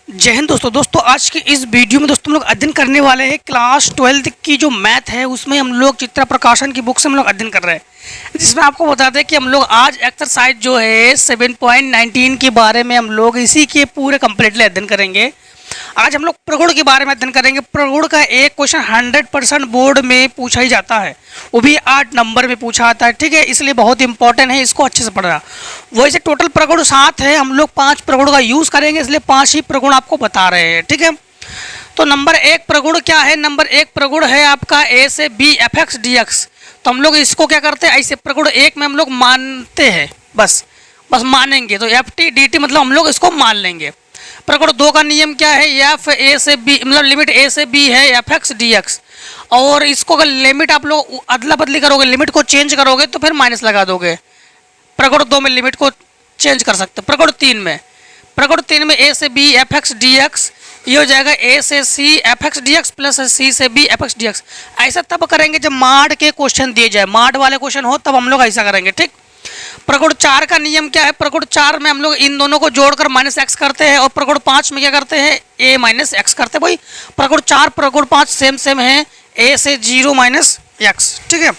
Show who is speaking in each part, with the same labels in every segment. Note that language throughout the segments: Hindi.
Speaker 1: जय हिंद दोस्तों आज की इस वीडियो में हम लोग अध्ययन करने वाले हैं क्लास 12 की जो मैथ है उसमें हम लोग चित्रा प्रकाशन की बुक से हम लोग अध्ययन कर रहे हैं, जिसमें आपको बता दें कि हम लोग आज एक्सरसाइज जो है 7.19 के बारे में हम लोग इसी के पूरे कंप्लीटली अध्ययन करेंगे। आज हम लोग प्रगुण के बारे में अध्ययन करेंगे। प्रगुण का एक क्वेश्चन 100% बोर्ड में पूछा ही जाता है, वो भी 8 नंबर में पूछा आता है, ठीक है, इसलिए बहुत इंपॉर्टेंट है, इसको अच्छे से पढ़ना। वैसे टोटल प्रगुण 7 है, हम लोग 5 प्रगुण का यूज़ करेंगे, इसलिए 5 ही प्रगुण आपको बता रहे हैं, ठीक है। तो नंबर 1 प्रगुण क्या है? नंबर 1 प्रगुण है आपका ए से B F x D x. तो हम लोग इसको क्या करते हैं, ऐसे प्रगुण 1 में हम लोग मानते हैं, बस मानेंगे, तो एफ टी डी टी मतलब हम लोग इसको मान लेंगे। प्रगुण 2 का नियम क्या है? एफ ए से बी मतलब लिमिट ए से बी है एफ एक्स डी एक्स, और इसको अगर लिमिट आप लोग अदला बदली करोगे, लिमिट को चेंज करोगे तो फिर माइनस लगा दोगे। प्रगुण 2 में लिमिट को चेंज कर सकते। प्रगुण 3 में ए से B F x D x, ये हो जाएगा ए से C F x D X plus C से B F x D X. ऐसा तब करेंगे जब माड के क्वेश्चन दिए जाए, माड वाले क्वेश्चन हो तब हम लोग ऐसा करेंगे, ठीक। प्रगुण 4 का नियम क्या है? प्रगुण 4 में हम लोग इन दोनों को जोड़कर माइनस एक्स करते हैं, और प्रगुण 5 में क्या करते हैं? ए माइनस एक्स करते हैं। भाई प्रगुण 4 प्रगुण 5 सेम है, ए से 0 माइनस एक्स, ठीक है।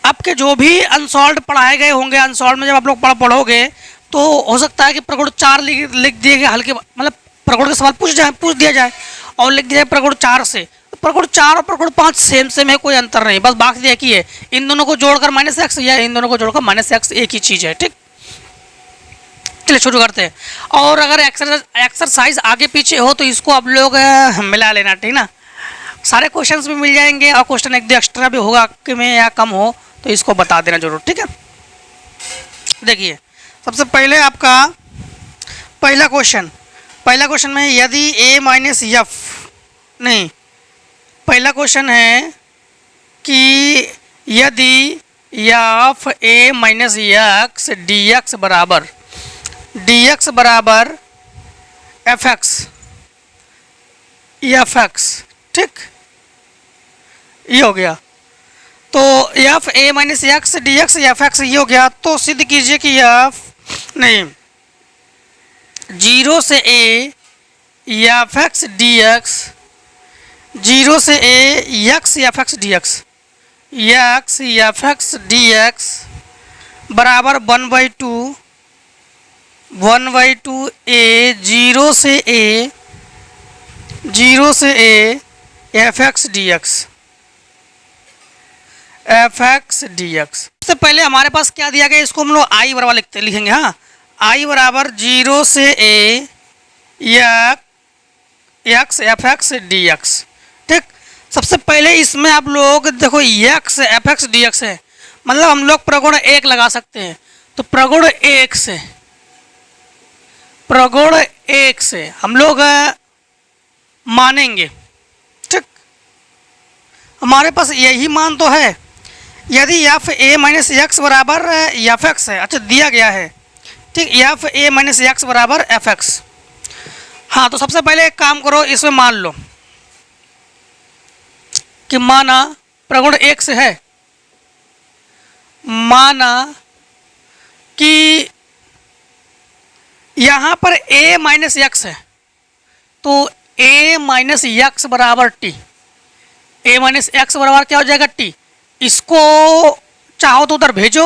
Speaker 1: आपके जो भी अनसॉल्व पढ़ाए गए होंगे, अनसॉल्व में जब आप लोग पढ़ोगे तो हो सकता है कि प्रगुण 4 लिख दिए गए, हल्के मतलब प्रगुण के सवाल पूछ दिया जाए और लिख दिया जाए प्रगुण 4 से। प्रगुण 4 और प्रगुण 5 सेम है, कोई अंतर नहीं, बस बाकी एक ही है, इन दोनों को जोड़कर माइनस एक्स या इन दोनों को जोड़कर माइनस एक्स, एक ही चीज़ है, ठीक। चलिए शुरू करते हैं। और अगर एक्सरसाइज आगे पीछे हो तो इसको आप लोग मिला लेना, ठीक ना। सारे क्वेश्चंस भी मिल जाएंगे और क्वेश्चन एक दो एक्स्ट्रा भी होगा में या कम हो तो इसको बता देना जरूर, ठीक है। देखिए सबसे पहले आपका पहला क्वेश्चन में यदि ए माइनस एफ नहीं, पहला क्वेश्चन है कि यदि F A minus x D x बराबर एफ एक्स, ठीक, ये हो गया। तो F A minus x D x F x ये हो गया। तो सिद्ध कीजिए कि एफ नहीं 0 से A F x D X, 0 से A X F x D X, X F x D x बराबर 1/2 ए 0 से A F x D X सबसे पहले हमारे पास क्या दिया गया, इसको हम लोग आई बराबर लिखेंगे। हाँ, आई बराबर 0 से A X F x D x, ठीक। सबसे पहले इसमें आप लोग देखो X F x D X है, मतलब हम लोग प्रगुण 1 लगा सकते हैं। तो प्रगुण 1 से हम लोग मानेंगे, ठीक। हमारे पास यही मान तो है। यदि एफ ए माइनस एक्स बराबर एफ एक्स है, अच्छा दिया गया है, ठीक, एफ ए माइनस एक्स बराबर एफ एक्स। हाँ, तो सबसे पहले एक काम करो, इसमें मान लो कि माना प्रगुण 1 से है, माना कि यहाँ पर a माइनस एक्स है, तो a माइनस एक्स बराबर टी, a माइनस एक्स बराबर क्या हो जाएगा? टी। इसको चाहो तो उधर भेज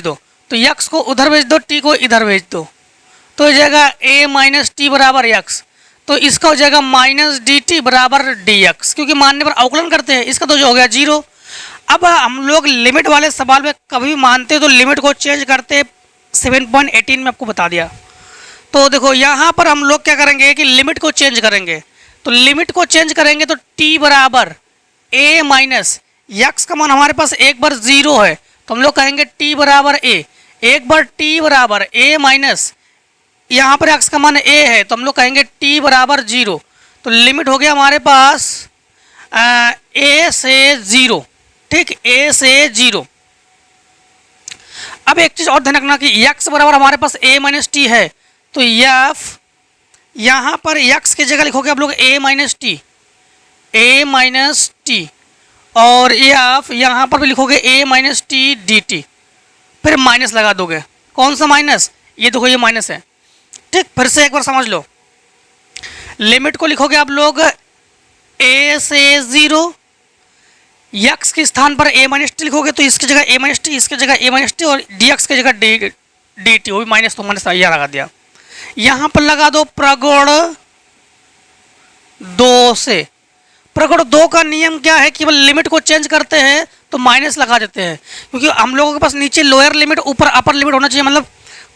Speaker 1: दो, तो x को उधर भेज दो, t को इधर भेज दो, तो हो जाएगा a माइनस टी बराबर x। तो इसका हो जाएगा माइनस डी टी बराबर डी एक्स, क्योंकि मानने पर अवकलन करते हैं, इसका तो जो हो गया 0। अब हम लोग लिमिट वाले सवाल में कभी मानते तो लिमिट को चेंज करते, 7.18 में आपको बता दिया। तो देखो यहाँ पर हम लोग क्या करेंगे कि लिमिट को चेंज करेंगे, तो लिमिट को चेंज करेंगे तो t बराबर a माइनस एक्स का मान हमारे पास एक बार 0 है, तो हम लोग कहेंगे t बराबर a, एक बार t बराबर a माइनस यहाँ पर x का मान a है, तो हम लोग कहेंगे t बराबर 0। तो लिमिट हो गया हमारे पास a से 0, ठीक, a से 0। अब एक चीज़ और ध्यान रखना कि x बराबर हमारे पास a माइनस टी है, तो f यहाँ पर x की जगह लिखोगे आप लोग a माइनस टी, और f यहाँ पर भी लिखोगे a minus T D T, फिर माइनस लगा दोगे। कौन सा माइनस? ये देखो ये माइनस है, ठीक, फिर से एक बार समझ लो। लिमिट को लिखोगे आप लोग a से 0, x के स्थान पर a माइनस टी लिखोगे तो इसकी जगह a माइनस टी, इसकी जगह a माइनस टी, और dx की जगह डी टी, वो भी माइनस, तो माइनस यह लगा दिया। यहाँ पर लगा दो प्रगुण 2 से। प्रगुण 2 का नियम क्या है, केवल लिमिट को चेंज करते हैं तो माइनस लगा देते हैं, क्योंकि हम लोगों के पास नीचे लोअर लिमिट ऊपर अपर लिमिट होना चाहिए, मतलब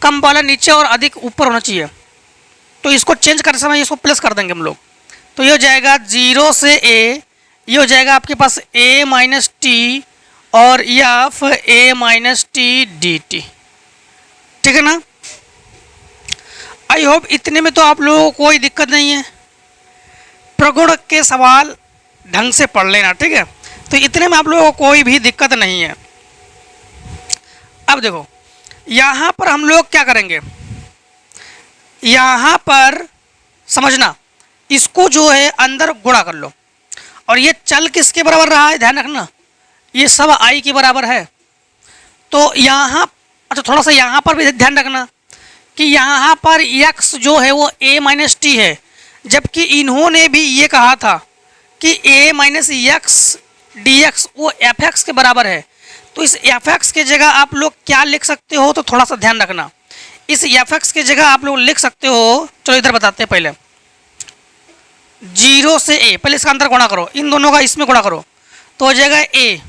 Speaker 1: कम वाला नीचे और अधिक ऊपर होना चाहिए। तो इसको चेंज करते समय इसको प्लस कर देंगे हम लोग, तो ये हो जाएगा 0 से a, ये हो जाएगा आपके पास a माइनस टी और F a minus T D T. ठीक है ना। आई होप इतने में तो आप लोगों को कोई दिक्कत नहीं है। प्रगुण के सवाल ढंग से पढ़ लेना, ठीक है, तो इतने में आप लोगों को कोई भी दिक्कत नहीं है। अब देखो यहाँ पर हम लोग क्या करेंगे, यहाँ पर समझना, इसको जो है अंदर गुणा कर लो, और ये चल किसके बराबर रहा है ध्यान रखना, ये सब आई के बराबर है। तो यहाँ अच्छा थोड़ा सा यहाँ पर भी ध्यान रखना कि यहाँ पर x जो है वो a माइनस टी है, जबकि इन्होंने भी ये कहा था कि a minus x D x वो एफ एक्स के बराबर है। तो इस एफ एक्स के जगह आप लोग क्या लिख सकते हो, तो थोड़ा सा ध्यान रखना, इस एफ एक्स के जगह आप लोग लिख सकते हो, चलो इधर बताते हैं पहले, 0 से a, पहले इसका अंदर गुणा करो, इन दोनों का इसमें गुणा करो, तो हो जाएगा a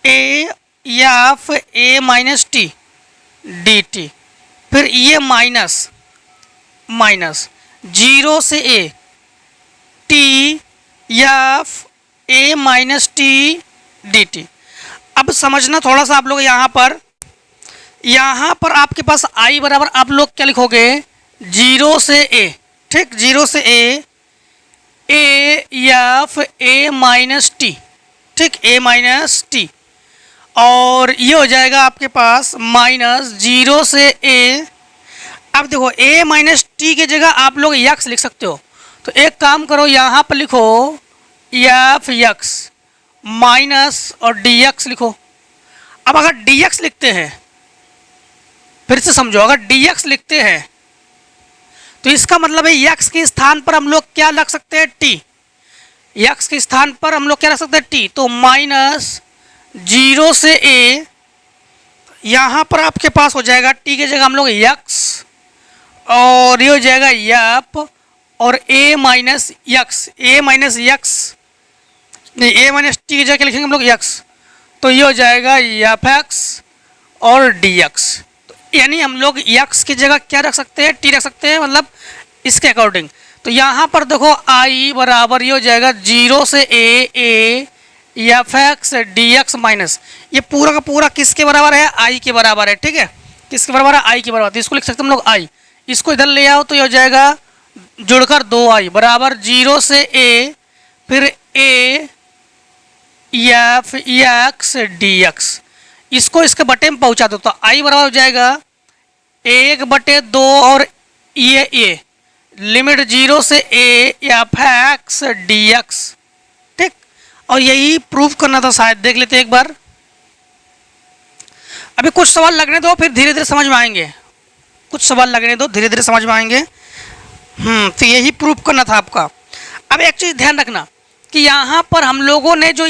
Speaker 1: F a minus T D T, फिर ये माइनस माइनस 0 से a T F a minus T D T. अब समझना थोड़ा सा आप लोग, यहाँ पर आपके पास i बराबर आप लोग क्या लिखोगे, 0 से a, ठीक, 0 से a F a minus T, ठीक, a माइनस टी, और ये हो जाएगा आपके पास माइनस 0 से a। अब देखो a माइनस टी के जगह आप लोग x लिख सकते हो, तो एक काम करो यहाँ पर लिखो एफ एक्स माइनस और डी एक्स लिखो। अब अगर डी एक्स लिखते हैं, फिर से समझो, अगर डी एक्स लिखते हैं तो इसका मतलब है एक्स के स्थान पर हम लोग क्या रख सकते हैं, टी, एक्स के स्थान पर हम लोग क्या रख सकते हैं, टी, तो माइनस 0 से a, यहाँ पर आपके पास हो जाएगा टी के जगह हम लोग x, और ये हो जाएगा एफ, और a minus x, a minus x नहीं, a माइनस टी की जगह लिखेंगे हम लोग x, तो ये हो जाएगा एफ एक्स और डी एक्स। तो यानी हम लोग x की जगह क्या रख सकते हैं, t रख सकते हैं, मतलब इसके अकॉर्डिंग। तो यहाँ पर देखो i बराबर ये हो जाएगा 0 से a f x D x minus, ये पूरा का पूरा किसके बराबर है, i के बराबर है, ठीक है, किसके बराबर है, i के बराबर, तो इसको लिख सकते हैं हम लोग i, इसको इधर ले आओ तो ये हो जाएगा जुड़कर 2i बराबर 0 से a, फिर a f x D x, इसको इसके बटे में पहुंचा दो, तो i बराबर हो जाएगा 1/2 और ये लिमिट 0 से a f x D x, ठीक, और यही प्रूफ करना था शायद, देख लेते एक बार। अभी कुछ सवाल लगने दो, फिर धीरे धीरे समझ में आएंगे, कुछ सवाल लगने दो, धीरे धीरे समझ में आएंगे। तो यही प्रूफ करना था आपका। अब एक चीज़ ध्यान रखना कि यहाँ पर हम लोगों ने जो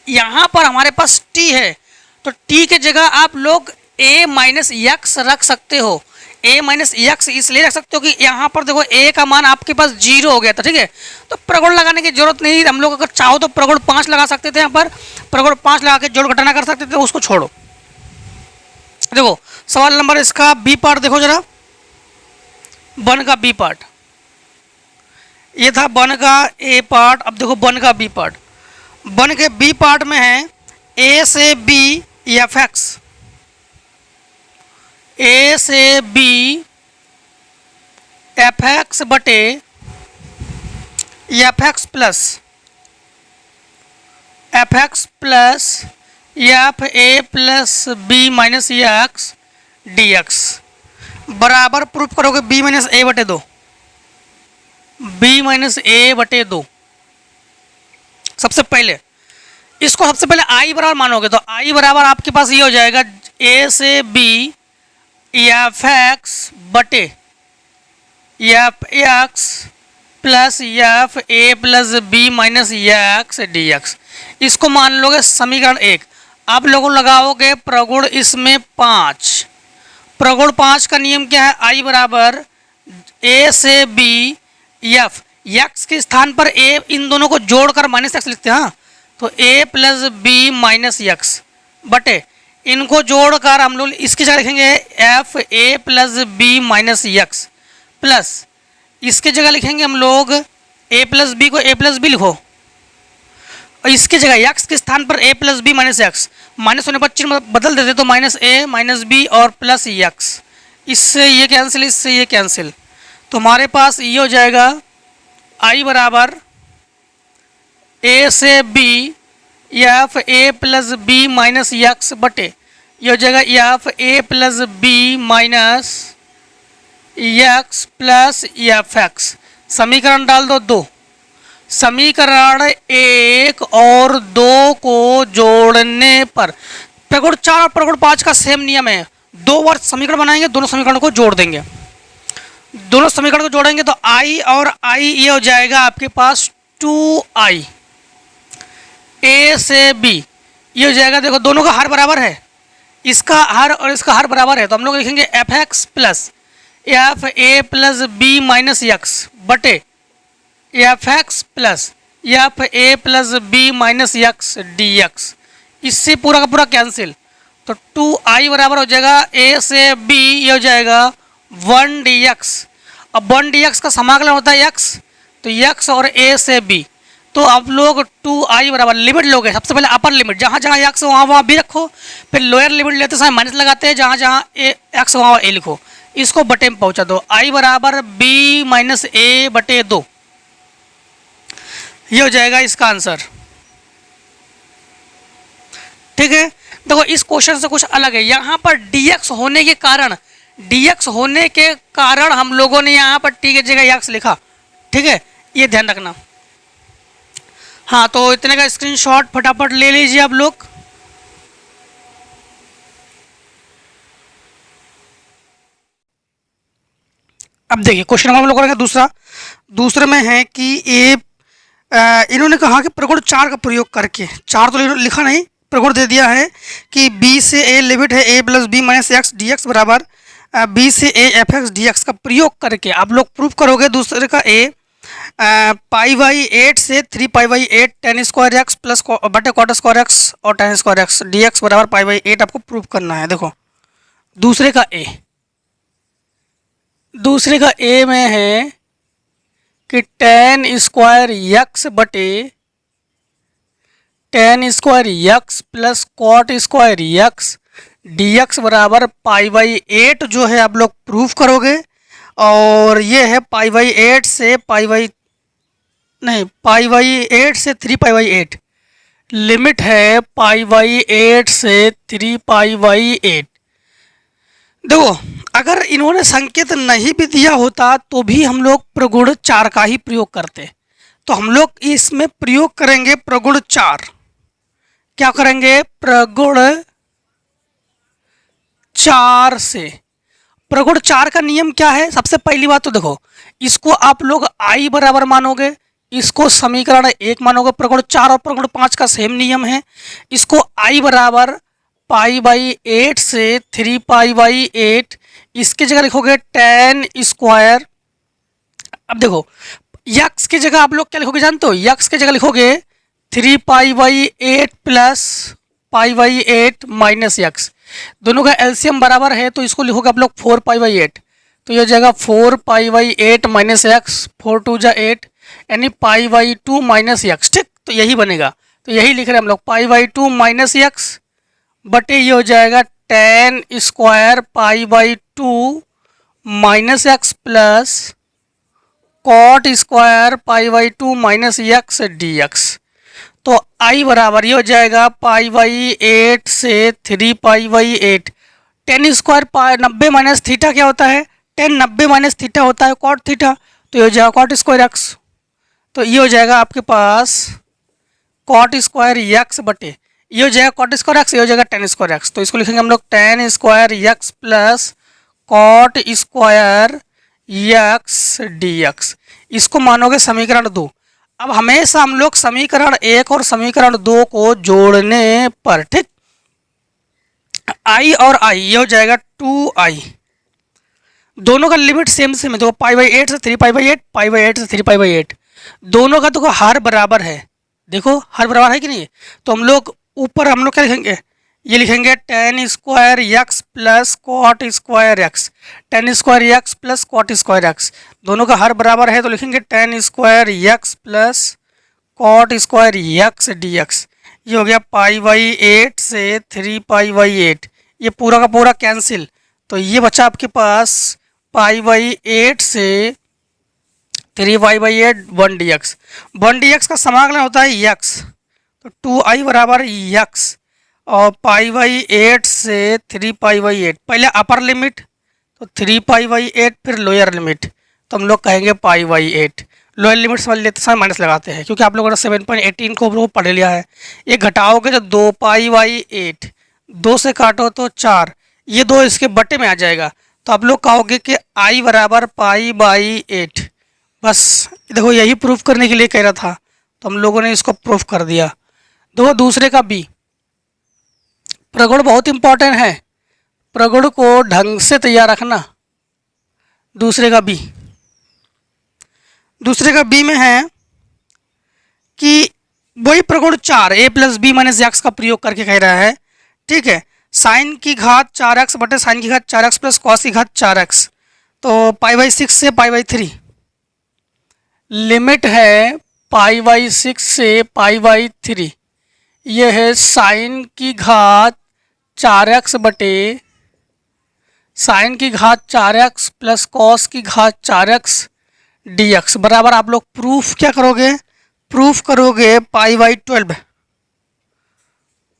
Speaker 1: यहाँ पर हमारे पास t है, तो t के जगह आप लोग a माइनस एक्स रख सकते हो, a माइनस एक्स इसलिए रख सकते हो कि यहाँ पर देखो a का मान आपके पास 0 हो गया था, ठीक है, तो प्रगुण लगाने की जरूरत नहीं, हम लोग अगर चाहो तो प्रगुण 5 लगा सकते थे, यहाँ पर प्रगुण 5 लगा के जोड़ घटाना कर सकते थे, उसको छोड़ो। देखो सवाल नंबर इसका बी पार्ट देखो जरा, 1 का बी पार्ट, ये था 1 का ए पार्ट। अब देखो 1 का बी पार्ट, 1 के बी पार्ट में है a से b एफ एक्स, a से b एफ एक्स बटे F x plus F A plus B minus x D x बराबर प्रूफ करोगे b माइनस ए बटे 2, b माइनस ए बटे 2। सबसे पहले इसको सबसे पहले i बराबर मानोगे, तो i बराबर आपके पास ये हो जाएगा a से b एफ एक्स बटे F x plus F A plus B minus x D x. इसको मान लोगे समीकरण 1। आप लोगों लगाओगे प्रगुण इसमें 5। प्रगुण 5 का नियम क्या है? आई बराबर ए से बी एफ, एक्स के स्थान पर ए, इन दोनों को जोड़कर माइनस एक्स लिखते हैं। हाँ, तो a plus B minus x बटे इनको जोड़कर हम लोग इसकी जगह लिखेंगे एफ ए plus B minus x plus इसके जगह लिखेंगे हम लोग ए प्लस बी को ए प्लस बी लिखो, और इसकी जगह एक्स के स्थान पर A plus B minus X, minus होने पर चिन्ह बदल देते तो माइनस ए माइनस बी और प्लस एक्स। इससे ये कैंसिल, इससे ये कैंसिल, तो हमारे पास ये हो जाएगा आई बराबर ए से बी एफ ए प्लस बी माइनस एक्स बटे ये हो जाएगा एफ ए plus B minus x plus f x. समीकरण डाल दो 2। समीकरण 1 और 2 को जोड़ने पर प्रगुण 4 और प्रगुण 5 का सेम नियम है। 2 बार समीकरण बनाएंगे, दोनों समीकरणों को जोड़ देंगे। दोनों समीकरण को जोड़ेंगे तो आई और आई ये हो जाएगा आपके पास 2i। ए से बी ये हो जाएगा, देखो दोनों का हर बराबर है, इसका हर और इसका हर बराबर है, तो हम लोग लिखेंगे F x plus F A plus B minus x बटे F x plus F A plus B minus x D X. इससे पूरा का पूरा कैंसिल, तो 2i बराबर हो जाएगा ए से बी ये हो जाएगा 1 डी एक्स। अब 1 डी एक्स का समाकलन होता है x, तो x और a से b, तो आप लोग 2i बराबर लिमिट लोगे। सबसे पहले अपर लिमिट, जहाँ जहाँ x वहाँ b रखो, फिर लोअर लिमिट लेते समय माइनस लगाते हैं, जहाँ जहाँ x वहाँ a लिखो, इसको बटे में पहुँचा दो। i बराबर b माइनस ए बटे 2, ये हो जाएगा इसका आंसर। ठीक है, देखो इस क्वेश्चन से कुछ अलग है। यहाँ पर dx होने के कारण, dx होने के कारण हम लोगों ने यहाँ पर t की जगह x लिखा। ठीक है, ये ध्यान रखना। हाँ, तो इतने का स्क्रीनशॉट फटाफट ले लीजिए आप लोग। अब देखिए क्वेश्चन हम लोग करेंगे दूसरे में है कि इन्होंने कहा कि प्रगुण 4 का प्रयोग करके, 4 तो लिखा नहीं, प्रगुण दे दिया है कि b से a लिमिट है a plus B minus x D x बराबर b से a f x D x का प्रयोग करके आप लोग प्रूफ करोगे। दूसरे का a पाई बाई 8 से 3 pi by 8 ten square x plus बटे क्वार्टर स्क्वायर एक्स और ten square x D x बराबर पाई बाई 8 आपको प्रूफ करना है। देखो दूसरे का a में है कि टेन स्क्वायर एक्स बटे tan square x plus cot square x D x बराबर पाई बाई 8 जो है आप लोग प्रूफ करोगे। और ये है पाई बाई 8 से पाई बाई 8 से 3 पाई बाई 8, लिमिट है पाई बाई 8 से 3 पाई बाई 8। देखो अगर इन्होंने संकेत नहीं भी दिया होता तो भी हम लोग प्रगुण 4 का ही प्रयोग करते, तो हम लोग इसमें प्रयोग करेंगे प्रगुण 4। क्या करेंगे? प्रगुण 4 से। प्रगुण 4 का नियम क्या है? सबसे पहली बात तो देखो, इसको आप लोग i बराबर मानोगे, इसको समीकरण 1 मानोगे। प्रगुण 4 और प्रगुण 5 का सेम नियम है। इसको i बराबर पाई बाई 8 से 3 पाई बाई 8, इसकी जगह लिखोगे टेन स्क्वायर। अब देखो यक्स की जगह आप लोग क्या लिखोगे जानते हो? यक्स की जगह लिखोगे 3 pi by 8 plus pi by 8 minus x. दोनों का एलसीएम बराबर है तो इसको लिखोगे आप लोग 4 पाई बाई 8, तो ये हो जाएगा 4 पाई बाई 8 माइनस एक्स, 4 2 जा 8 यानी पाई बाई 2 माइनस एक्स। ठीक, तो यही बनेगा, तो यही लिख रहे हैं हम लोग पाई बाई 2 माइनस एक्स बटे ये हो जाएगा tan square pi by 2 minus x plus cot square pi by 2 minus x D x. तो i बराबर ये हो जाएगा पाई बाई 8 से 3 pi by 8, ten square 90 minus theta क्या होता है? 10 90 माइनस थीटा होता है कॉट थीटा, तो ये हो जाएगा कॉट स्क्वायर एक्स। तो ये हो जाएगा आपके पास कॉट स्क्वायर एक्स बटे ये हो जाएगा कॉट स्क्वायर एक्स, ये हो जाएगा टेन स्क्वायर एक्स। तो इसको लिखेंगे हम लोग tan square x plus cot square x D x, इसको मानोगे समीकरण 2। अब हमेशा हम लोग समीकरण 1 और समीकरण 2 को जोड़ने पर, ठीक, आई और आई ये हो जाएगा 2i, दोनों का लिमिट सेम सेम है। देखो पाई बाई 8 से 3 पाई बाई 8, पाई बाई 8 से 3 पाई बाई 8, दोनों का देखो हर बराबर है। देखो हर बराबर है कि नहीं, तो हम लोग ऊपर हम लोग क्या लिखेंगे, ये लिखेंगे tan square x plus cot square x, tan square x plus cot square x, दोनों का हर बराबर है तो लिखेंगे tan square x plus cot square x D x. ये हो गया पाई बाई 8 से 3 पाई बाई 8, ये पूरा का पूरा कैंसिल, तो ये बचा आपके पास पाई बाई 8 से 3 pi by 8 1 D x. 1 D x का समाकलन होता है यक्स, तो 2i बराबर यक्स और पाई बाई 8 से 3 पाई बाई 8, पहले अपर लिमिट तो 3 पाई बाई 8, फिर लोअर लिमिट तो हम लोग कहेंगे पाई बाई 8। लोअर लिमिट समझ लेते समय माइनस लगाते हैं क्योंकि आप लोगों ने 7.18 को लोग पढ़ लिया है। ये घटाओगे तो 2 पाई बाई 8, 2 से काटो तो 4, ये 2 इसके बटे में आ जाएगा, तो आप लोग कहोगे कि i बराबर पाई बाई 8। बस देखो यही प्रूफ करने के लिए कह रहा था, तो हम लोगों ने इसको प्रूफ कर दिया। देखो दूसरे का b, प्रगुण बहुत इंपॉर्टेंट है, प्रगुण को ढंग से तैयार रखना। दूसरे का b, दूसरे का b में है कि वही प्रगुण 4 a plus B minus x का प्रयोग करके कह रहा है, ठीक है। साइन की घात 4x बटे साइन की घात 4x प्लस कॉस की घात 4x, तो पाई बाई 6 से पाई बाई 3, लिमिट है पाई बाई 6 से पाई बाई 3, ये है साइन की घात 4x बटे साइन की घात 4x प्लस कॉस की घात 4x dx बराबर आप लोग प्रूफ क्या करोगे, प्रूफ करोगे पाई बाई 12,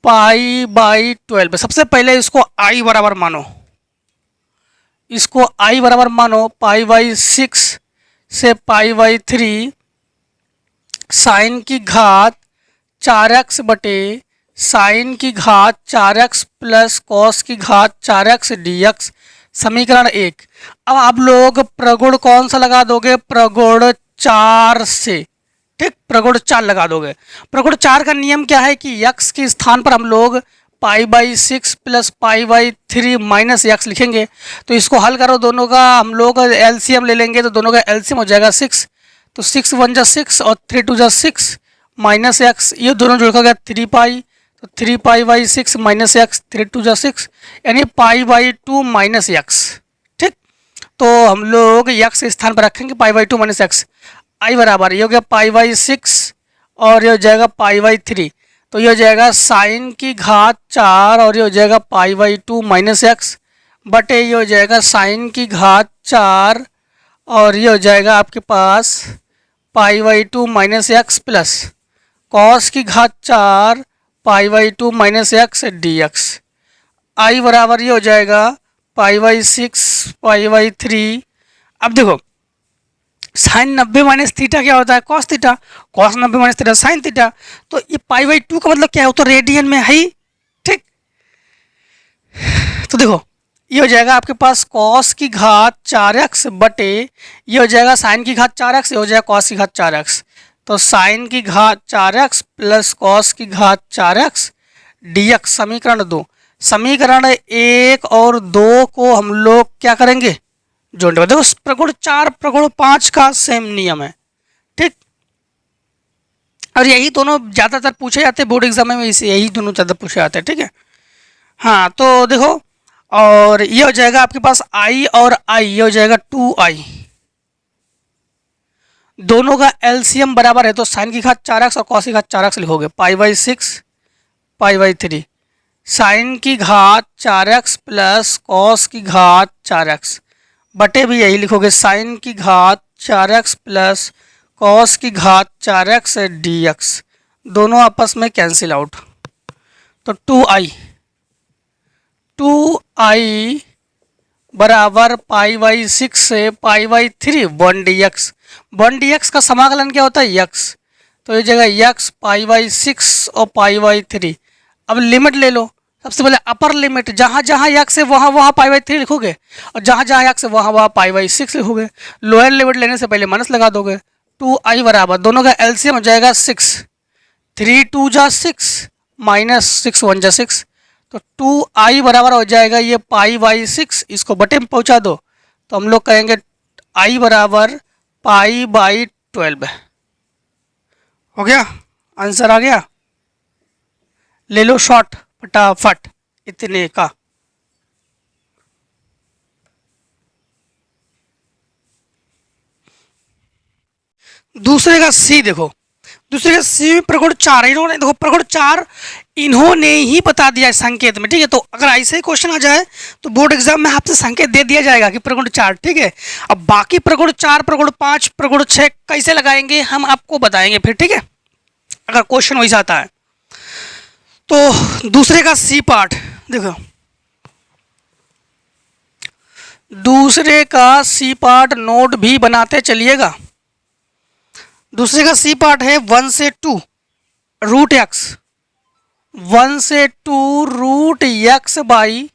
Speaker 1: पाई बाई 12। सबसे पहले इसको i बराबर मानो, इसको i बराबर मानो पाई बाई 6 से पाई बाई 3 साइन की घात 4x बटे साइन की घात 4x प्लस कॉस की घात 4x dx, समीकरण 1। अब आप लोग प्रगुण कौन सा लगा दोगे, प्रगुण 4 से, ठीक, प्रगुण 4 लगा दोगे। प्रगुण 4 का नियम क्या है कि x के स्थान पर हम लोग पाई by 6 plus pi by 3 minus x लिखेंगे, तो इसको हल करो, दोनों का हम लोग एलसीएम ले लेंगे, तो दोनों का एलसीएम हो जाएगा 6, तो 6 1 जा 6 और 3 2 जा 6 माइनस एक्स, ये दोनों जुड़ कर गया 3 पाई, तो 3 पाई बाई 6 माइनस एक्स, 3 2 जा 6 यानी पाई बाई 2 माइनस एक्स, ठीक। तो हम लोग एक्स के स्थान पर रखेंगे पाई बाई 2 माइनस एक्स, आई बराबर ये हो गया पाई बाई 6 और ये हो जाएगा पाई बाई 3, तो ये हो जाएगा साइन की घात 4 और ये हो जाएगा पाई बाई 2 माइनस एक्स बटे ये हो जाएगा साइन की घात 4 और ये हो जाएगा आपके पास pi by 2 minus x plus cos की घात 4 pi by 2 minus x D X. I बराबर ये हो जाएगा पाई बाई 6 पाई बाई 3। अब देखो साइन 90 माइनस थीटा क्या होता है, cos theta, cos 90 minus theta sine theta, तो ये पाई बाई 2 का मतलब क्या है, वो तो रेडियन में है ही, ठीक। तो देखो ये हो जाएगा आपके पास कॉस की घात 4x बटे ये हो जाएगा साइन की घात 4x, ये हो जाएगा कॉस की घात 4x, तो साइन की घात 4x प्लस कॉस की घात 4x dx, समीकरण 2। समीकरण 1 और 2 को हम लोग क्या करेंगे, जोड़ने। देखो प्रगुण 4 प्रगुण 5 का सेम नियम है, ठीक, और यही दोनों ज़्यादातर पूछे जाते हैं बोर्ड एग्जाम में, इसे यही दोनों ज़्यादा पूछे जाते हैं, ठीक है। हाँ तो देखो, और ये हो जाएगा आपके पास i और i, ये हो जाएगा 2i, दोनों का एलसीएम बराबर है, तो साइन की घात 4x और कॉस की घात 4x लिखोगे pi by 6 pi by 3, sine की घात 4x प्लस कॉस की घात 4x बटे भी यही लिखोगे साइन की घात 4x प्लस कॉस की घात 4x dx, दोनों आपस में कैंसिल आउट, तो 2i बराबर पाई बाई 6 से पाई बाई 3 1 dx। 1 dx का समाकलन क्या होता है, x, तो ये जगह x पाई बाई 6 और पाई बाई 3। अब लिमिट ले लो, सबसे पहले अपर लिमिट जहाँ जहाँ एक्स है वहाँ वहाँ पाई बाई 3 लिखोगे, और जहाँ जहाँ एक्स है वहाँ वहाँ पाई बाई 6 लिखोगे। लोअर लिमिट लेने से पहले माइनस लगा दोगे। 2i बराबर, दोनों का एलसीएम हो जाएगा 6, 3 2 जा 6 माइनस 6 1 जा 6, तो 2i बराबर हो जाएगा ये पाई बाई 6। इसको बटे में पहुँचा दो तो हम लोग कहेंगे i बराबर पाई बाई 12। हो गया, आंसर आ गया। ले लो शॉर्ट फटाफट इतने का। दूसरे का सी देखो, दूसरे का सी में प्रगुण 4 है। इन्होंने देखो प्रगुण 4 इन्होंने ही बता दिया है संकेत में, ठीक है। तो अगर ऐसे ही क्वेश्चन आ जाए तो बोर्ड एग्जाम में आपसे संकेत दे दिया जाएगा कि प्रगुण 4, ठीक है। अब बाकी प्रगुण 4 प्रगुण 5 प्रगुण 6 कैसे लगाएंगे हम आपको बताएंगे फिर, ठीक है, अगर क्वेश्चन वैसा आता है। तो दूसरे का सी पार्ट देखो, दूसरे का सी पार्ट नोट भी बनाते चलिएगा। दूसरे का सी पार्ट है 1 से 2 रूट एक्स, 1 से 2 रूट एक्स बाई,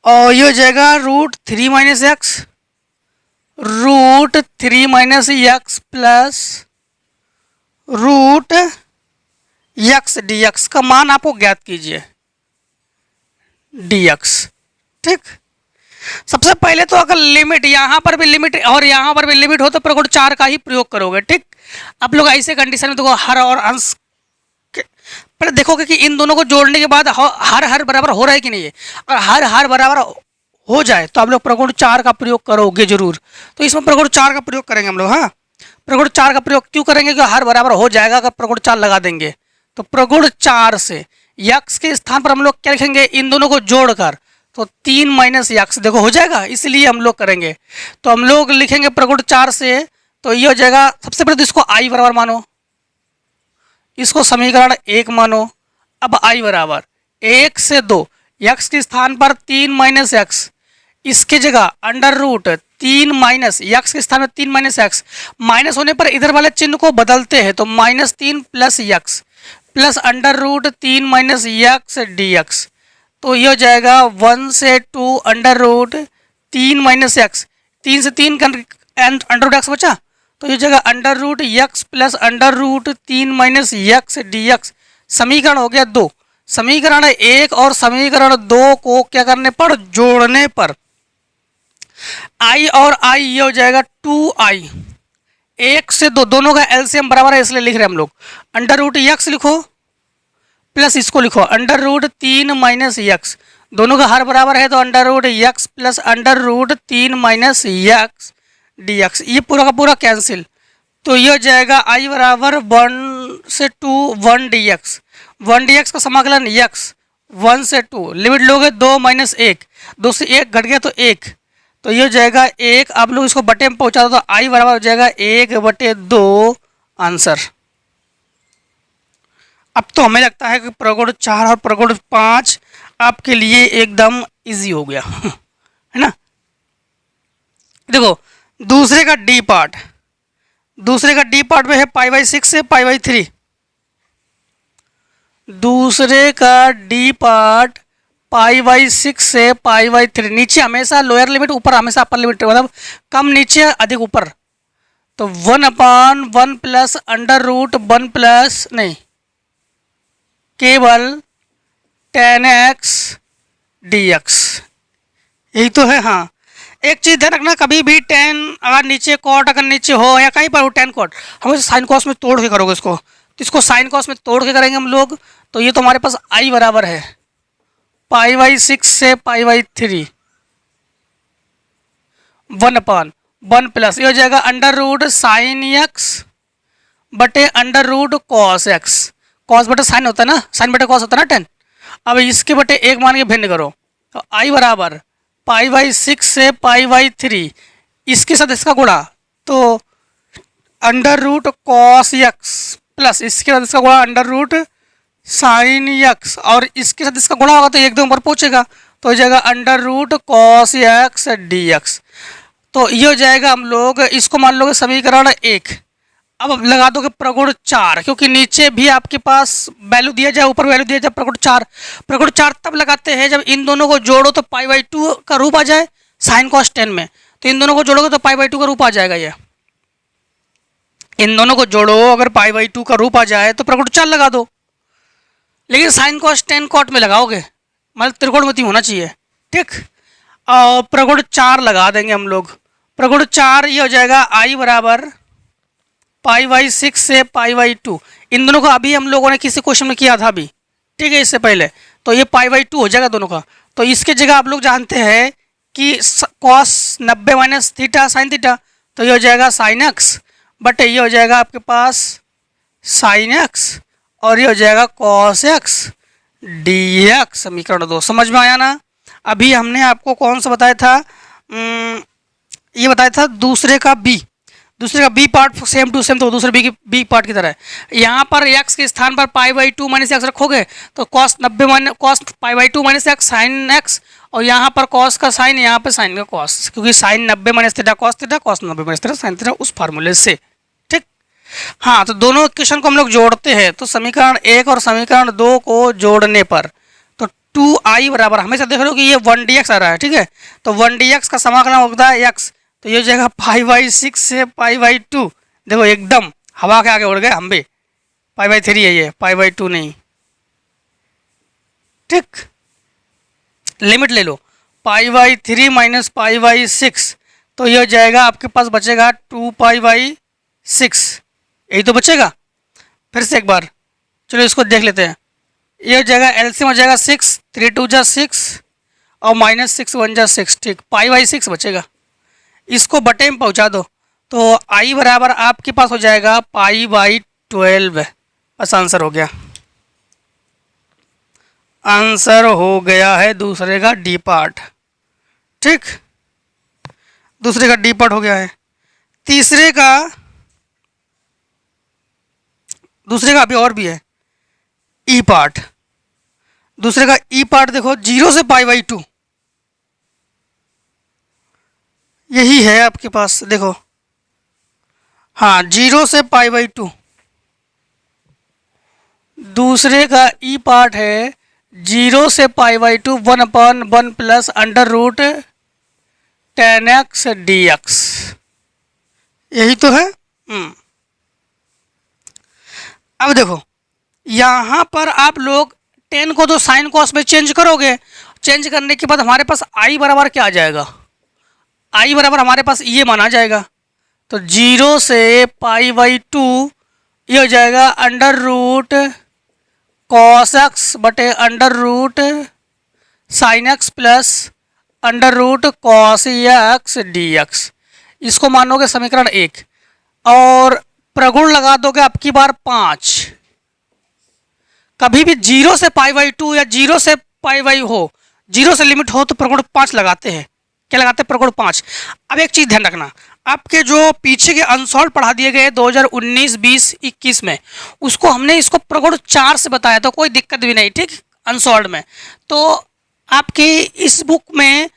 Speaker 1: और ये हो जाएगा root 3 minus x, root 3 minus x plus root x D x का मान आपको ज्ञात कीजिए, डी एक्स, ठीक। सबसे पहले तो अगर लिमिट यहाँ पर भी लिमिट और यहाँ पर भी लिमिट हो तो प्रगुण 4 का ही प्रयोग करोगे, ठीक। आप लोग ऐसे कंडीशन में देखो हर और अंश पहले देखोगे कि इन दोनों को जोड़ने के बाद हर हर बराबर हो रहा है कि नहीं है। अगर हर बराबर हो जाए तो आप लोग प्रगुण 4 का प्रयोग करोगे जरूर। तो इसमें प्रगुण 4 का प्रयोग करेंगे हम लोग। हाँ, प्रगुण 4 का प्रयोग क्यों करेंगे कि हर बराबर हो जाएगा अगर प्रगुण 4 लगा देंगे। तो प्रगुण 4 से यक्स के स्थान पर हम लोग क्या लिखेंगे, इन दोनों को जोड़कर, तो 3 माइनस यक्स देखो हो जाएगा, इसलिए हम लोग करेंगे। तो हम लोग लिखेंगे प्रगुण 4 से, तो ये हो जाएगा सबसे पहले तो इसको आई बराबर मानो, इसको समीकरण 1 मानो। अब आई बराबर 1 से 2, यक्स के स्थान पर 3 माइनस एक्स, इसके जगह अंडर रूट 3 माइनस यक्स के स्थान में 3 माइनस एक्स, माइनस होने पर इधर वाले चिन्ह को बदलते हैं तो -3 plus x plus under root 3 minus x D x. तो ये हो जाएगा 1 से 2 अंडर रूट 3 माइनस एक्स, 3 से 3 का अंडर रूट एक्स बचा, तो ये जगह under root x plus under root 3 minus x D x. समीकरण हो गया 2। समीकरण 1 और समीकरण 2 को क्या करने पर, जोड़ने पर आई और आई ये हो जाएगा 2i। 1 से 2 दोनों का एलसीएम बराबर है इसलिए लिख रहे हैं हम लोग। अंडर रूट यक्स लिखो प्लस इसको लिखो अंडर रूट 3 माइनस यक्स, दोनों का हर बराबर है तो under root x plus under root 3 minus x D x. ये पूरा का पूरा कैंसिल, तो ये हो जाएगा आई बराबर 1 से 2 1 डी एक्स, 1 डी एक्स का समाकलन यक्स 1 से 2, लिमिट लोगे 2 माइनस 1, 2 से 1 घट गया तो 1, तो ये हो जाएगा 1। आप लोग इसको बटे में पहुंचा दो तो आई बराबर हो जाएगा 1/2 आंसर। अब तो हमें लगता है कि प्रगुण 4 और प्रगुण 5 आपके लिए एकदम इजी हो गया है ना। देखो दूसरे का डी पार्ट, दूसरे का डी पार्ट में है π/6 से π/3। दूसरे का डी पार्ट π/6 से π/3, नीचे हमेशा लोअर लिमिट, ऊपर हमेशा अपर लिमिट, मतलब कम नीचे अधिक ऊपर। तो 1/1 प्लस अंडर रूट 1 प्लस नहीं केवल 10x dx, यही तो है। हाँ, एक चीज़ ध्यान रखना, कभी भी 10 अगर नीचे कॉट अगर नीचे हो या कहीं पर हो 10 कॉट, हमें साइन कॉस में तोड़ के करोगे इसको, तो इसको साइन कॉस में तोड़ के करेंगे हम लोग। तो ये तो हमारे पास आई बराबर है π/6 से π/3, 1/1 प्लस ये हो जाएगा अंडर रूट साइन एक्स बटे under root cos x. Cos बटे साइन होता है ना, साइन बटे कॉस होता है ना 10। अब इसके बटे 1 मान के भिन्न करो, तो आई बराबर π/6 से π/3, इसके साथ इसका गुणा तो under root cos x plus इसके साथ इसका गुणा अंडर रूट साइन एक्स, और इसके साथ इसका गुणा होगा तो 1 2 ऊपर पहुंचेगा, तो हो जाएगा under root cos x D x. तो ये हो जाएगा, हम लोग इसको मान लोगे समीकरण 1। अब लगा दोगे प्रगुण 4, क्योंकि नीचे भी आपके पास वैल्यू दिया जाए, ऊपर वैल्यू दिया जाए। प्रगुण 4, प्रगुण 4 तब लगाते हैं जब इन दोनों को जोड़ो तो π/2 का रूप आ जाए साइन कॉस 10 में। तो इन दोनों को जोड़ोगे तो π/2 का रूप आ जाएगा। ये इन दोनों को जोड़ो, अगर π/2 का रूप आ जाए तो प्रगुण 4 लगा दो, लेकिन साइन कॉस 10 कॉट में लगाओगे, मतलब त्रिकोणमिति होना चाहिए, ठीक। और प्रगुण 4 लगा देंगे हम लोग। प्रगुण 4 ये हो जाएगा I बराबर π/6 से π/2। इन दोनों का अभी हम लोगों ने किसी क्वेश्चन में किया था अभी, ठीक है, इससे पहले। तो ये π/2 हो जाएगा दोनों का। तो इसके जगह आप लोग जानते हैं कि cos 90 minus theta sine theta, तो ये हो जाएगा साइन एक्स, बट ये हो जाएगा आपके पास साइन एक्स, और ये हो जाएगा कॉस एक्स डी एक्स। समीकरण 2 समझ में आया ना। अभी हमने आपको कौन सा बताया था, ये बताया था दूसरे का B part same to same, तो दूसरे बी पार्ट की तरह है। यहाँ पर x के स्थान पर π/2 माइनस एक्स रखोगे तो cos 90 minus cos π/2 minus X sine X, और यहाँ पर कॉस का साइन, यहाँ पर साइन का कॉस, क्योंकि sine 90 minus theta cos 90 minus theta sine theta, उस फार्मूले से, ठीक। हाँ, तो दोनों इक्वेशन को हम लोग जोड़ते हैं, तो समीकरण 1 और समीकरण 2 को जोड़ने पर तो 2i बराबर, हमेशा देख लो कि ये 1dx आ रहा है, ठीक है। तो 1dx का समाकलन होता है x, तो ये जगह π/6 से π/2, देखो एकदम हवा के आगे उड़ गए हम भी। π/3 है ये, π/2 नहीं, ठीक। लिमिट ले लो, π/3 माइनस π/6, तो ये हो जाएगा आपके पास बचेगा 2π/6, यही तो बचेगा। फिर से एक बार चलो इसको देख लेते हैं। ये हो जाएगा एलसीएम हो जाएगा 6, 3 2 जा 6 और माइनस 6 1 जा 6, ठीक। π/6 बचेगा, इसको बटे में पहुंचा दो, तो i बराबर आपके पास हो जाएगा π/12। बस आंसर हो गया, आंसर हो गया है दूसरे का डी पार्ट, ठीक। दूसरे का डी पार्ट हो गया है। तीसरे का अभी और भी है ई पार्ट। दूसरे का ई पार्ट देखो, 0 से π/2 यही है आपके पास, देखो, हाँ 0 से π/2। दूसरे का ई पार्ट है 0 से π/2 1/1 प्लस √10x dx, यही तो है। अब देखो यहाँ पर आप लोग 10 को तो साइन कॉस में चेंज करोगे, चेंज करने के बाद हमारे पास i बराबर क्या आ जाएगा, i बराबर हमारे पास ये माना जाएगा। तो 0 से π/2 ये हो जाएगा √cos x बटे √sin x plus √cos x dx। इसको मानोगे समीकरण 1, और प्रगुण लगा दोगे आपकी बार 5। कभी भी 0 से π/2 या 0 से π/, हो 0 से लिमिट हो तो प्रगुण 5 लगाते हैं। क्या लगाते हैं, प्रगुण 5। अब एक चीज़ ध्यान रखना, आपके जो पीछे के अनसॉल्व पढ़ा दिए गए 2019 20 21 में, उसको हमने इसको प्रगुण 4 से बताया, तो कोई दिक्कत भी नहीं, ठीक। अनसॉल्व में तो आपकी इस बुक में,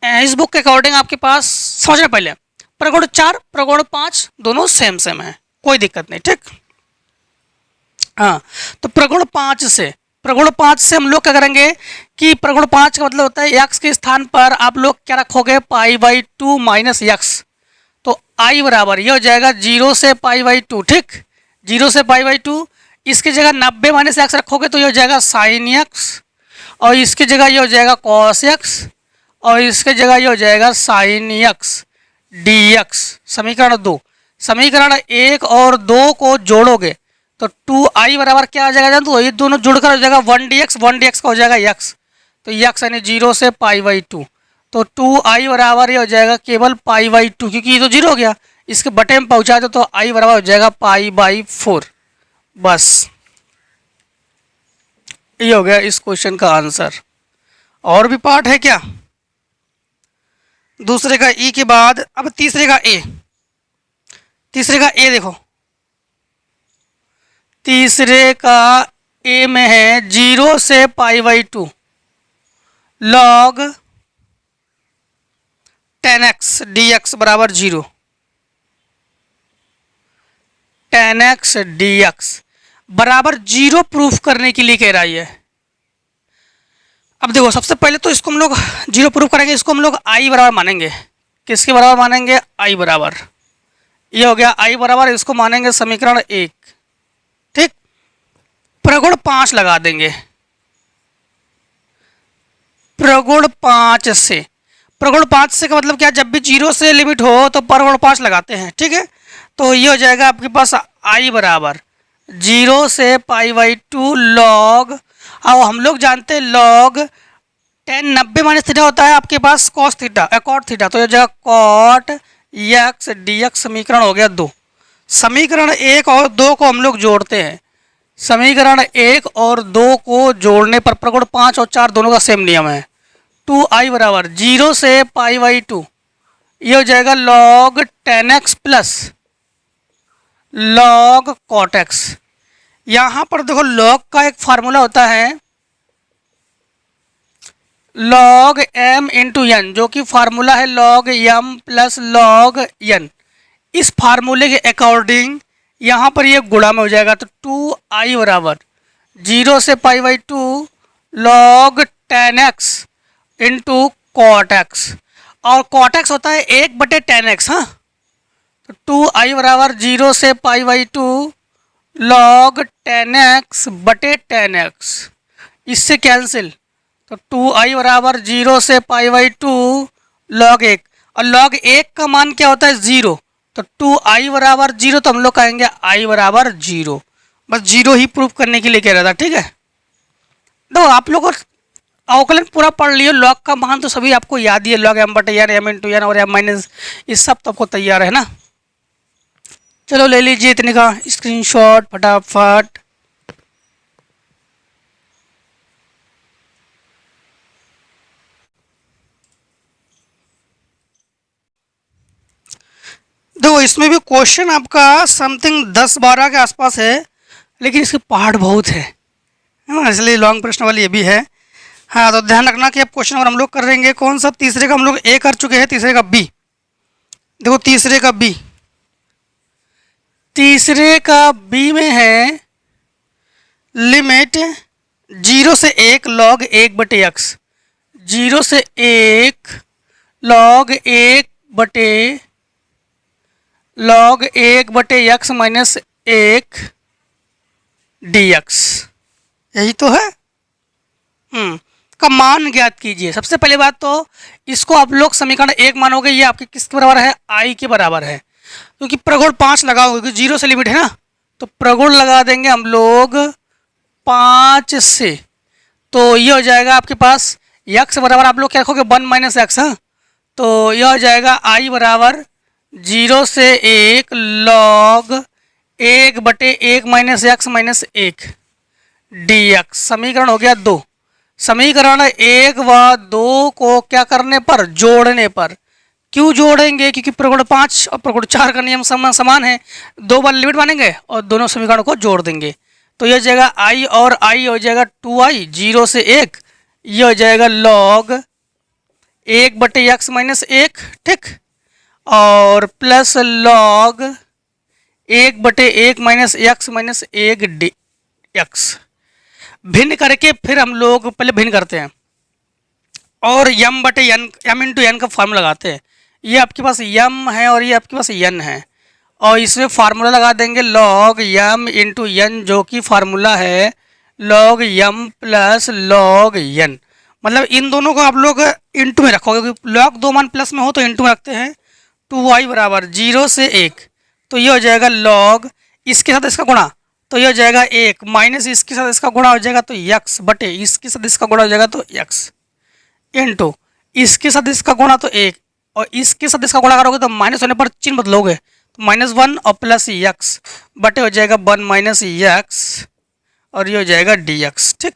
Speaker 1: इस बुक के अकॉर्डिंग आपके पास समझना, पहले प्रगुण 4 प्रगुण 5 दोनों सेम है, कोई दिक्कत नहीं, ठीक। हाँ, तो प्रगुण 5 से हम लोग क्या करेंगे कि प्रगुण 5 का मतलब होता है x के स्थान पर आप लोग क्या रखोगे, π/2 माइनस एक्स। तो i बराबर ये हो जाएगा 0 से π/2, ठीक। 0 से π/2, इसकी जगह 90 माइनस एक्स रखोगे तो ये हो जाएगा साइन एक्स, और इसकी जगह ये हो जाएगा कॉस एक्स, और इसके जगह ये हो जाएगा साइन एक्स डी एक्स। समीकरण 2, समीकरण 1 और 2 को जोड़ोगे तो 2i बराबर क्या आ जाएगा, तो ये दोनों जुड़कर हो जाएगा 1 dx का हो जाएगा x, तो x यानी 0 से π/2, तो 2i बराबर ये हो जाएगा केवल π/2, क्योंकि ये तो 0 हो गया, इसके बटे में पहुंचा दो तो i बराबर हो जाएगा π/4। बस ये हो गया इस क्वेश्चन का आंसर। और भी पार्ट है क्या, दूसरे का ई के बाद अब तीसरे का ए। देखो, तीसरे का ए में है 0 से π/2 log 10x dx बराबर 0। टेन एक्स डी एक्स बराबर 0 प्रूफ करने के लिए कह रहा है। अब देखो सबसे पहले तो इसको हम लोग 0 प्रूफ करेंगे, इसको हम लोग आई बराबर मानेंगे। किसके बराबर मानेंगे? आई बराबर। ये हो गया आई बराबर, इसको मानेंगे समीकरण 1। ठीक, प्रगुण 5 लगा देंगे। प्रगुण 5 से, प्रगुण 5 से का मतलब क्या? जब भी 0 से लिमिट हो तो प्रगुण 5 लगाते हैं। ठीक है, तो ये हो जाएगा आपके पास आई बराबर 0 से π/2 लॉग, अब हम लोग जानते हैं लॉग tan 90 माइनस थीटा होता है आपके पास cos थीटा कॉट थीटा, तो ये हो जाएगा कॉट एक्स डी एक्स। समीकरण हो गया 2। समीकरण 1 और 2 को हम लोग जोड़ते हैं। समीकरण 1 और 2 को जोड़ने पर प्रगुण 5 और 4 दोनों का सेम नियम है। 2i बराबर 0 से π/2, ये हो जाएगा log tan x plus log cot x. यहाँ पर देखो लॉग का एक फार्मूला होता है लॉग m इंटू एन, जो कि फार्मूला है log m plus log n। इस फार्मूले के अकॉर्डिंग यहाँ पर ये गुणा में हो जाएगा, तो 2i बराबर 0 से π/2 log tan x into cot X, और कॉट एक्स होता है 1/tan x। हाँ, तो 2i बराबर 0 से π/2 लॉग tan x/tan x, इससे कैंसिल, तो 2i बराबर 0 से π/2 लॉग 1, और लॉग 1 का मान क्या होता है? 0, तो 2i बराबर 0, तो हम लोग कहेंगे i बराबर 0। बस 0 ही प्रूफ करने के लिए कह रहा था। ठीक है, तो आप लोग अवकलन पूरा पढ़ लियो। लॉग का मान तो सभी आपको याद ही है, log m/n m into n और m माइनस, ये सब तो आपको तैयार है ना। चलो ले लीजिए इतने का स्क्रीनशॉट फटाफट। देखो इसमें भी क्वेश्चन आपका समथिंग 10-12 के आसपास है, लेकिन इसके पार्ट बहुत है ना, इसलिए लॉन्ग प्रश्न वाली ये भी है। हाँ, तो ध्यान रखना कि अब क्वेश्चन नंबर हम लोग कर रहेंगे कौन सा? तीसरे का हम लोग ए कर चुके हैं, तीसरे का बी। देखो तीसरे का बी, तीसरे का बी में है लिमिट 0 से 1 लॉग 1/x, 0 से 1 लॉग 1/x माइनस 1 dx, यही तो है। का मान ज्ञात कीजिए। सबसे पहले बात तो इसको आप लोग समीकरण 1 मानोगे, ये आपके किसके बराबर है? आई के बराबर है, क्योंकि प्रगुण 5 लगाओगे, क्योंकि 0 से लिमिट है ना, तो प्रगुण लगा देंगे हम लोग 5 से, तो ये हो जाएगा आपके पास x बराबर आप लोग क्या रखोगे? 1 - x। हाँ, तो यह हो जाएगा आई बराबर 0 से 1 log 1/1 minus x minus 1 dx। समीकरण हो गया 2। समीकरण 1 व 2 को क्या करने पर? जोड़ने पर। क्यों जोड़ेंगे? क्योंकि प्रगुण 5 और प्रगुण 4 का नियम समान है, 2 बार लिमिट मानेंगे और दोनों समीकरणों को जोड़ देंगे, तो यह हो जाएगा i और i हो जाएगा 2i 0 से 1, यह हो जाएगा लॉग 1/x माइनस 1। ठीक, और plus log 1/1 minus x minus 1 dx। भिन्न करके फिर हम लोग पहले भिन्न करते हैं और m इंटू एन का फार्मूला लगाते हैं। ये आपके पास m है और ये आपके पास n है, और इसमें फार्मूला लगा देंगे लॉग m इंटू एन, जो कि फार्मूला है log m plus log n। मतलब इन दोनों को आप लोग इंटू में रखोगे, क्योंकि लॉग 2 मान प्लस में हो तो इंटू में रखते हैं। 2i बराबर 0 से 1, तो ये हो जाएगा लॉग, इसके साथ इसका गुणा, तो ये हो जाएगा 1 माइनस इसके साथ इसका गुणा हो जाएगा तो x बटे इसके साथ इसका गुणा हो जाएगा तो x इंटू इसके साथ इसका गुणा तो 1, और इसके साथ इसका गुणा करोगे तो माइनस होने पर चिन्ह बदलोगे, तो -1 और प्लस x बटे हो जाएगा 1 - x, और ये हो जाएगा dx। ठीक,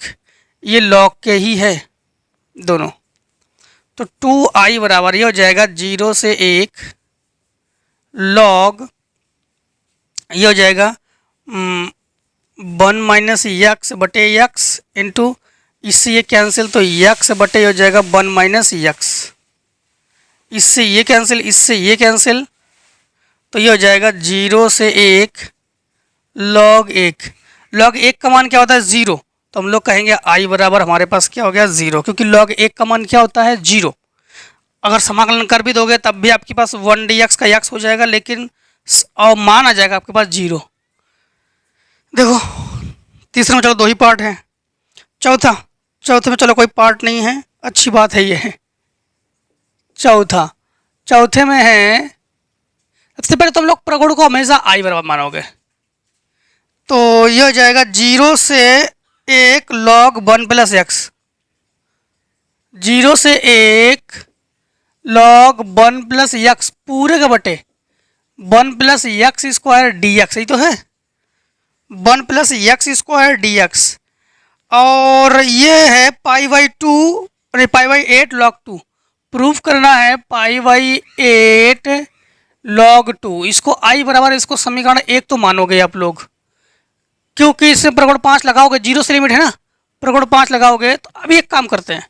Speaker 1: ये लॉग के ही है दोनों, तो 2i बराबर ये हो जाएगा 0 से 1 लॉग, ये हो जाएगा 1 - x बटे x इंटू इससे ये कैंसिल, तो x बटे हो जाएगा 1 - x, इससे ये कैंसिल, इससे ये कैंसिल, तो ये हो जाएगा 0 से 1 log 1। log 1 का मान क्या होता है 0, तो हम लोग कहेंगे i बराबर हमारे पास क्या हो गया 0, क्योंकि log 1 का मान क्या होता है 0। अगर समाकलन कर भी दोगे तब भी आपके पास 1 dx का x हो जाएगा, लेकिन और मान आ जाएगा आपके पास 0। देखो तीसरे में चलो 2 ही पार्ट हैं। चौथे में चलो कोई पार्ट नहीं है, अच्छी बात है ये है। चौथे में है, सबसे पहले तुम लोग प्रगुण को हमेशा i बराबर मानोगे, तो ये हो जाएगा 0 से 1 log 1 प्लस एक्स। 0 से 1 log 1 प्लस एक्स पूरे का बटे 1 plus x square d x, यही तो है 1 plus x square d x. और ये है π/2 अरे π/8 log 2। प्रूफ करना है π/8 log 2। इसको i बराबर, इसको समीकरण 1 तो मानोगे आप लोग, क्योंकि इसमें प्रगुण 5 लगाओगे, 0 से लिमिट है ना, प्रगुण 5 लगाओगे। तो अभी एक काम करते हैं,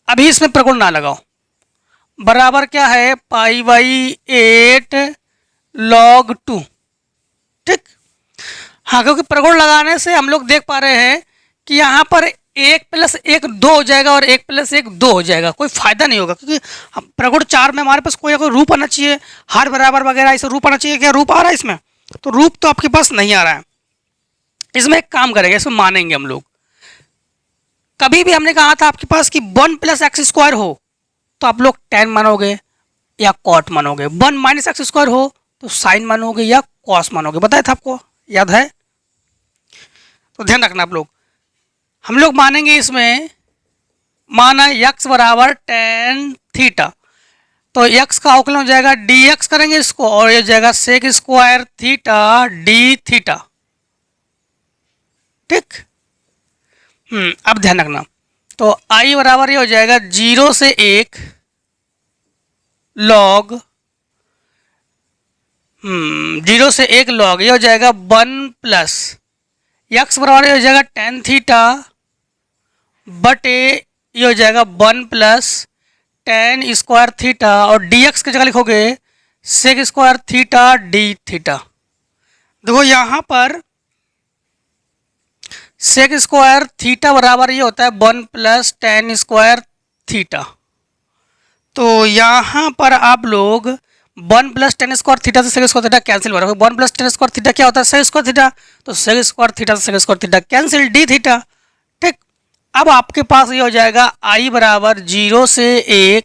Speaker 1: अभी इसमें प्रगुण ना लगाओ, बराबर क्या है π/8 log 2। ठीक, हाँ, क्योंकि प्रगुण लगाने से हम लोग देख पा रहे हैं कि यहाँ पर 1 प्लस 1 2 हो जाएगा और 1 प्लस 1 2 हो जाएगा, कोई फायदा नहीं होगा, क्योंकि प्रगुण 4 में हमारे पास कोई रूप आना चाहिए, हर बराबर वगैरह ऐसे रूप आना चाहिए। क्या रूप आ रहा है इसमें? तो रूप तो आपके पास नहीं आ रहा है। इसमें एक काम करेंगे, इसमें मानेंगे हम लोग। कभी भी हमने कहा था आपके पास कि 1 प्लस एक्स स्क्वायर हो तो आप लोग tan मानोगे या cot मानोगे, 1 माइनस एक्स स्क्वायर हो तो साइन मानोगे या cos मानोगे, बताया था आपको, याद है? तो ध्यान रखना आप लोग। हम लोग मानेंगे इसमें, माना x बराबर tan थीटा, तो x का अवकलन हो जाएगा dx करेंगे इसको, और ये जाएगा sec square theta D theta. ठीक, अब ध्यान रखना, तो i बराबर ये हो जाएगा 0 से 1 log 0 से 1 log, ये हो जाएगा 1 प्लस x बराबर ये हो जाएगा tan थीटा बटे ये हो जाएगा 1 प्लस tan स्क्वायर थीटा, और dx की जगह लिखोगे sec square theta D theta. देखो यहाँ पर सेक स्क्वायर थीटा बराबर ये होता है 1 प्लस tan स्क्वायर थीटा, तो यहाँ पर आप लोग 1 प्लस tan स्क्वायर थीटा से सेक स्क्वायर थीटा कैंसिल हो रहा है। 1 प्लस tan स्क्वायर थीटा क्या होता है? सेक स्क्वायर थीटा, तो सेक स्क्वायर थीटा से sec square theta cancel, d theta. ठीक, अब आपके पास ये हो जाएगा i बराबर 0 से 1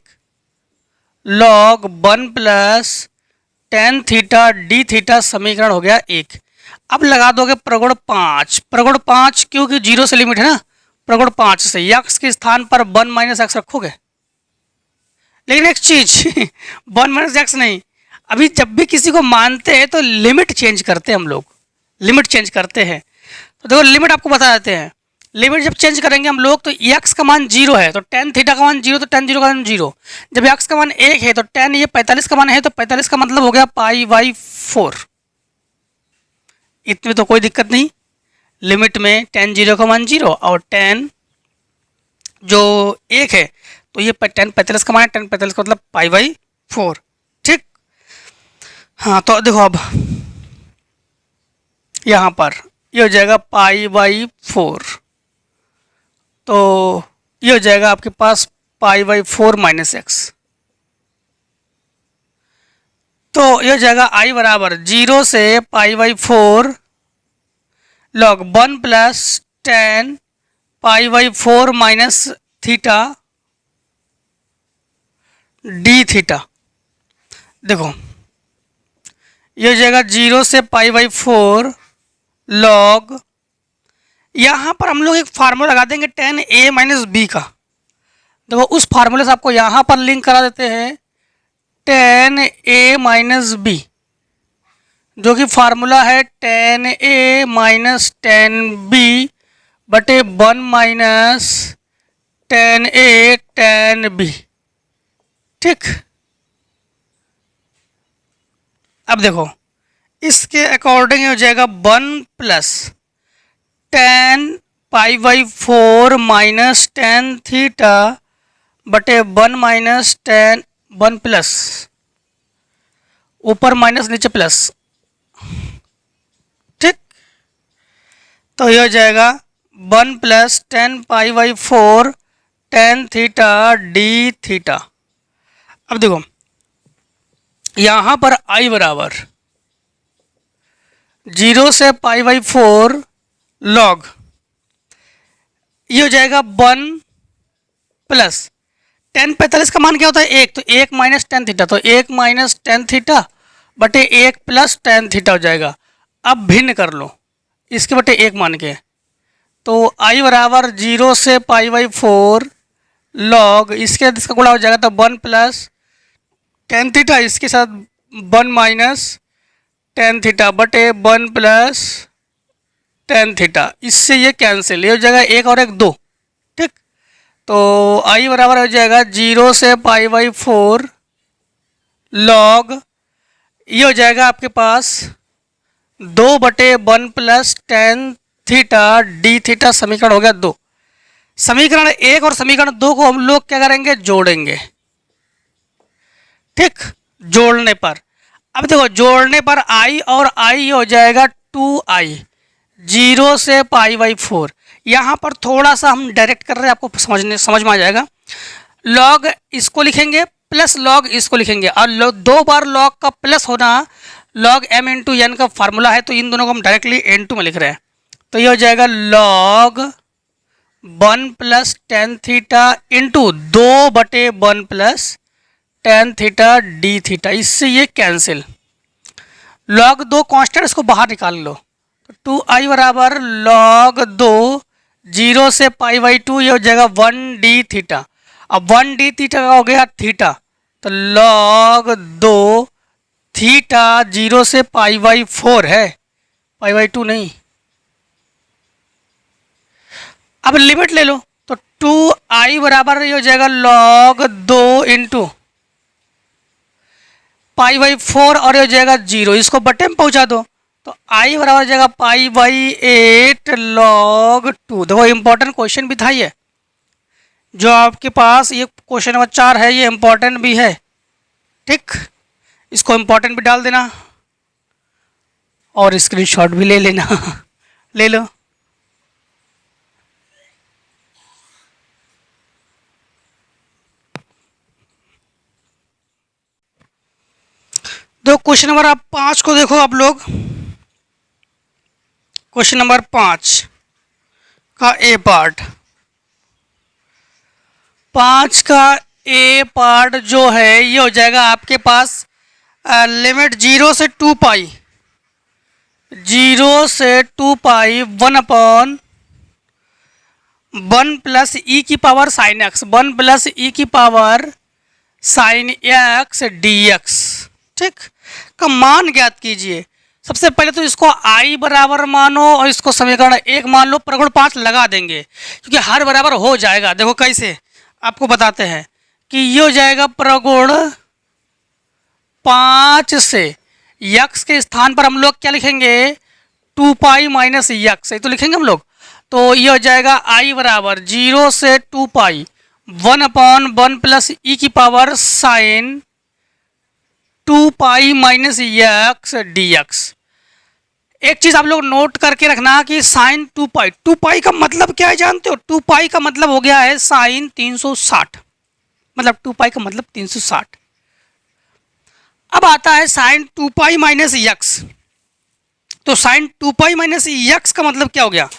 Speaker 1: log 1 plus tan theta D theta, समीकरण हो गया 1। अब लगा दोगे प्रगुण 5, प्रगुण 5 क्योंकि 0 से लिमिट है ना, प्रगुण 5 से x के स्थान पर 1 माइनस एक्स रखोगे, लेकिन एक चीज 1 माइनस एक्स नहीं, अभी जब भी किसी को मानते हैं तो लिमिट चेंज करते हैं हम लोग, लिमिट चेंज करते हैं। तो देखो लिमिट आपको बता देते हैं, लिमिट जब चेंज करेंगे हम लोग तो x का मान 0 है तो tan थीटा का मान 0, तो tan 0 का मान 0। जब x का मान 1 है तो tan ये 45 का मान है, तो 45 का मतलब हो गया π/4। इतनी तो कोई दिक्कत नहीं, लिमिट में tan 0 का मान 0 और tan जो 1 है तो ये tan 45 का मान है, tan 45 का मतलब π/4। ठीक, हाँ, तो देखो अब यहाँ पर ये हो जाएगा π/4, तो ये हो जाएगा आपके पास π/4 माइनस एक्स, तो ये हो जाएगा i बराबर 0 से π/4 log 1 plus tan π/4 minus theta D theta. देखो ये हो जाएगा 0 से π/4 log, यहाँ पर हम लोग एक फार्मूला लगा देंगे tan a माइनस बी का। देखो उस फार्मूले से आपको यहाँ पर लिंक करा देते हैं tan a माइनस बी, जो कि फार्मूला है tan a minus tan b बटे 1 minus tan a tan b। ठीक, अब देखो इसके अकॉर्डिंग हो जाएगा 1 plus tan π/4 minus tan theta बटे 1 माइनस tan 1 प्लस, ऊपर माइनस नीचे प्लस। ठीक, तो ये हो जाएगा 1 plus 10π/4 tan theta D theta. अब देखो यहाँ पर i बराबर 0 से π/4 log, ये हो जाएगा 1 प्लस 10 का मान क्या होता है 1, तो 1 माइनस टेन थीटा, तो 1 माइनस टेन थीटा बटे 1 प्लस टेन थीटा हो जाएगा। अब भिन्न कर लो इसके बटे 1 मान के, तो i बराबर 0 से π/4 log, इसके साथ इसका गुणा हो जाएगा, तो 1 प्लस टेन थीटा, इसके साथ 1 माइनस टेन थीटा बटे 1 प्लस टेन थीटा, इससे ये कैंसिल, ये हो जाएगा 1 और 1 2। ठीक, तो i बराबर हो जाएगा 0 से π/4 log, ये हो जाएगा आपके पास 2 बटे 1 plus tan theta D theta, समीकरण हो गया 2। समीकरण 1 और समीकरण 2 को हम लोग क्या करेंगे, जोड़ेंगे। ठीक, जोड़ने पर, अब देखो जोड़ने पर i और i हो जाएगा 2i 0 से π/4। यहाँ पर थोड़ा सा हम डायरेक्ट कर रहे हैं, आपको समझ में आ जाएगा। log इसको लिखेंगे प्लस log इसको लिखेंगे, और 2 बार log का प्लस होना log m इंटू एन का फार्मूला है, तो इन दोनों को हम डायरेक्टली n2 में लिख रहे हैं। तो ये हो जाएगा log 1 plus tan theta into 2 बटे 1 plus tan theta D theta, इससे ये कैंसिल। log 2 कांस्टेंट, इसको बाहर निकाल लो, तो 2i बराबर log 2 0 से π/2, ये हो जाएगा 1d थीटा। अब 1d थीटा का हो गया थीटा, तो log 2 थीटा 0 से π/4 है, π/2 नहीं। अब लिमिट ले लो, तो 2i बराबर ये हो जाएगा log 2 इंटू π/4 और ये हो जाएगा 0, इसको बटे में पहुंचा दो, तो i बराबर हो जाएगा π/8 log 2। देखो इंपॉर्टेंट क्वेश्चन भी था ये, जो आपके पास ये क्वेश्चन नंबर 4 है, ये इंपॉर्टेंट भी है। ठीक, इसको इंपॉर्टेंट भी डाल देना और स्क्रीनशॉट भी ले लेना ले लो। तो क्वेश्चन नंबर आप 5 को देखो आप लोग। क्वेश्चन नंबर 5 का ए पार्ट, 5 का ए पार्ट जो है ये हो जाएगा आपके पास लिमिट 0 से 2π, 0 से 2π 1/1 प्लस ई की पावर साइन एक्स, 1 प्लस ई की power sign x D x. ठीक, का मान ज्ञात कीजिए। सबसे पहले तो इसको i बराबर मानो और इसको समीकरण 1 मान लो, प्रगुण 5 लगा देंगे क्योंकि हर बराबर हो जाएगा। देखो कैसे आपको बताते हैं कि ये हो जाएगा प्रगुण 5 से यक्स के स्थान पर हम लोग क्या लिखेंगे, 2π माइनस यक्स, तो लिखेंगे हम लोग। तो ये हो जाएगा i बराबर 0 से 2π 1/1 प्लस ई की power sine 2π minus x D X. एक चीज आप लोग नोट करके रखना कि साइन 2π, 2π का मतलब क्या है जानते हो, 2π का मतलब हो गया है साइन 360, मतलब 2π का मतलब 360। अब आता है साइन 2π माइनस यक्स, तो साइन 2π माइनस यक्स का मतलब क्या हो गया,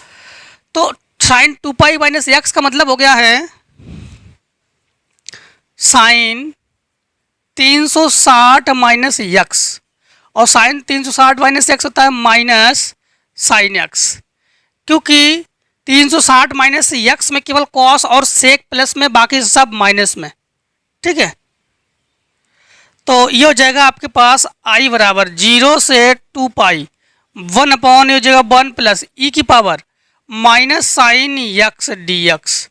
Speaker 1: तो साइन 2π माइनस यक्स का मतलब हो गया है साइन 360 माइनस यक्स, और साइन 360 माइनस एक्स होता है माइनस साइन एक्स, क्योंकि 360 माइनस एक्स में केवल कॉस और सेक प्लस में, बाकी सब माइनस में। ठीक है, तो ये हो जाएगा आपके पास i बराबर 0 से 2π 1/, हो जाएगा 1 प्लस ई की power minus sine x D x.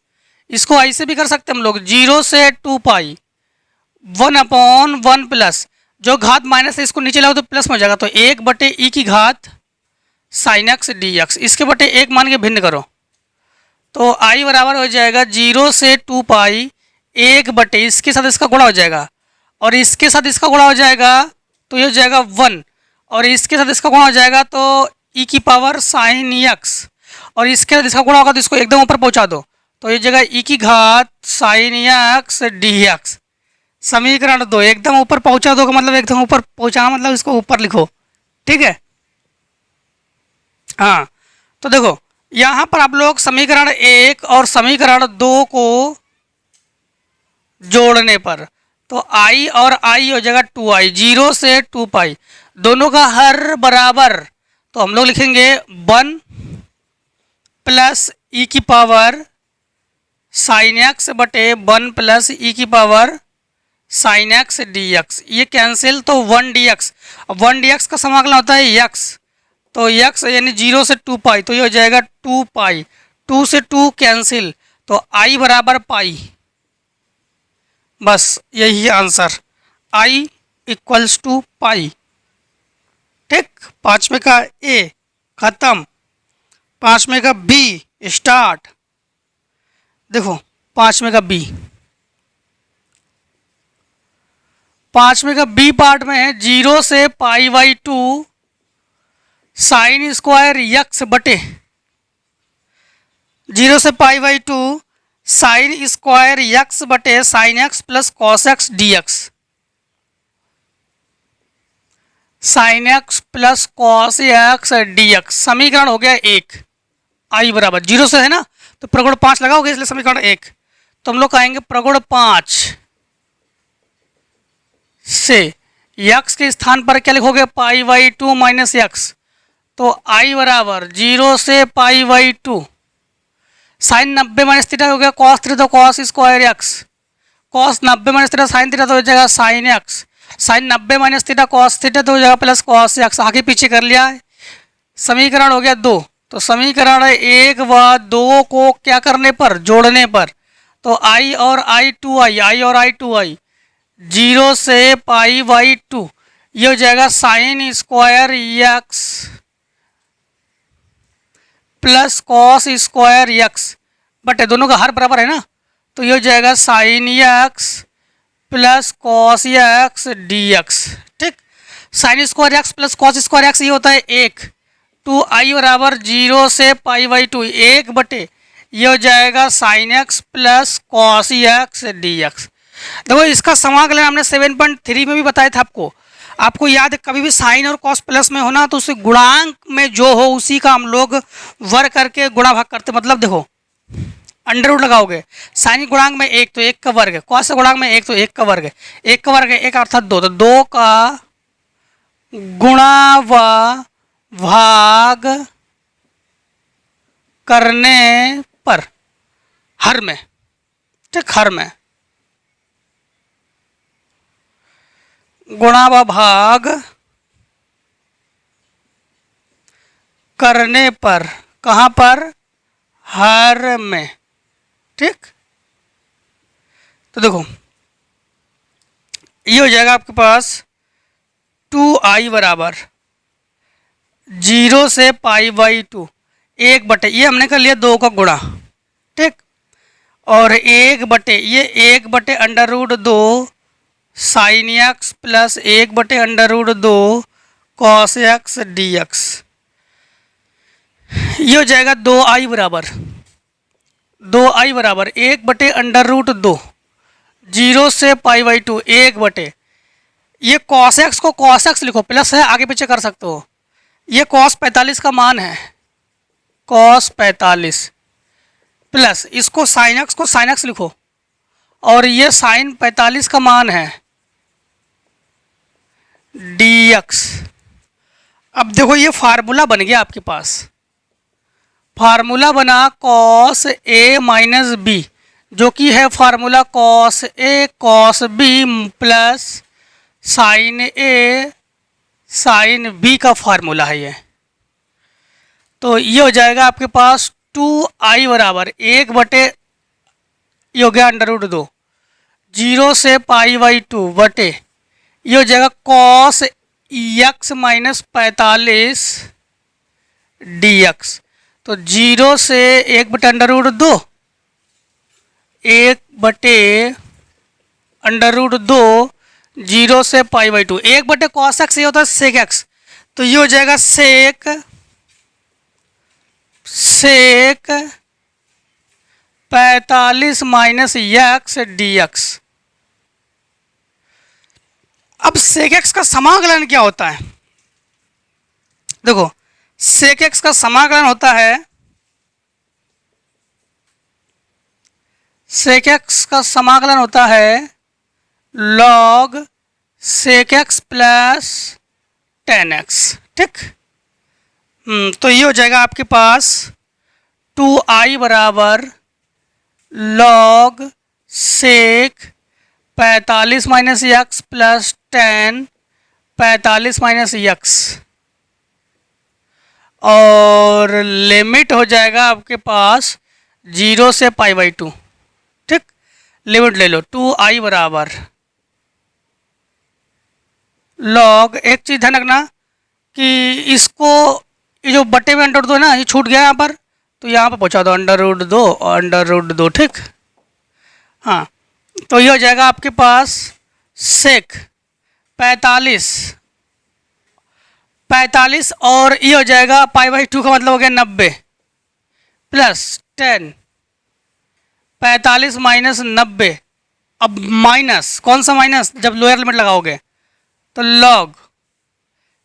Speaker 1: इसको ऐसे भी कर सकते हम लोग, 0 से 2π 1/1 प्लस, जो घात माइनस है इसको नीचे लाओ तो प्लस में हो जाएगा, तो 1 बटे ई की घात साइन एक्स डी एक्स, इसके बटे 1 मान के भिन्न करो, तो i बराबर हो जाएगा 0 से 2π 1 बटे, इसके साथ इसका गुणा हो जाएगा और इसके साथ इसका गुणा हो जाएगा, तो ये हो जाएगा 1, और इसके साथ इसका गुणा हो जाएगा तो ई की पावर साइन एक्स, और इसके जिसका गुणा होगा तो इसको एकदम ऊपर पहुंचा दो, तो ये जगह ई की घात साइन एक्स डी एक्स। समीकरण 2 एकदम ऊपर पहुंचा दो का मतलब एकदम ऊपर पहुंचाना मतलब इसको ऊपर लिखो, ठीक है। हाँ, तो देखो यहाँ पर आप लोग समीकरण 1 और समीकरण 2 को जोड़ने पर तो i और i हो जाएगा 2i, 0 से 2 पाई, दोनों का हर बराबर, तो हम लोग लिखेंगे 1 प्लस ई की पावर साइन एक्स बटे 1 प्लस ई की power sign x D x. ये कैंसिल तो 1 डी एक्स, 1 डी एक्स का समाकलन होता है एक्स, तो एक्स यानी 0 से 2 पाई, तो ये हो जाएगा 2 पाई, 2 से 2 कैंसिल, तो i बराबर पाई। बस यही आंसर, i इक्वल्स टू पाई। ठीक, 5वें का ए खत्म, 5वें का बी स्टार्ट। देखो 5वें का बी, 5वें का बी पार्ट में है 0 से pi by 2 sine square x बटे 0 से pi by 2 sine square x बटे sine x plus cos x D x. Sine x plus cos x D x समीकरण हो गया 1, आई बराबर 0 से है ना, तो प्रगुण 5 लगाओगे इसलिए समीकरण 1। तो हम लोग कहेंगे प्रगुण 5 से यक्स के स्थान पर क्या लिखोगे पाई बाई 2 माइनस एक्स, तो आई बराबर 0 से pi by 2 sine 90 minus theta हो गया कॉस थीटा, तो cos square x, cos 90 minus theta sine theta तो हो जाएगा sine x, sine 90 minus theta cos theta तो हो जाएगा प्लस कॉस एक्स। आगे पीछे कर लिया है, समीकरण हो गया 2। तो समीकरण 1 व 2 को क्या करने पर जोड़ने पर, तो आई और आई 2i, आई और आई 2i, 0 से पाई बाई 2, ये हो जाएगा sign square x plus cos square x बटे दोनों का हर बराबर है ना, तो ये हो जाएगा sine x plus cos x D x. ठीक, sine square x plus cos square x ये होता है 1, 2i बराबर 0 से पाई बाई 2 1 बटे ये हो जाएगा sine x plus cos x D x. देखो इसका समाकलन हमने 7.3 में भी बताया था आपको। आपको याद है कभी भी साइन और कॉस प्लस में होना तो उसे गुणांक में जो हो उसी का हम लोग वर्ग करके गुणा भाग करते। मतलब देखो अंडर रूट लगाओगे, साइन गुणांक में 1 तो 1 का वर्ग है, कॉस गुणांक में 1 तो 1 का वर्ग है, 1 का वर्ग है 1 अर्थात 2, तो 2 का गुणा व भाग करने पर हर में, ठीक, हर में गुणा व भाग करने पर, कहाँ पर, हर में। ठीक, तो देखो ये हो जाएगा आपके पास 2i बराबर 0 से पाई बाई 2 1 बटे ये हमने कर लिया 2 का गुणा, ठीक, और 1 बटे ये 1 बटे under root 2 sine x plus 1 बटे under root 2 cos x D x. ये हो जाएगा 2i बराबर 2i बराबर 1 बटे अंडर रूट 2 0 से पाई बाई 2 1 बटे ये कॉस एक्स को कॉस एक्स लिखो, प्लस है आगे पीछे कर सकते हो, ये कॉस 45 का मान है, कॉस 45 प्लस इसको साइन एक्स को साइन एक्स लिखो और ये साइन 45 का मान है डी एक्स। अब देखो ये फार्मूला बन गया आपके पास, फार्मूला बना कॉस ए माइनस बी जो कि है formula cos A cos B plus sign A sine B का फार्मूला है ये। तो ये हो जाएगा आपके पास 2i बराबर 1 बटे ये हो गया अंडर रूट 2 0 से पाई बाई 2 बटे ये हो जाएगा cos x minus 45 D x. तो 0 से 1 बटे अंडर रूट 2 1 बटे अंडर रूट 2 0 से पाई बाई 2 1 बटे कॉस एक्स ये होता है सेक एक्स, तो ये हो जाएगा सेक सेक 45 माइनस यक्स डी एक्स। अब सेक एक्स का समाकलन क्या होता है? देखो, सेक एक्स का समाकलन होता है, सेक एक्स का समाकलन होता है log sec x plus tan x. ठीक, तो ये हो जाएगा आपके पास 2i बराबर log sec 45 minus x plus 10 45 minus x, और लिमिट हो जाएगा आपके पास 0 से π/2। ठीक, लिमिट ले लो 2i बराबर लॉग, एक चीज़ ध्यान रखना कि इसको, ये जो बटे में अंडर दो ना, ये छूट गया यहाँ पर, तो यहाँ पर पहुँचा दो √2 और √2। ठीक, हाँ, तो ये हो जाएगा आपके पास सेक 45 और ये हो जाएगा π/2 का मतलब हो गया 90 प्लस 10 45 माइनस 90। अब माइनस, कौन सा माइनस? जब लोअर लिमिट लगाओगे तो log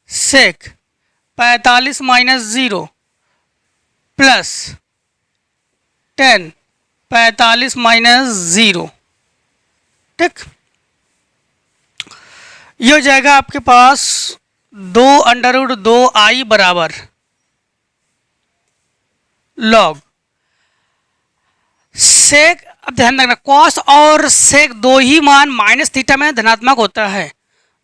Speaker 1: sec 45 minus 0 plus 10 45 minus 0। ठीक, ये हो जाएगा आपके पास 2√2i बराबर लॉग सेक। अब ध्यान रखना, कॉस और सेक दो ही मान माइनस थीटा में धनात्मक होता है,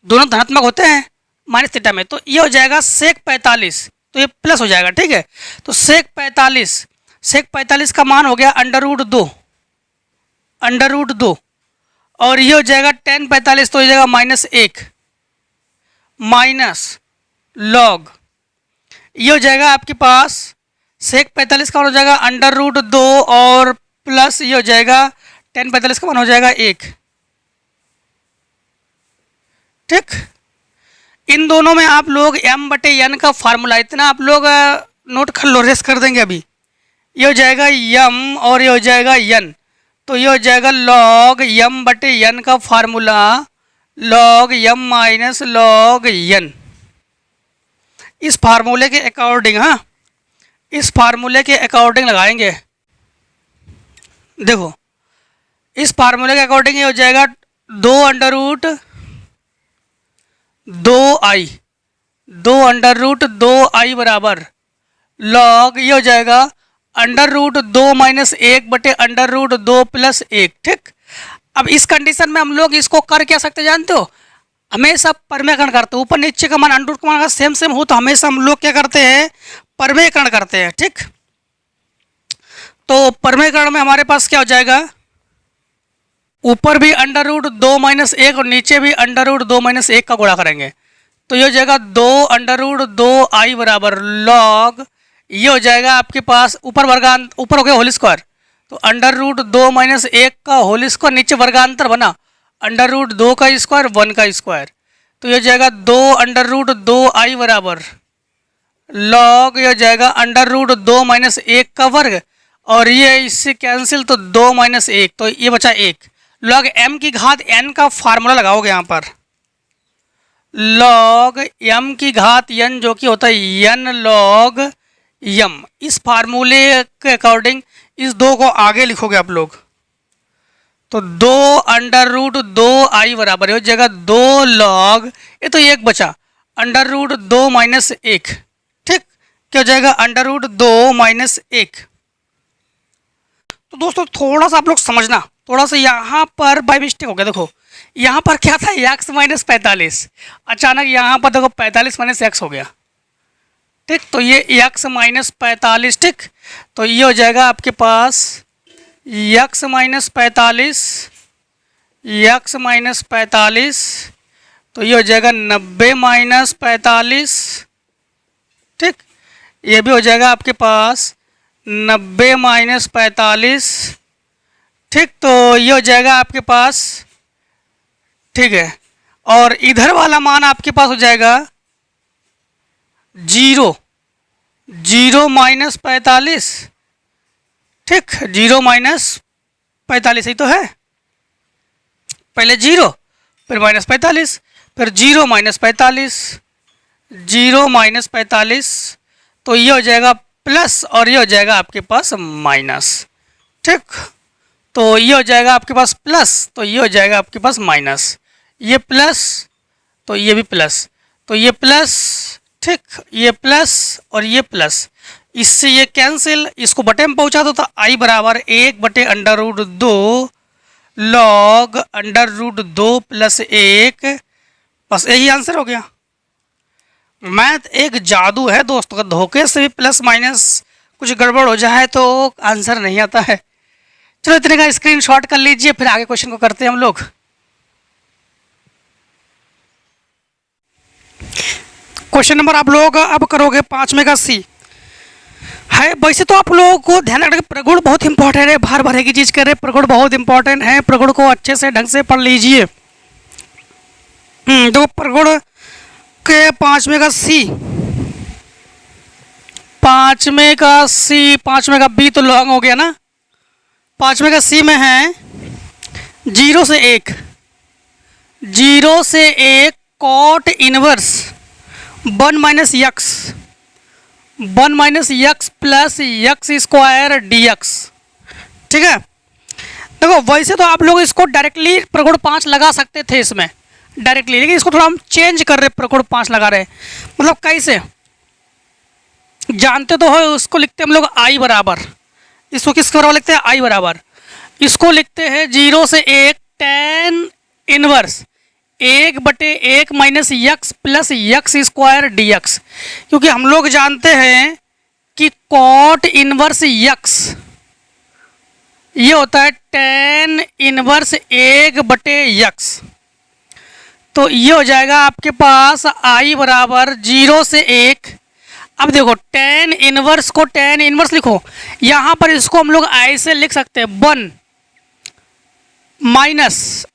Speaker 1: दोनों धनात्मक होते हैं माइनस थीटा में। तो ये हो जाएगा सेक 45, तो ये प्लस हो जाएगा। ठीक है, तो सेक 45 का मान हो गया √2 और ये हो जाएगा tan 45, तो हो जाएगा -1 माइनस लॉग, ये हो जाएगा आपके पास सेक 45 का मान हो जाएगा √2 और प्लस ये हो जाएगा tan 45 का मान हो जाएगा 1। ठीक, इन दोनों में आप लोग m/n का फार्मूला, इतना आप लोग नोट कर लो, रेस कर देंगे अभी। ये हो जाएगा m और ये हो जाएगा n, तो ये हो जाएगा log m/n का formula log m minus log n। इस फार्मूले के अकॉर्डिंग, हाँ, इस फार्मूले के अकॉर्डिंग लगाएंगे। देखो, इस फार्मूले के अकॉर्डिंग ये हो जाएगा 2√2i बराबर लॉग, ये हो जाएगा √2 माइनस 1/√2 प्लस 1। ठीक, अब इस कंडीशन में हम लोग इसको कर क्या सकते जानते हो? हमेशा परमेयकरण करते हो, ऊपर नीचे का मान अंडर रूट का मान अगर सेम हो तो हमेशा हम लोग क्या करते हैं? परमेयकरण करते हैं। ठीक, तो परमेयकरण में हमारे पास क्या हो जाएगा? ऊपर भी √2 माइनस 1 और नीचे भी √2 माइनस 1 का गुणा करेंगे, तो ये हो जाएगा 2√2i बराबर लॉग, ये हो जाएगा आपके पास ऊपर वर्गांत, ऊपर हो गया होल स्क्वायर, तो √2 माइनस 1 का होल स्क्वायर, नीचे वर्गांतर बना √2 का स्क्वायर 1 का स्क्वायर, तो ये हो जाएगा 2√2i बराबर लॉग, ये हो जाएगा √2 माइनस 1 का वर्ग, और ये इससे कैंसिल, तो 2 माइनस 1, तो ये बचा 1। लॉग m की घात n का फार्मूला लगाओगे यहाँ पर, लॉग m की घात n जो कि होता है n लॉग m। इस फार्मूले के अकॉर्डिंग इस दो को आगे लिखोगे आप लोग, तो 2√2i बराबर हो जाएगा 2 लॉग, ये तो 1 बचा, √2 माइनस 1। ठीक, क्या हो जाएगा? √2 माइनस 1। तो दोस्तों थोड़ा सा आप लोग समझना, थोड़ा सा यहाँ पर बाय मिस्टेक हो गया। देखो यहाँ पर क्या था? x माइनस 45, अचानक यहाँ पर देखो 45 माइनस x हो गया। ठीक, तो ये x माइनस 45। ठीक, तो ये हो जाएगा आपके पास x माइनस 45, तो ये हो जाएगा 90 माइनस 45। ठीक, ये भी हो जाएगा आपके पास 90 माइनस 45। ठीक, तो ये हो जाएगा आपके पास, ठीक है, और इधर वाला मान आपके पास हो जाएगा 0, 0 - 45, ठीक, 0 - 45 ही तो है, पहले 0 फिर -45, फिर 0 - 45, 0 - 45, तो ये हो जाएगा प्लस और ये हो जाएगा आपके पास माइनस, ठीक। तो ये हो जाएगा आपके पास प्लस, तो ये हो जाएगा आपके पास माइनस, ये प्लस तो ये भी प्लस, तो ये प्लस, ठीक, ये प्लस और ये प्लस, इससे ये कैंसिल, इसको बटे में पहुंचा दो तो आई बराबर 1/√2 log √2 + 1, बस यही आंसर हो गया। मैथ एक जादू है दोस्तों, धोखे से भी प्लस माइनस कुछ गड़बड़ हो जाए तो आंसर नहीं आता है। चलो इतने का स्क्रीनशॉट कर लीजिए, फिर आगे क्वेश्चन को करते हैं हम लोग। क्वेश्चन नंबर आप लोग अब करोगे 5 का सी है। वैसे तो आप लोगों को ध्यान रखना कि प्रगुण बहुत इंपॉर्टेंट है, बार बार एक ही चीज कर रहे, प्रगुण बहुत इंपॉर्टेंट है, प्रगुण को अच्छे से ढंग से पढ़ लीजिए। तो प्रगुण के 5 का सी, 5 का बी तो लॉन्ग हो गया ना। 5 का सी में है 0 से 1, 0 से 1 cot inverse 1 - x, 1 - x plus x² dx, ठीक है। देखो वैसे तो आप लोग इसको डायरेक्टली प्रगुण 5 लगा सकते थे इसमें डायरेक्टली, लेकिन इसको थोड़ा हम चेंज कर रहे, प्रगुण 5 लगा रहे। मतलब कैसे जानते तो हो, उसको लिखते हैं हम लोग आई बराबर, इसको किसके बराबर लिखते हैं, आई बराबर, इसको लिखते हैं 0 से 1 tan inverse 1/1 - x plus x² dx, क्योंकि हम लोग जानते हैं कि कॉट इनवर्स x ये होता है tan इनवर्स 1/x, तो ये हो जाएगा आपके पास आई बराबर 0 से 1। अब देखो tan इनवर्स को tan इनवर्स लिखो, यहाँ पर इसको हम लोग ऐसे लिख सकते हैं 1 माइनस,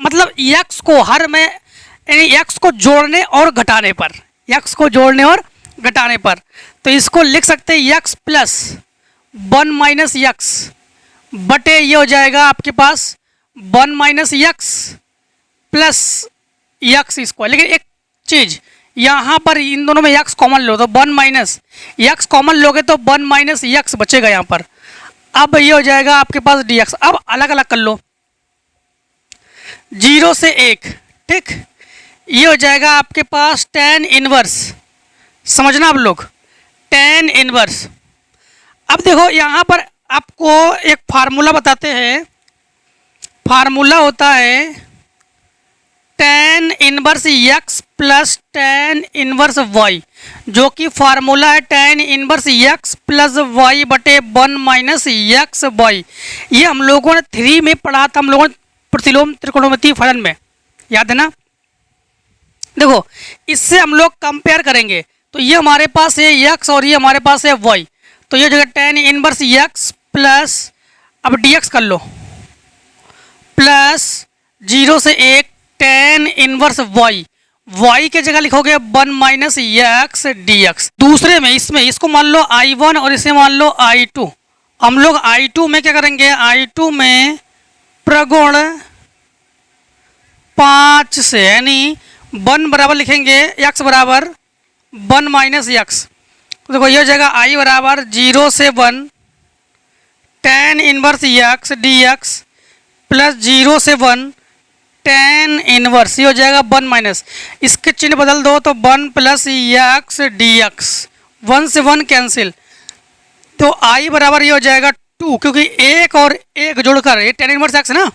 Speaker 1: मतलब x को हर में यानी x को जोड़ने और घटाने पर, x को जोड़ने और घटाने पर, तो इसको लिख सकते हैं x प्लस 1 - x बटे ये हो जाएगा आपके पास 1 - x प्लस x²। लेकिन एक चीज यहाँ पर इन दोनों में x कॉमन लो तो 1 - x कॉमन लोगे तो 1 - x बचेगा यहाँ पर। अब ये हो जाएगा आपके पास dx। अब अलग अलग कर लो 0 से 1, ठीक, ये हो जाएगा आपके पास tan इनवर्स, समझना आप लोग tan इनवर्स। अब देखो यहाँ पर आपको एक फार्मूला बताते हैं, फार्मूला होता है tan inverse x plus tan inverse y, जो कि फार्मूला है tan inverse x plus y बटे 1 - x y। ये हम लोगों ने 3 में पढ़ा था, हम लोगों ने प्रतिलोम त्रिकोणमितीय फलन में, याद है ना। देखो इससे हम लोग कंपेयर करेंगे तो ये हमारे पास है x और ये हमारे पास है y, तो ये जगह tan इनवर्स x प्लस अब dx कर लो प्लस 0 से 1 tan इनवर्स y के जगह लिखोगे 1 - x dx। दूसरे में इसमें इसको मान लो I1 और इसे मान लो I2। हम लोग I2 में क्या करेंगे, I2 में प्रगुण 5 से यानी 1 बराबर लिखेंगे x बराबर 1 - x, तो देखो ये हो जाएगा I बराबर 0 से 1 tan inverse x dx plus 0 से 1 tan इनवर्स, ये हो जाएगा 1 - इसके चिन्ह बदल दो तो 1 प्लस x dx, 1 से 1 कैंसिल, तो I बराबर ये हो जाएगा 2, क्योंकि 1 और 1 जोड़कर ये tan इनवर्स x है ना,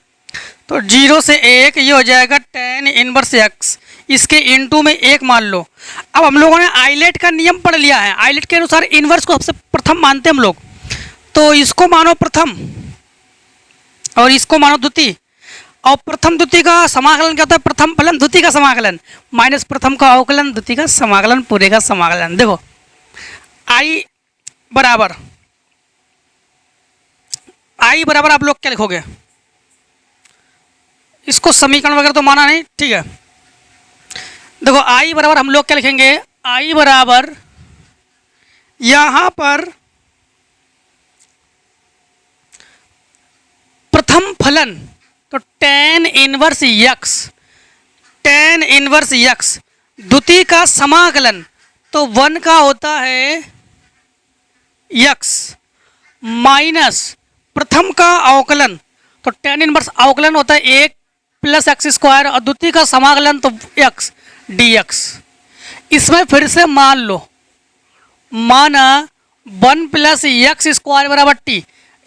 Speaker 1: तो 0 से 1 ये हो जाएगा tan इनवर्स x, इसके इनटू में 1 मान लो। अब हम लोगों ने आइलेट का नियम पढ़ लिया है, आइलेट के अनुसार इनवर्स को सबसे प्रथम मानते हैं हम लोग, तो इसको मानो प्रथम और इसको मानो द्वितीय, और प्रथम द्वितीय का समाकलन क्या होता है, प्रथम फलन द्वितीय का समाकलन माइनस प्रथम का अवकलन द्वितीय का समाकलन पूरे का समाकलन। देखो I बराबर आप लोग क्या लिखोगे, इसको समीकरण वगैरह तो माना नहीं, ठीक है। देखो I बराबर हम लोग क्या लिखेंगे, I बराबर यहाँ पर प्रथम फलन तो tan inverse x, tan inverse x. द्वितीय का समाकलन तो 1 का होता है यक्स माइनस प्रथम का अवकलन तो tan इनवर्स अवकलन होता है 1 प्लस एक्स स्क्वायर और द्वितीय का समाकलन तो x dx। इसमें फिर से मान लो, माना 1 प्लस एक्स स्क्वायर बराबर टी,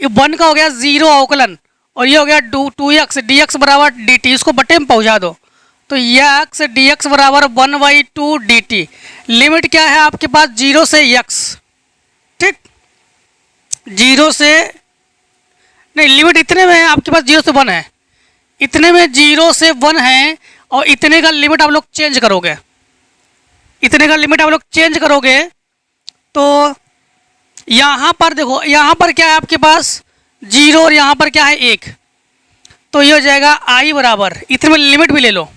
Speaker 1: ये 1 का हो गया 0 अवकलन और ये हो गया 2x dx बराबर dt। इसको बटे में पहुंचा दो तो x dx बराबर 1/2 dt। लिमिट क्या है आपके पास 0 से x, ठीक, 0 से नहीं, लिमिट इतने में है आपके पास 0 से 1 है, इतने में 0 से 1 है और इतने का लिमिट आप लोग चेंज करोगे, इतने का लिमिट आप लोग चेंज करोगे तो यहाँ पर देखो, यहाँ पर क्या है आपके पास 0 और यहाँ पर क्या है 1, तो ये हो जाएगा i बराबर, इतने में लिमिट भी ले लो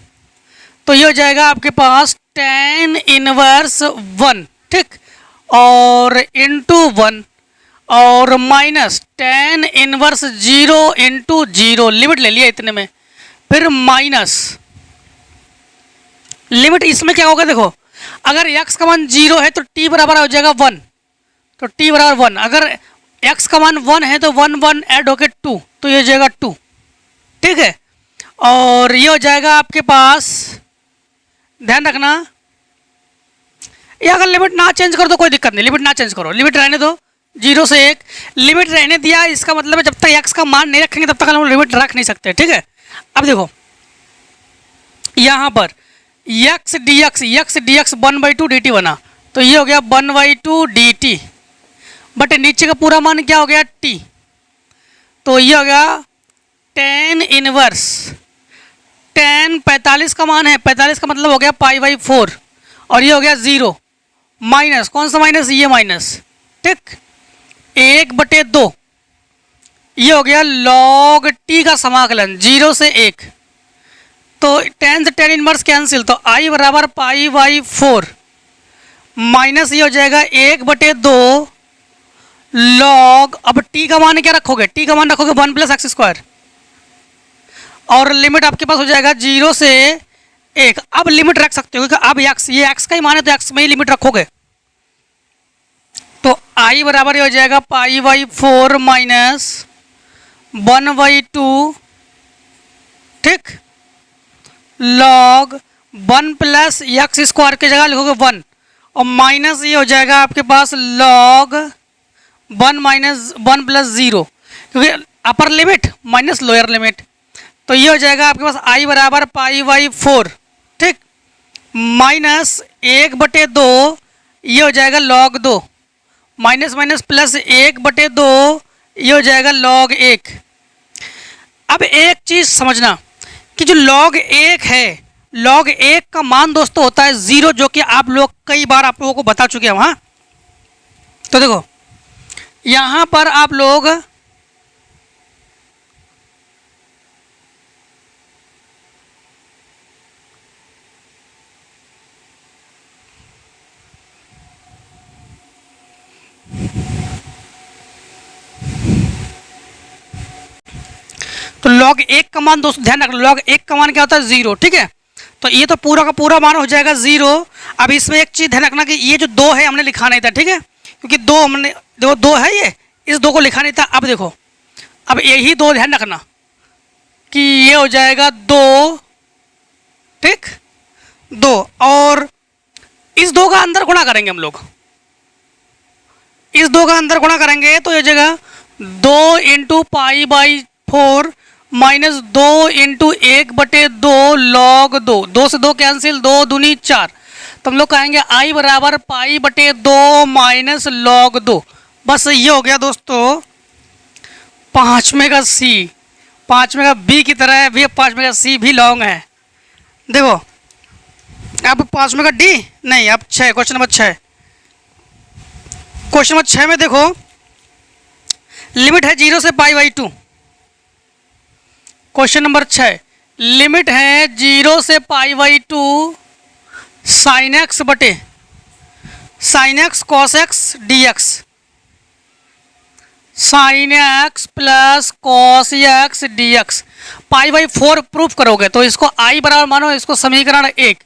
Speaker 1: तो ये हो जाएगा आपके पास tan इनवर्स 1, ठीक, और इंटू 1 और minus tan inverse 0 into 0, limit ले लिया इतने में, फिर माइनस लिमिट इसमें क्या होगा देखो, अगर x का मान 0 है तो t बराबर हो जाएगा 1, तो t बराबर 1, अगर x का मान 1 है तो 1 1 ऐड होकर 2, तो ये हो जाएगा 2, ठीक है। और ये हो जाएगा आपके पास, ध्यान रखना, ये अगर लिमिट ना चेंज करो तो कोई दिक्कत नहीं, लिमिट ना चेंज करो, लिमिट रहने दो 0 से 1, लिमिट रहने दिया, इसका मतलब है जब तक x का मान नहीं रखेंगे तब तक हम लिमिट रख नहीं सकते, ठीक है। अब देखो यहाँ पर x dx 1/2 dt बना, तो ये हो गया 1/2 dt, बट नीचे का पूरा मान क्या हो गया t, तो ये हो गया tan इनवर्स, tan 45 का मान है, 45 का मतलब हो गया π/4 और ये हो गया 0 माइनस, कौन सा माइनस, ये माइनस, ठीक, 1/2, ये हो गया log t का समाकलन 0 से 1, तो tan से tan इनवर्स कैंसिल, तो i बराबर π/4 माइनस ये हो जाएगा 1/2 log, अब t का मान क्या रखोगे, t का मान रखोगे 1 प्लस एक्स स्क्वायर और लिमिट आपके पास हो जाएगा 0 से 1। अब लिमिट रख सकते हो क्योंकि अब x, ये x का ही मान है तो x में ही लिमिट रखोगे, तो i बराबर हो जाएगा π/4 माइनस 1/2, ठीक, log 1 प्लस एक्स स्क्वायर की जगह लिखोगे 1 और माइनस ये हो जाएगा आपके पास log 1 माइनस 1 प्लस 0, क्योंकि upper limit minus lower limit, तो ये हो जाएगा आपके पास i बराबर π/4, ठीक, माइनस 1/2, ये हो जाएगा log 2, माइनस माइनस प्लस 1/2, ये हो जाएगा log 1। अब एक चीज़ समझना कि जो log 1 है, log 1 का मान दोस्तों होता है 0, जो कि आप लोग कई बार आप लोगों को बता चुके हैं वहाँ। तो देखो यहाँ पर आप लोग तो log 1 का मान दोस्तों ध्यान रखना, log 1 का मान क्या होता है 0, ठीक है, तो ये तो पूरा का पूरा मान हो जाएगा 0। अब इसमें एक चीज़ ध्यान रखना कि ये जो 2 है हमने लिखा नहीं था, ठीक है, क्योंकि 2 हमने देखो 2 है ये, इस 2 को लिखा नहीं था। अब देखो, अब यही 2 ध्यान रखना कि ये हो जाएगा 2, ठीक, 2 और इस 2 का अंदर गुणा करेंगे हम लोग, इस 2 का अंदर गुणा करेंगे तो ये हो जाएगा 2 इंटू π/4 माइनस 2 इंटू 1/2 log 2, 2 से 2 कैंसिल, 2 दूनी 4, तो हम लोग कहेंगे i बराबर π/2 माइनस log 2। बस ये हो गया दोस्तों 5वें का c, 5वें का b की तरह है, भी 5वें का c भी लॉन्ग है। देखो अब 5वें का d नहीं, अब 6, क्वेश्चन नंबर 6, क्वेश्चन नंबर 6 में देखो लिमिट है 0 से π/2, क्वेश्चन नंबर 6 लिमिट है 0 से π/2 sin x बटे sine x cos x D x, sine x plus cos x D x, pi by 4 proof करोगे तो इसको आई बराबर मानो, इसको समीकरण 1।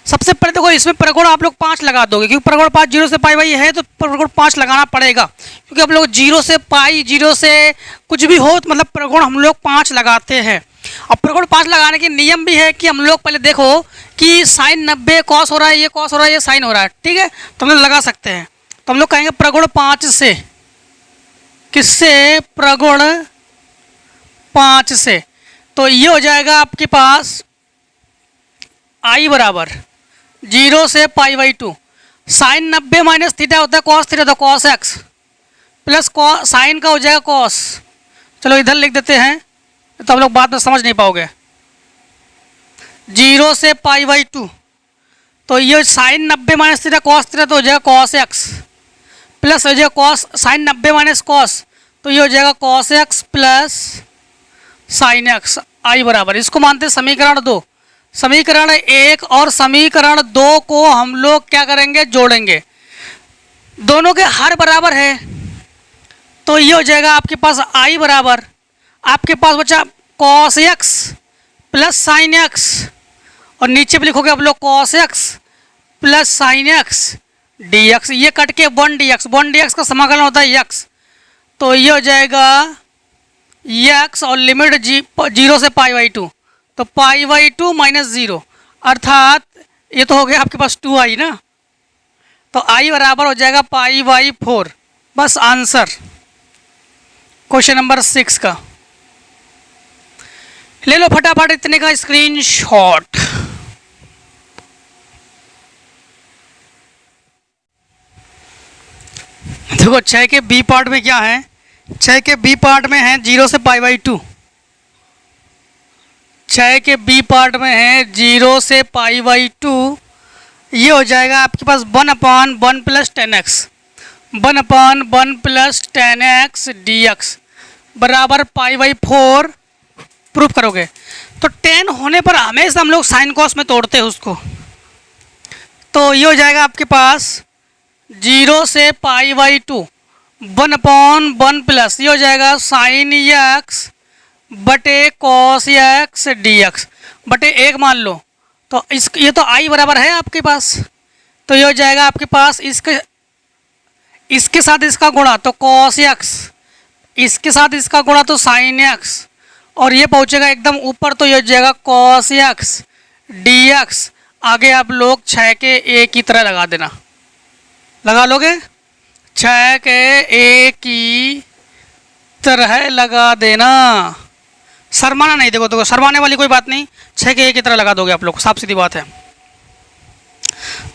Speaker 1: सबसे पहले देखो इसमें प्रगुण आप लोग 5 लगा दोगे, क्योंकि प्रगुण 5 जीरो से पाई बाई है तो प्रगुण 5 लगाना पड़ेगा, क्योंकि आप लोग जीरो से पाई, जीरो से कुछ भी हो तो मतलब प्रगुण हम लोग 5 लगाते हैं। और प्रगुण 5 लगाने के नियम भी है कि हम लोग पहले देखो कि साइन 90 कॉस हो रहा है, ये कॉस हो रहा है, ये साइन हो रहा है, ठीक है, तो हम लोग लगा सकते हैं। तो हम लोग कहेंगे प्रगुण 5 से, किससे? प्रगुण 5 से। तो ये हो जाएगा आपके पास आई बराबर 0 से pi by 2, sine 90 minus theta होता है कॉस थीटा, तो कॉस एक्स प्लस साइन का हो जाएगा कॉस। चलो इधर लिख देते हैं तो हम लोग बाद में समझ नहीं पाओगे। 0 से पाई बाई 2, तो ये sine 90 minus theta cos theta तो हो जाएगा कॉस एक्स, प्लस हो जाएगा कॉस साइन 90 माइनस कॉस, तो ये हो जाएगा cos x plus sine x, I बराबर, इसको मानते हैं समीकरण 2। समीकरण 1 और समीकरण 2 को हम लोग क्या करेंगे? जोड़ेंगे, दोनों के हर बराबर है, तो ये हो जाएगा आपके पास आई बराबर, आपके पास बचा cos x plus sine X, और नीचे भी लिखोगे आप लोग cos x plus sine x D x, ये कट के 1 डी एक्स का समाकलन होता है एक्स, तो ये हो जाएगा एक्स और लिमिट 0 से पाई बाई 2, तो पाई बाई 2 माइनस 0, अर्थात ये तो हो गया आपके पास 2 आई ना, तो आई बराबर हो जाएगा पाई बाई 4। बस आंसर क्वेश्चन नंबर 6 का। ले लो फटाफट इतने का स्क्रीनशॉट। देखो 6 के बी पार्ट में क्या है? 6 के बी पार्ट में है 0 से पाई बाई 2, 6 के बी पार्ट में है 0 से पाई बाई 2, ये हो जाएगा आपके पास 1/1 plus 10x, 1/1 plus 10x dx बराबर पाई बाई 4 प्रूफ करोगे, तो 10 होने पर हमेशा हम लोग साइन कॉस में तोड़ते हैं उसको, तो ये हो जाएगा आपके पास 0 से पाई बाई 2 1/1 प्लस ये हो जाएगा साइन एक्स बटे कॉस एक्स डी एक्स बटे 1 मान लो, तो ये तो आई बराबर है आपके पास, तो ये हो जाएगा आपके पास इसके साथ इसका गुणा तो कॉस एक्स, इसके साथ इसका गुणा तो साइन एक्स, और ये पहुंचेगा एकदम ऊपर, तो ये हो जाएगा कॉस एक्स डी एक्स। आगे आप लोग 6 के ए की तरह लगा देना, लगा लोगे, 6 के ए की तरह लगा देना, शर्माना नहीं। देखो शर्माने वाली कोई बात नहीं, 6 के ए की तरह लगा दोगे आप लोग, साफ सीधी बात है।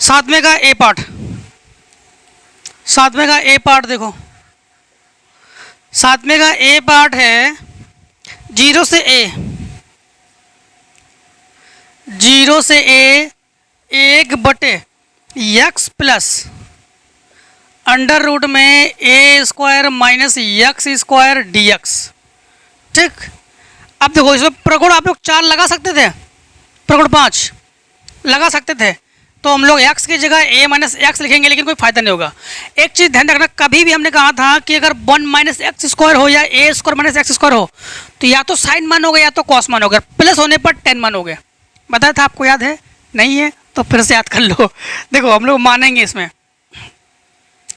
Speaker 1: 7वें का ए पार्ट, 7वें का ए पार्ट देखो, 7वें का ए पार्ट है 0 से ए, 0 से ए 1 बटे एक्स प्लस अंडर रूट में a square minus x square d x. ठीक, अब देखो इसमें प्रगुण आप लोग 4 लगा सकते थे, प्रगुण 5 लगा सकते थे, तो हम लोग x की जगह a माइनस एक्स लिखेंगे, लेकिन कोई फायदा नहीं होगा। एक चीज़ ध्यान रखना, कभी भी हमने कहा था कि अगर 1 माइनस एक्स स्क्वायर हो या a square minus x square हो, तो या तो साइन मानोगे या तो कॉस मानोगे, प्लस होने पर 10 मानोगे। बताया था आपको, याद है? नहीं है तो फिर से याद कर लो। देखो हम लोग मानेंगे इसमें,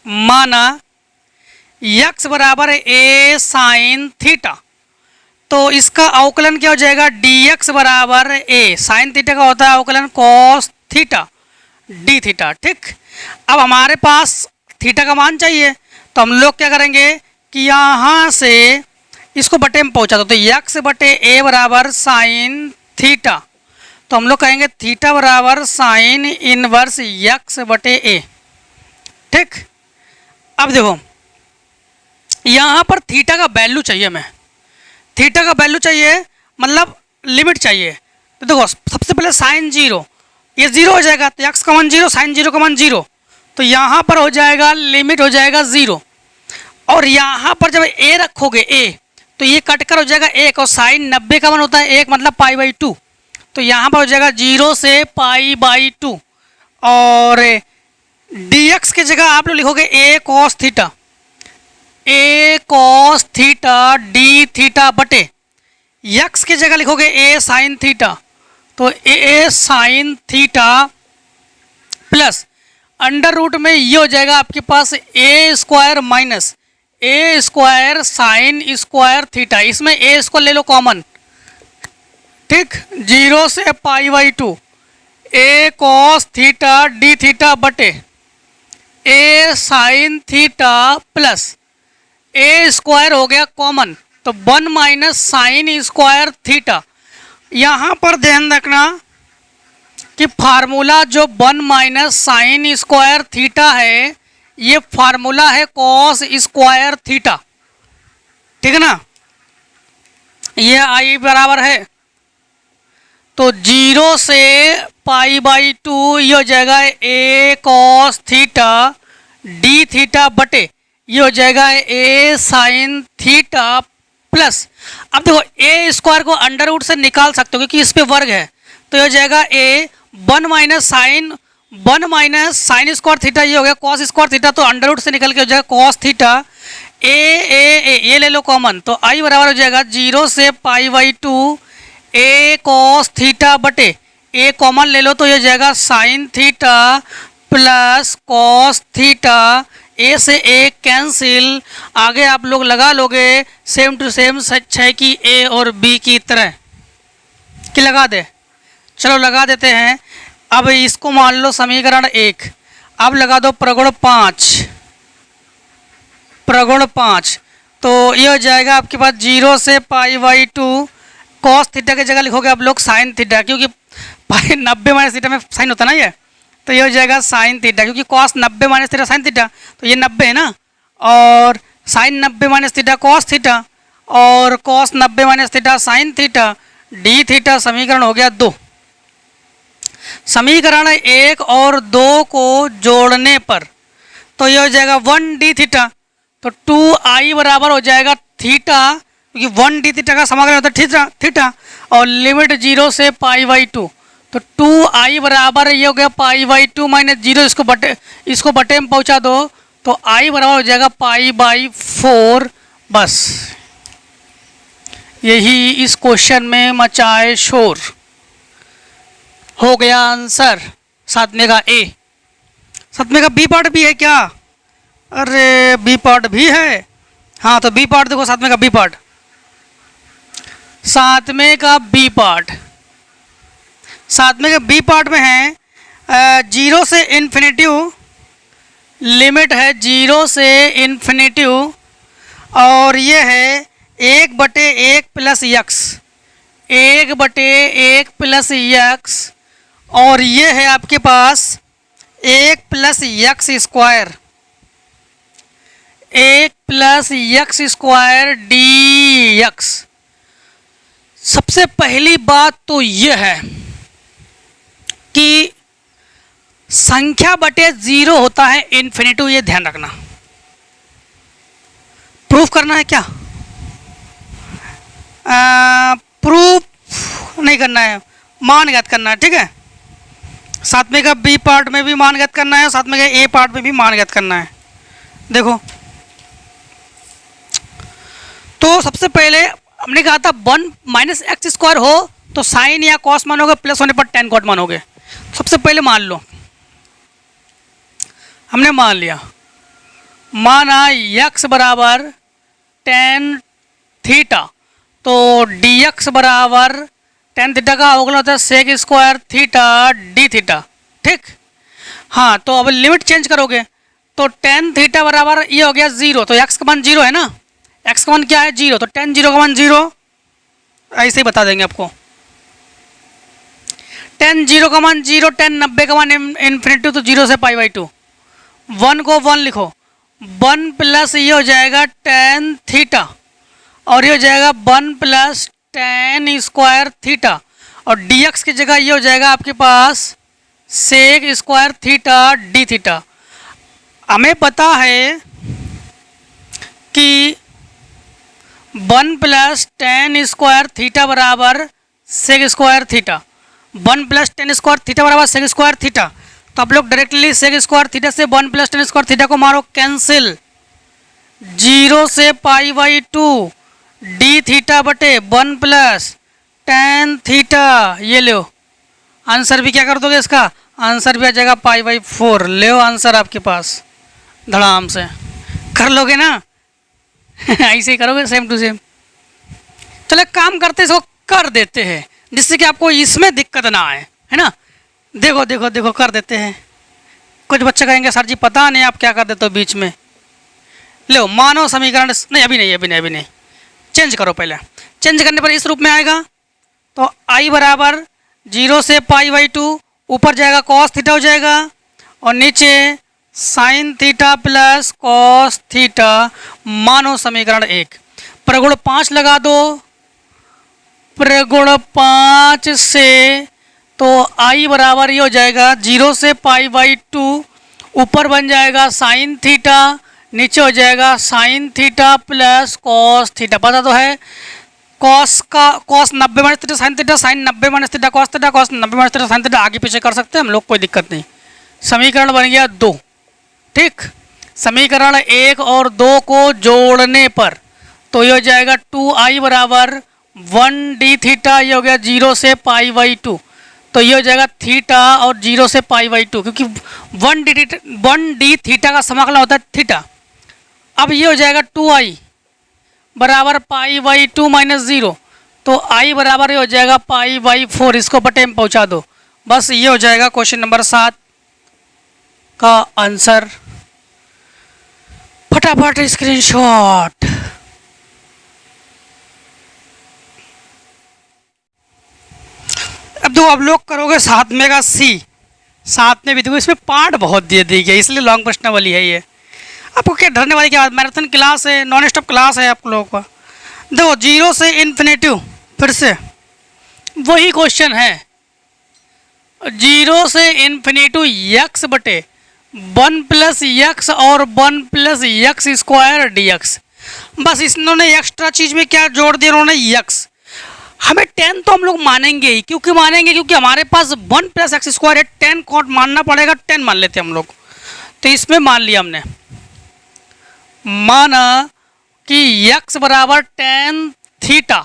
Speaker 1: माना x बराबर a साइन थीटा, तो इसका अवकलन क्या हो जाएगा? dx बराबर a साइन थीटा का होता है अवकलन कॉस थीटा डी थीटा। ठीक, अब हमारे पास थीटा का मान चाहिए, तो हम लोग क्या करेंगे कि यहाँ से इसको बटे में पहुँचा दो, तो x बटे a बराबर साइन थीटा, तो हम लोग कहेंगे थीटा बराबर साइन इनवर्स x बटे a। ठीक, अब देखो यहाँ पर थीटा का वैल्यू चाहिए, हमें थीटा का वैल्यू चाहिए, मतलब लिमिट चाहिए। तो देखो सबसे पहले साइन 0, ये 0 हो जाएगा, तो x का मान 0, साइन 0 का मान 0, तो यहाँ पर हो जाएगा लिमिट हो जाएगा 0, और यहाँ पर जब a रखोगे a, तो ये कट कर हो जाएगा 1, और साइन 90 का मान होता है 1 मतलब पाई बाई 2, तो यहाँ पर हो जाएगा 0 से पाई बाई 2, और dx की जगह आप लोग लिखोगे a cos theta, a cos theta d theta बटे x की जगह लिखोगे a sin थीटा, तो a sin theta plus under root में ये हो जाएगा आपके पास a square minus a square sine square theta. इसमें a स्क्वायर ले लो कॉमन, ठीक, 0 से pi by 2 a cos theta d theta बटे a sine theta plus a square हो गया कॉमन, तो 1 माइनस साइन स्क्वायर थीटा। यहाँ पर ध्यान रखना कि फार्मूला जो 1 माइनस साइन स्क्वायर थीटा है ये फार्मूला है कॉस स्क्वायर थीटा, ठीक है ना। ये आई बराबर है, तो 0 से पाई बाई 2 ये हो जाएगा a cos theta d theta बटे ये हो जाएगा a साइन थीटा प्लस, अब देखो a स्क्वायर को अंडर रूट से निकाल सकते हो क्योंकि इस पे वर्ग है, तो ये हो जाएगा a 1 minus sign square theta ये हो गया कॉस स्क्वायर थीटा, तो अंडर रूट से निकल के हो जाएगा कॉस थीटा ए ये ले लो कॉमन, तो आई बराबर हो जाएगा 0 से pi by 2 a cos theta बटे a कॉमन ले लो तो ये हो जाएगा sine theta plus cos theta, a से a कैंसिल, आगे आप लोग लगा लोगे सेम टू सेम सच है कि a और b की तरह कि लगा दे, चलो लगा देते हैं। अब इसको मान लो समीकरण 1, अब लगा दो प्रगुण 5, तो ये हो जाएगा आपके पास 0 से पाई बाई 2 कॉस थीटा की जगह लिखोगे आप लोग साइन थीटा, क्योंकि पाई 90 माइनस थीटा में साइन होता है ना ये, तो ये हो जाएगा साइन थीटा, क्योंकि cos 90 minus theta sine theta, तो ये 90 है ना, और sine 90 minus theta cos theta और cos 90 minus theta sine theta D theta. समीकरण हो गया 2। समीकरण 1 और 2 को जोड़ने पर तो ये हो जाएगा 1 डी थीटा, तो 2i बराबर हो जाएगा थीटा, क्योंकि 1 डी थीटा का समाकलन होता है थीटा और लिमिट 0 से पाई बाई 2, तो 2i बराबर ये हो गया पाई बाई 2 माइनस 0, इसको बटे में पहुंचा दो तो i बराबर हो जाएगा पाई बाई 4। बस यही इस क्वेश्चन में मचाए शोर, हो गया आंसर 7वें का ए। 7वें का बी पार्ट भी है क्या? अरे बी पार्ट भी है, हाँ तो बी पार्ट देखो 7वें का बी पार्ट, 7वें का बी पार्ट, 7वें के बी पार्ट में है 0 से इन्फिनिटिव, लिमिट है 0 से इन्फिनिटिव और ये है 1/1 प्लस यक्स, 1/1 प्लस यक्स और ये है आपके पास 1 plus x square, 1 plus x square D x. सबसे पहली बात तो ये है कि संख्या बटे 0 होता है इन्फिनिटिव, ये ध्यान रखना। प्रूफ करना है क्या? प्रूफ नहीं करना है, मान ज्ञात करना है, ठीक है। 7वें का बी पार्ट में भी मान ज्ञात करना है और 7वें का ए पार्ट में भी मान ज्ञात करना है। देखो तो सबसे पहले हमने कहा था 1 माइनस एक्स स्क्वायर हो तो साइन या कॉस मानोगे, प्लस होने पर टेन कॉट मानोगे। सबसे पहले मान लो, हमने मान लिया, माना यक्स बराबर टेन थीटा, तो डी एक्स बराबर टेन थीटा का अवकलन होता है sec square theta D theta, ठीक। हाँ तो अब लिमिट चेंज करोगे तो टेन थीटा बराबर ये हो गया 0, तो एक्स का मान 0 है ना, एक्स का मान क्या है 0, तो टेन 0 का मान 0, ऐसे ही बता देंगे आपको। टेन 0 का मान 0, टेन 90 का मान इन्फिनिटी, तो 0 से पाई बाई 2, 1 को 1 लिखो, 1 प्लस ये हो जाएगा टेन थीटा और ये हो जाएगा 1 प्लस टेन स्क्वायर थीटा और dx की जगह ये हो जाएगा आपके पास sec square theta D theta. हमें पता है कि 1 प्लस टेन स्क्वायर थीटा बराबर sec square theta, 1 plus tan square theta बराबर सेक स्क्वायर थीटा, तो आप लोग डायरेक्टली सेक स्क्वायर थीटा से 1 प्लस टेन स्क्वायर थीटा को मारो, कैंसिल। 0 से पाई बाई 2 डी थीटा बटे 1 प्लस टेन थीटा। ये लो आंसर भी क्या कर दोगे इसका, आंसर भी आ जाएगा पाई बाई 4। ले आंसर आपके पास, धड़ाम से कर लोगे ना ऐसे ही करोगे सेम टू सेम। चलो एक काम करते इसको कर देते हैं जिससे कि आपको इसमें दिक्कत ना आए, है ना। देखो देखो देखो कर देते हैं। कुछ बच्चे कहेंगे सर जी पता नहीं आप क्या कर देते हो बीच में। लो मानो समीकरण, नहीं अभी नहीं अभी नहीं अभी नहीं, चेंज करो पहले। चेंज करने पर इस रूप में आएगा, तो आई बराबर 0 से पाई बाई 2, ऊपर जाएगा कॉस थीटा हो जाएगा और नीचे sign theta plus cos theta. मानो समीकरण 1, प्रगुण 5 लगा दो, प्रगुण 5 से तो आई बराबर ये हो जाएगा 0 से पाई बाई 2, ऊपर बन जाएगा साइन थीटा, नीचे हो जाएगा sine theta plus cos theta. पता तो है कॉस का cos 90 minus theta sine theta, sine 90 minus theta cos theta, cos 90 minus theta sine theta, आगे पीछे कर सकते हैं हम लोग, कोई दिक्कत नहीं। समीकरण बन गया 2। ठीक, समीकरण 1 और 2 को जोड़ने पर तो ये हो जाएगा 2i बराबर 1 डी थीटा, ये हो गया 0 से पाई बाई 2, तो ये हो जाएगा थीटा और 0 से पाई बाई 2, क्योंकि 1 डी थीटा का समाकलन होता है थीटा। अब ये हो जाएगा 2i बराबर पाई बाई 2 माइनस 0, तो i बराबर ये हो जाएगा पाई बाई 4। इसको बटे में पहुंचा दो, बस ये हो जाएगा क्वेश्चन नंबर 7 का आंसर। फटाफट स्क्रीनशॉट। अब आप लोग करोगे 7 में का सी, 7 में भी देखो इसमें पार्ट बहुत दे दी गई, इसलिए लॉन्ग प्रश्नावली है ये। आपको क्या डरने वाली क्या बात, मैराथन क्लास है, नॉन स्टॉप क्लास है आप लोगों का। देखो 0 से इन्फिनेटिव, फिर से वही क्वेश्चन है, 0 से इन्फिनेटिव यक्स बटे 1 प्लस यक्स और 1 plus x square d x. बस इन्होंने एक्स्ट्रा चीज़ में क्या जोड़ दिया उन्होंने, यक्स। हमें 10 तो हम लोग मानेंगे ही, क्योंकि मानेंगे क्योंकि हमारे पास 1 प्लस एक्स स्क्वायर है, 10 कॉट मानना पड़ेगा, 10 मान लेते हैं हम लोग। तो इसमें मान लिया हमने, माना कि x बराबर tan थीटा,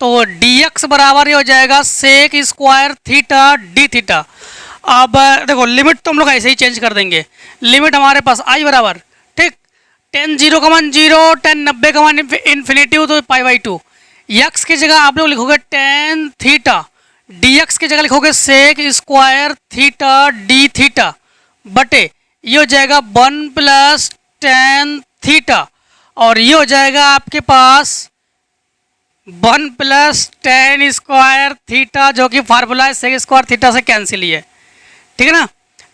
Speaker 1: तो dx बराबर ये हो जाएगा sec square theta D theta. अब देखो लिमिट तो हम लोग ऐसे ही चेंज कर देंगे, लिमिट हमारे पास आई बराबर, ठीक, tan 0 का मान 0, tan 90 का मान इन्फिनेटिव, तो पाई बाई 2। यक्स की जगह आप लोग लिखोगे tan थीटा, dx की जगह लिखोगे sec square theta D theta बटे ये हो जाएगा 1 प्लस tan थीटा, और ये हो जाएगा आपके पास 1 प्लस tan स्क्वायर थीटा, जो कि फार्मूला है सेक स्क्वायर थीटा से कैंसिल ही है, ठीक है ना।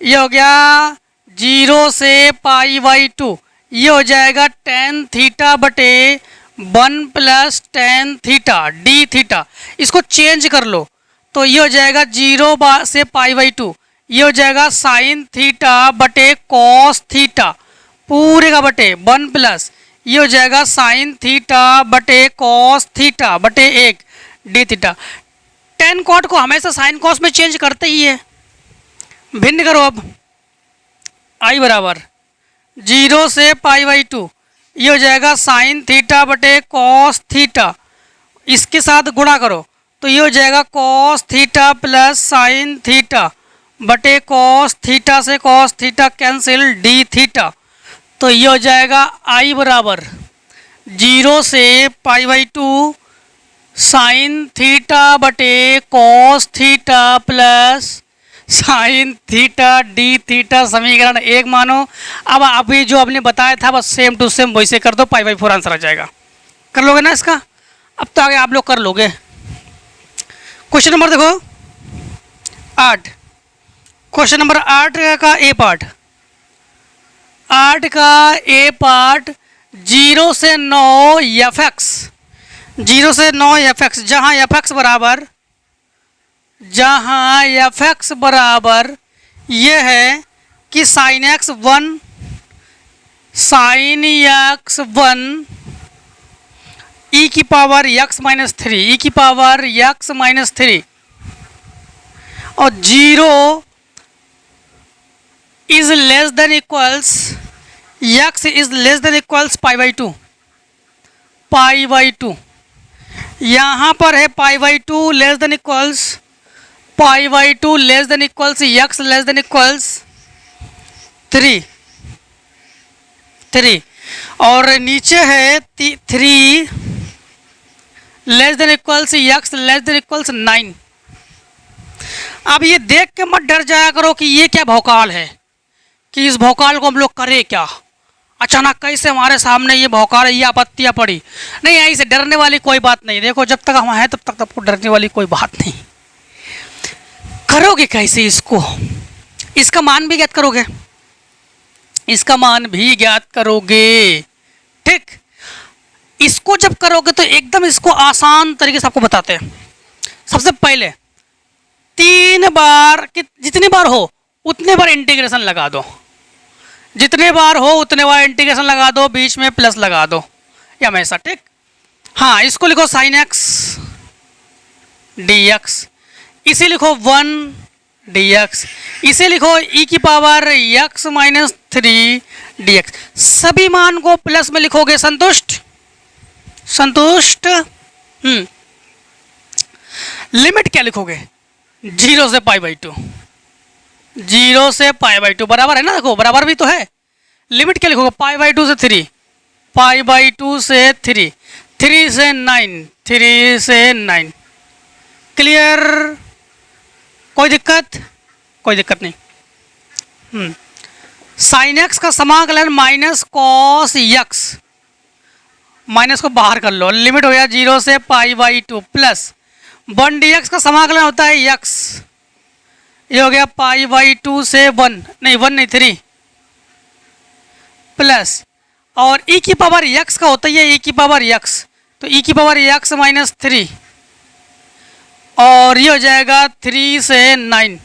Speaker 1: ये हो गया 0 से पाई बाई 2, ये हो जाएगा tan थीटा बटे 1 plus tan theta D theta. इसको चेंज कर लो तो ये हो जाएगा 0 से पाई बाई 2, ये हो जाएगा साइन थीटा बटे कॉस थीटा पूरे का बटे 1 प्लस ये हो जाएगा साइन थीटा बटे कॉस थीटा बटे 1 डी थीटा। tan कॉट को हमेशा साइन कॉस में चेंज करते ही है। भिन्न करो अब, आई बराबर 0 से पाई बाई 2, ये हो जाएगा साइन थीटा बटे कॉस थीटा, इसके साथ गुणा करो तो ये हो जाएगा cos theta plus sine theta बटे कॉस थीटा से cos theta cancel d theta. तो ये हो जाएगा आई बराबर 0 से पाई बाई 2 साइन थीटा बटे cos theta plus sign theta D theta. समीकरण 1 मानो। अब अभी जो आपने बताया था बस सेम टू सेम वैसे कर दो, पाई बाई 4 आंसर आ जाएगा। कर लोगे ना इसका? अब तो आगे आप लोग कर लोगे। क्वेश्चन नंबर देखो 8, क्वेश्चन नंबर 8 का ए पार्ट, 8 का ए पार्ट 0 से 9 एफ एक्स, 0 से 9 एफ एक्स, जहाँ एफ एक्स बराबर ये है कि साइन एक्स 1 ई की पावर एक्स माइनस 3 ई की पावर एक्स माइनस 3 और 0 is less than equals x is less than equals pi by to, pi by to. यहाँ पर है पाई by to less than equals, pi by to less than equals x less than equals 3, 3 और नीचे है 3 less than equals x less than equals 9। अब ये देख के मत डर जाया करो कि ये क्या भौकाल है, कि इस भौकाल को हम लोग करें क्या, अचानक कैसे हमारे सामने ये भौकाल, ये आपत्तियाँ पड़ी। नहीं, ऐसे डरने वाली कोई बात नहीं। देखो, जब तक हम हैं तब तक आपको डरने वाली कोई बात नहीं। करोगे कैसे इसको, इसका मान भी ज्ञात करोगे, इसका मान भी ज्ञात करोगे, ठीक। इसको जब करोगे तो एकदम इसको आसान तरीके से आपको बताते हैं। सबसे पहले 3 बार कि जितनी बार हो उतने बार इंटीग्रेशन लगा दो, जितने बार हो उतने बार इंटीग्रेशन लगा दो, बीच में प्लस लगा दो या हमेशा, ठीक। हाँ, इसको लिखो साइन एक्स डी एक्स, इसे लिखो 1 डी एक्स, इसे लिखो ई की power x minus 3 D x. सभी मान को प्लस में लिखोगे, संतुष्ट, संतुष्ट। लिमिट क्या लिखोगे, 0 से पाई बाई टू, 0 से पाई बाई टू बराबर है ना, देखो बराबर भी तो है। लिमिट क्या लिखोगे, पाई बाई टू से 3, पाई बाई टू से 3, 3 से 9, 3 से 9। क्लियर, कोई दिक्कत, कोई दिक्कत नहीं। साइन एक्स का समाकलन माइनस कॉस एक्स, माइनस को बाहर कर लो, लिमिट हो गया 0 से pi by two plus 1 D x का समाकलन होता है एक्स, ये हो गया पाई बाई टू से 1 नहीं 3 प्लस, और ई की पावर एक्स का होता है ई की पावर एक्स, तो ई की पावर एक्स माइनस 3 और ये हो जाएगा 3 से 9।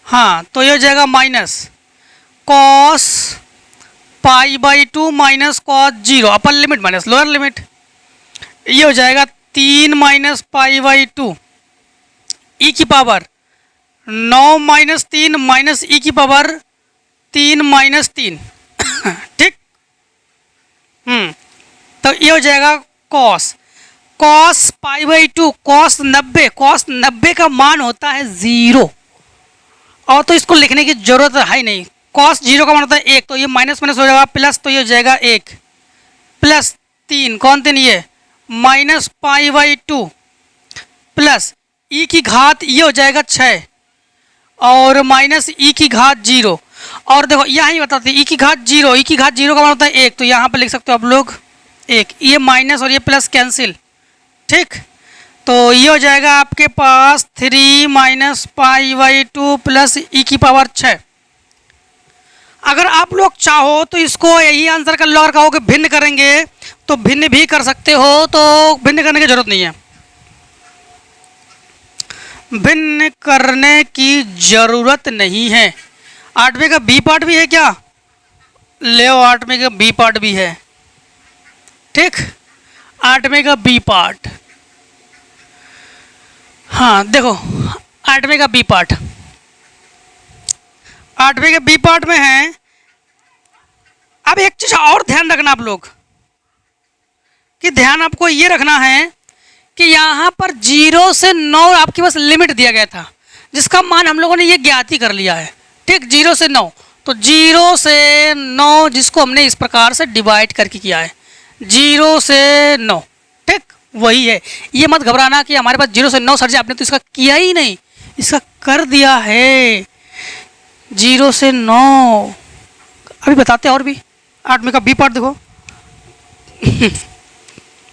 Speaker 1: हाँ, तो ये हो जाएगा minus cos pi by to minus cos 0 upper limit minus lower limit, ये हो जाएगा 3 माइनस पाई बाई टू ई की पावर 9 माइनस 3 माइनस ई की पावर 3 माइनस 3, ठीक। तो ये हो जाएगा cos, cos pi by to cos 90, cos 90 का मान होता है 0, और तो इसको लिखने की जरूरत है ही नहीं। कॉस 0 का मान होता है 1, तो ये माइनस माइनस हो जाएगा प्लस, तो ये हो जाएगा 1 प्लस 3, कौन 3, ये minus pi by two plus ई की घात ये हो जाएगा 6 और माइनस ई की घात 0। और देखो यहाँ ही बताते ई की घात 0, ई की घात 0 का मान होता है 1, तो यहाँ पे लिख सकते हो आप लोग 1, ये माइनस और ये प्लस कैंसिल, ठीक। तो ये हो जाएगा आपके पास 3 minus pi by two plus ई की पावर 6। अगर आप लोग चाहो तो इसको यही आंसर कर लो, अगर कहो कि भिन्न करेंगे तो भिन्न भी कर सकते हो, तो भिन्न करने की जरूरत नहीं है, भिन्न करने की जरूरत नहीं है। 8वें का बी पार्ट भी है क्या, ले 8वें का बी पार्ट भी है, ठीक। 8वें का बी पार्ट, हाँ देखो 8वें का बी पार्ट, 8वें के बी पार्ट में है। अब एक चीज और ध्यान रखना आप लोग, कि ध्यान आपको ये रखना है कि यहाँ पर 0 से 9 आपके पास लिमिट दिया गया था, जिसका मान हम लोगों ने ये ज्ञात ही कर लिया है, ठीक। 0 से 9, तो 0 से 9 जिसको हमने इस प्रकार से डिवाइड करके किया है, 0 से 9, ठीक, वही है। ये मत घबराना कि हमारे पास 0 से 9 सर जी आपने तो इसका किया ही नहीं, इसका कर दिया है 0 से 9। अभी बताते हैं और भी। 8वें का बी पार्ट देखो,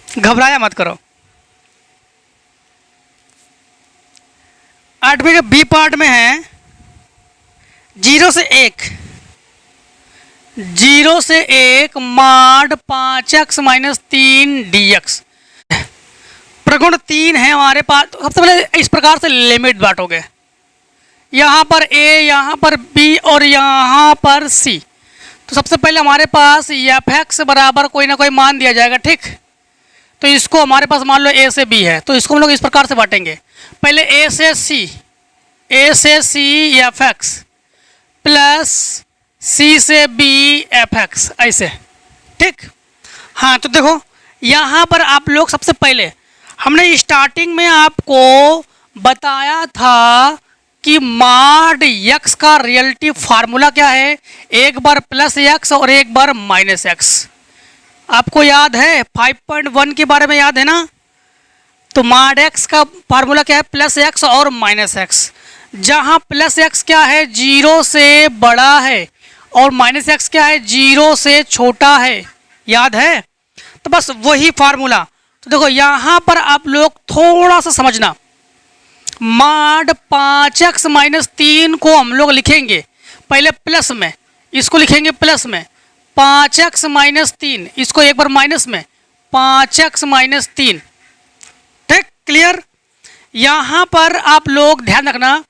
Speaker 1: घबराया मत करो। 8वें के बी पार्ट में है 0 से 1, 0 से 1 माड 5x माइनस 3 dx, प्रगुण 3 है हमारे पास। तो सबसे पहले इस प्रकार से लिमिट बांटोगे, यहाँ पर a, यहाँ पर b और यहाँ पर c। तो सबसे पहले हमारे पास fx बराबर कोई ना कोई मान दिया जाएगा, ठीक। तो इसको हमारे पास मान लो a से b है, तो इसको हम लोग इस प्रकार से बांटेंगे, पहले a से c fx प्लस सी से बी एफ एक्स, ऐसे। ठीक। हाँ तो देखो यहाँ पर आप लोग सबसे पहले हमने स्टार्टिंग में आपको बताया था कि मॉड यक्स का रियलिटी फार्मूला क्या है, एक बार प्लस यक्स और एक बार माइनस एक्स। आपको याद है 5.1 के बारे में याद है ना। तो मॉड एक्स का फार्मूला क्या है, प्लस एक्स और माइनस एक्स। जहाँ प्लस एक्स क्या है, 0 से बड़ा है, और माइनस एक्स क्या है, 0 से छोटा है। याद है। तो बस वही फार्मूला। तो देखो यहाँ पर आप लोग थोड़ा सा समझना, मॉड 5x माइनस 3 को हम लोग लिखेंगे पहले प्लस में, इसको लिखेंगे प्लस में 5x माइनस 3, इसको एक बार माइनस में 5x माइनस 3। ठीक, क्लियर। यहाँ पर आप लोग ध्यान रखना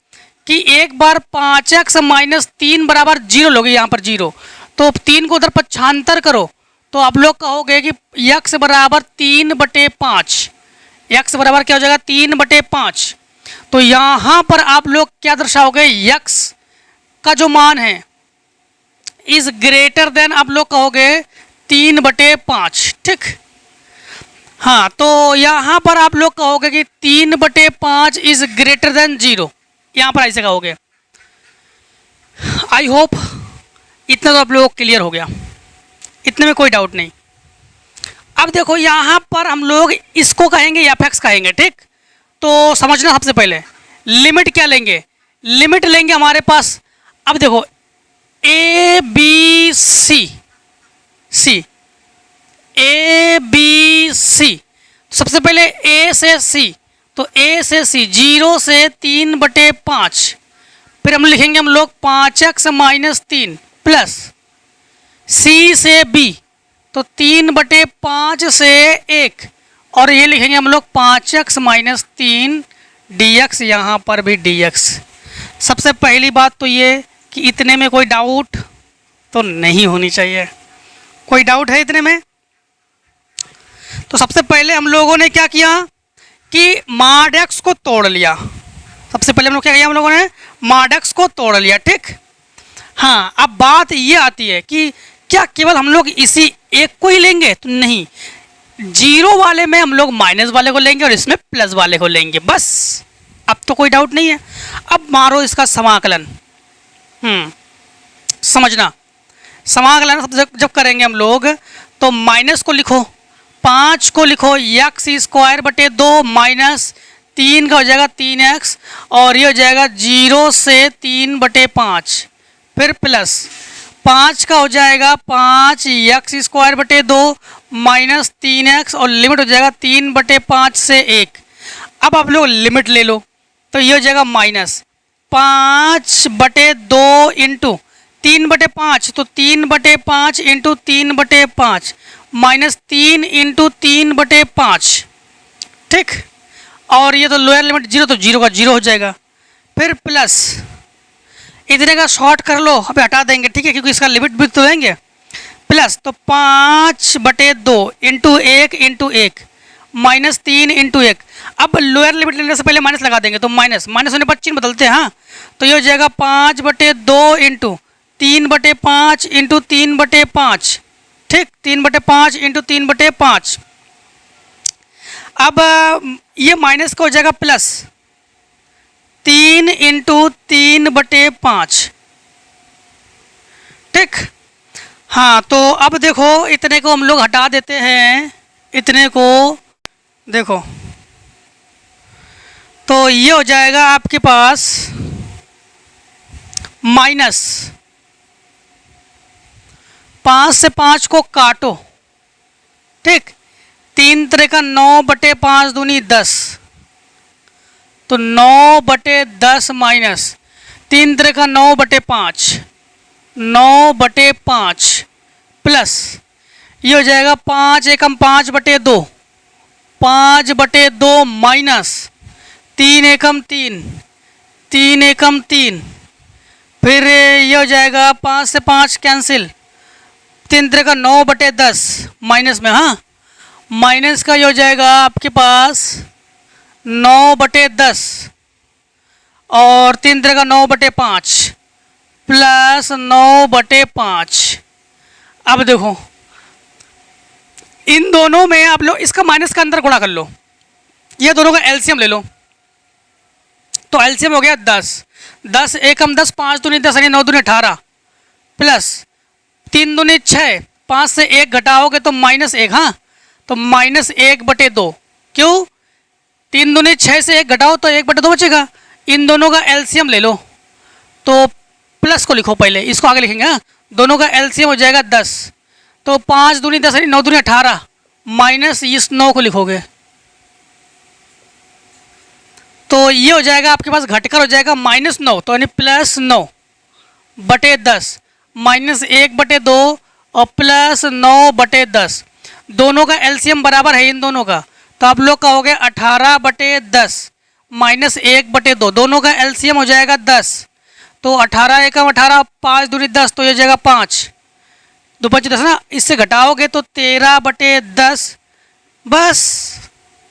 Speaker 1: कि एक बार 5x माइनस 3 बराबर 0 लोगे, यहाँ पर 0, तो 3 को उधर पक्षांतर करो तो आप लोग कहोगे कि x बराबर 3/5। x बराबर क्या हो जाएगा, 3/5। तो यहाँ पर आप लोग क्या दर्शाओगे, x का जो मान है इज ग्रेटर देन, आप लोग कहोगे 3/5। ठीक। हाँ तो यहाँ पर आप लोग कहोगे कि 3/5 इज ग्रेटर देन 0, यहाँ पर ऐसे कहोगे। आई होप इतना तो आप लोगों को क्लियर हो गया, इतने में कोई डाउट नहीं। अब देखो यहाँ पर हम लोग इसको कहेंगे एफ एक्स कहेंगे। ठीक। तो समझना सबसे पहले लिमिट क्या लेंगे, लिमिट लेंगे हमारे पास, अब देखो A B C, A B C, सबसे पहले ए से सी, तो ए से सी 0 से 3/5, फिर हम लिखेंगे हम लोग 5x माइनस 3 प्लस सी से बी, तो 3/5 से 1, और ये लिखेंगे हम लोग 5x माइनस 3 dx, यहाँ पर भी dx। सबसे पहली बात तो ये कि इतने में कोई डाउट तो नहीं होनी चाहिए। कोई डाउट है इतने में? तो सबसे पहले हम लोगों ने क्या किया कि मॉड x को तोड़ लिया। सबसे पहले हम लोग क्या किया, हम लोगों ने मॉड x को तोड़ लिया। ठीक। हाँ अब बात ये आती है कि क्या केवल हम लोग इसी एक को ही लेंगे, तो नहीं, 0 वाले में हम लोग माइनस वाले को लेंगे और इसमें प्लस वाले को लेंगे, बस। अब तो कोई डाउट नहीं है। अब मारो इसका समाकलन। समझना, समाकलन जब करेंगे हम लोग तो माइनस को लिखो, 5 को लिखो x² माइनस 3 का हो जाएगा 3x, और ये हो जाएगा 0 से 3/5, फिर प्लस 5 का हो जाएगा 5x² माइनस 3x, और लिमिट हो जाएगा 3/5 से 1। अब आप लोग लिमिट ले लो तो ये हो जाएगा माइनस 5/2 इंटू 3/5, तो 3/5 इंटू 3/5 माइनस 3 इंटू 3/5। ठीक। और ये तो लोअर लिमिट 0, तो 0 का 0 हो जाएगा, फिर प्लस इतने का शॉर्ट कर लो, अभी हटा देंगे। ठीक है, क्योंकि इसका लिमिट भी तो देंगे, प्लस तो 5/2 इंटू 1 इंटू 1 माइनस 3 इंटू 1। अब लोअर लिमिट लेने से पहले माइनस लगा देंगे, तो माइनस होने पर चिन्ह बदलते हैं। हाँ तो ये हो जाएगा 5/2 इंटू 3/5 इंटू 3/5। ठीक, 3/5 इंटू 3/5। अब ये माइनस का हो जाएगा प्लस 3 इंटू 3/5। ठीक। हाँ तो अब देखो इतने को हम लोग हटा देते हैं, इतने को देखो, तो ये हो जाएगा आपके पास माइनस 5 से 5 को काटो। ठीक, 3 3 का 9/5 दूनी 10, तो 9/10 माइनस 3 3 का 9/5, 9/5 प्लस ये हो जाएगा 5 एकम 5/2, 5/2 माइनस 3 एकम 3, 3 एकम 3, फिर ये हो जाएगा 5 से 5 कैंसिल, 3 3 का 9/10 माइनस में, हाँ माइनस का ये हो जाएगा आपके पास 9/10, और 3 3 का 9/5 प्लस 9/5। अब देखो इन दोनों में आप लोग इसका माइनस का अंदर गुणा कर लो, ये दोनों का एलसीएम ले लो। तो एलसीएम हो गया 10, 10 एकम 10, 5 दूनी 10 यानी 9 दूनी 18 प्लस 3 दूनी 6, 5 से 1 घटाओगे तो -1। हाँ, तो -1/2। क्यों? 3 दूनी 6 से 1 घटाओ तो 1/2 बचेगा। इन दोनों का एलसीएम ले लो, तो प्लस को लिखो पहले, इसको आगे लिखेंगे। हाँ, दोनों का एलसीएम हो जाएगा 10, तो 5 दूनी 10 यानी 9 दूनी 18 माइनस इस 9 को लिखोगे तो ये हो जाएगा आपके पास, घटकर हो जाएगा -9, तो यानी +9/10 -1/2 और +9/10। दोनों का एलसीएम बराबर है इन दोनों का, तो आप लोग का हो गया 18/10 -1/2। दोनों का एलसीएम हो जाएगा 10, तो 18 एकम 18, 5 दूनी 10, तो ये जाएगा 5, 2 5 10 ना, इससे घटाओगे तो 13/10, बस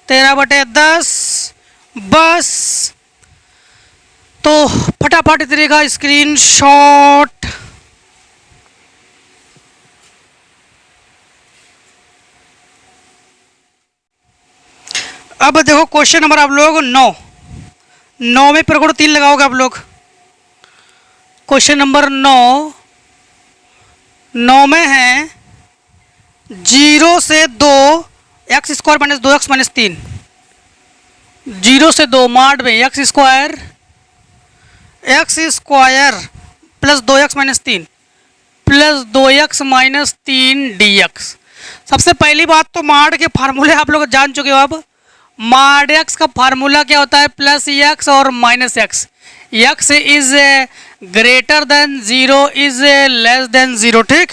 Speaker 1: 13/10 बस। तो फटाफट इतने का स्क्रीनशॉट। अब देखो क्वेश्चन नंबर आप लोग 9 में प्रगुण 3 लगाओगे आप लोग। क्वेश्चन नंबर 9 में है 0 से 2 x² - 2x - 3, 0 से 2 माड में x² plus 2x - 3 plus 2x - 3 dx। सबसे पहली बात तो माड के फार्मूले आप लोग जान चुके हो। अब माड x का फार्मूला क्या होता है? प्लस x और minus x। x is greater than 0, is less than 0। ठीक,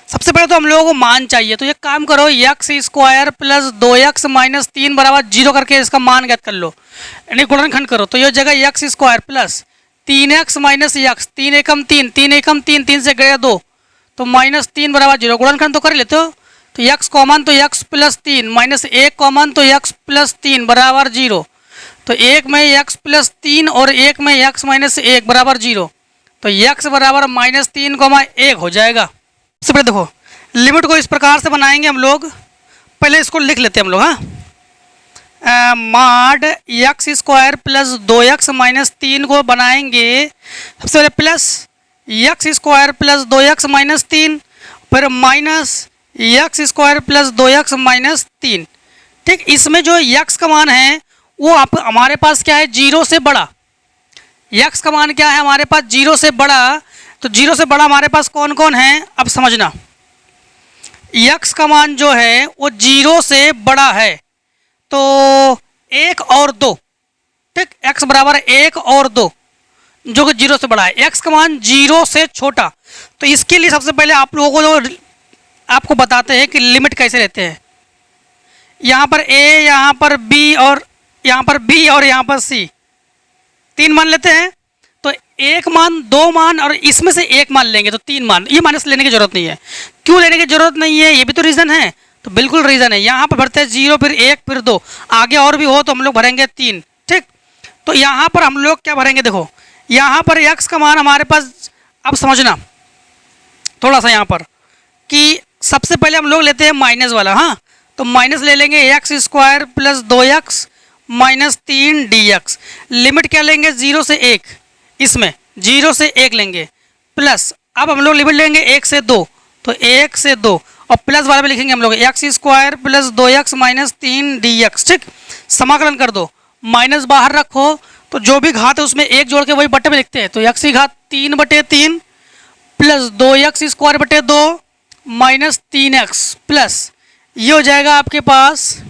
Speaker 1: सबसे पहले तो हम लोगों को मान चाहिए, तो ये काम करो, x² प्लस 2x - 3 बराबर 0 करके इसका मान ज्ञात कर लो, यानी गुणनखंड करो। तो ये जगह x² प्लस 3x - x, 3 एकम 3, 3 एकम 3, 3 से गया 2, तो -3 बराबर 0। गुणनखंड तो कर लेते हो, तो x कॉमन तो x प्लस 3 माइनस 1 कॉमन तो x प्लस 3 बराबर 0। तो एक में x प्लस 3 और एक में x माइनस 1 बराबर 0, तो x बराबर -3, 1 हो जाएगा। सबसे पहले देखो लिमिट को इस प्रकार से बनाएंगे हम लोग, पहले इसको लिख लेते हैं हम लोग। हाँ, माड x² प्लस 2x - 3 को बनाएंगे सबसे पहले प्लस x² प्लस 2x - 3, फिर माइनस x² प्लस 2x - 3। ठीक, इसमें जो x का मान है वो आप हमारे पास क्या है? 0 से बड़ा। x का मान क्या है हमारे पास? 0 से बड़ा। तो 0 से बड़ा हमारे पास कौन कौन है? अब समझना, x का मान जो है वो 0 से बड़ा है, तो 1 और 2। ठीक, x बराबर 1 और 2 जो कि 0 से बड़ा है। x का मान 0 से छोटा, तो इसके लिए सबसे पहले आप लोगों को आपको बताते हैं कि लिमिट कैसे लेते हैं। यहाँ पर a, यहाँ पर b और यहाँ पर b और यहाँ पर c, 3 मान लेते हैं। तो 1 मान, 2 मान और इसमें से 1 मान लेंगे तो 3 मान। ये माइनस लेने की जरूरत नहीं है। क्यों लेने की जरूरत नहीं है? ये भी तो रीज़न है। तो बिल्कुल रीज़न है। यहाँ पर भरते हैं 0, फिर 1, फिर 2, आगे और भी हो तो हम लोग भरेंगे 3। ठीक, तो यहाँ पर हम लोग क्या भरेंगे? देखो यहाँ पर x का मान हमारे पास, अब समझना थोड़ा सा यहाँ पर कि सबसे पहले हम लोग लेते हैं माइनस वाला। हाँ, तो माइनस ले लेंगे x² plus 2x - 3 dx। Limit क्या लेंगे? 0 से 1, इसमें 0 से 1 लेंगे, प्लस अब हम लोग लिमिट लेंगे 1 से 2, तो 1 से 2 और प्लस वाले में लिखेंगे हम लोग x² प्लस 2x - 3 dx। ठीक, समाकलन कर दो, माइनस बाहर रखो, तो जो भी घात है उसमें 1 जोड़ के वही बट्टे में लिखते हैं। तो x की घात 3/3 प्लस 2x² 2 - 3x प्लस ये हो जाएगा आपके पास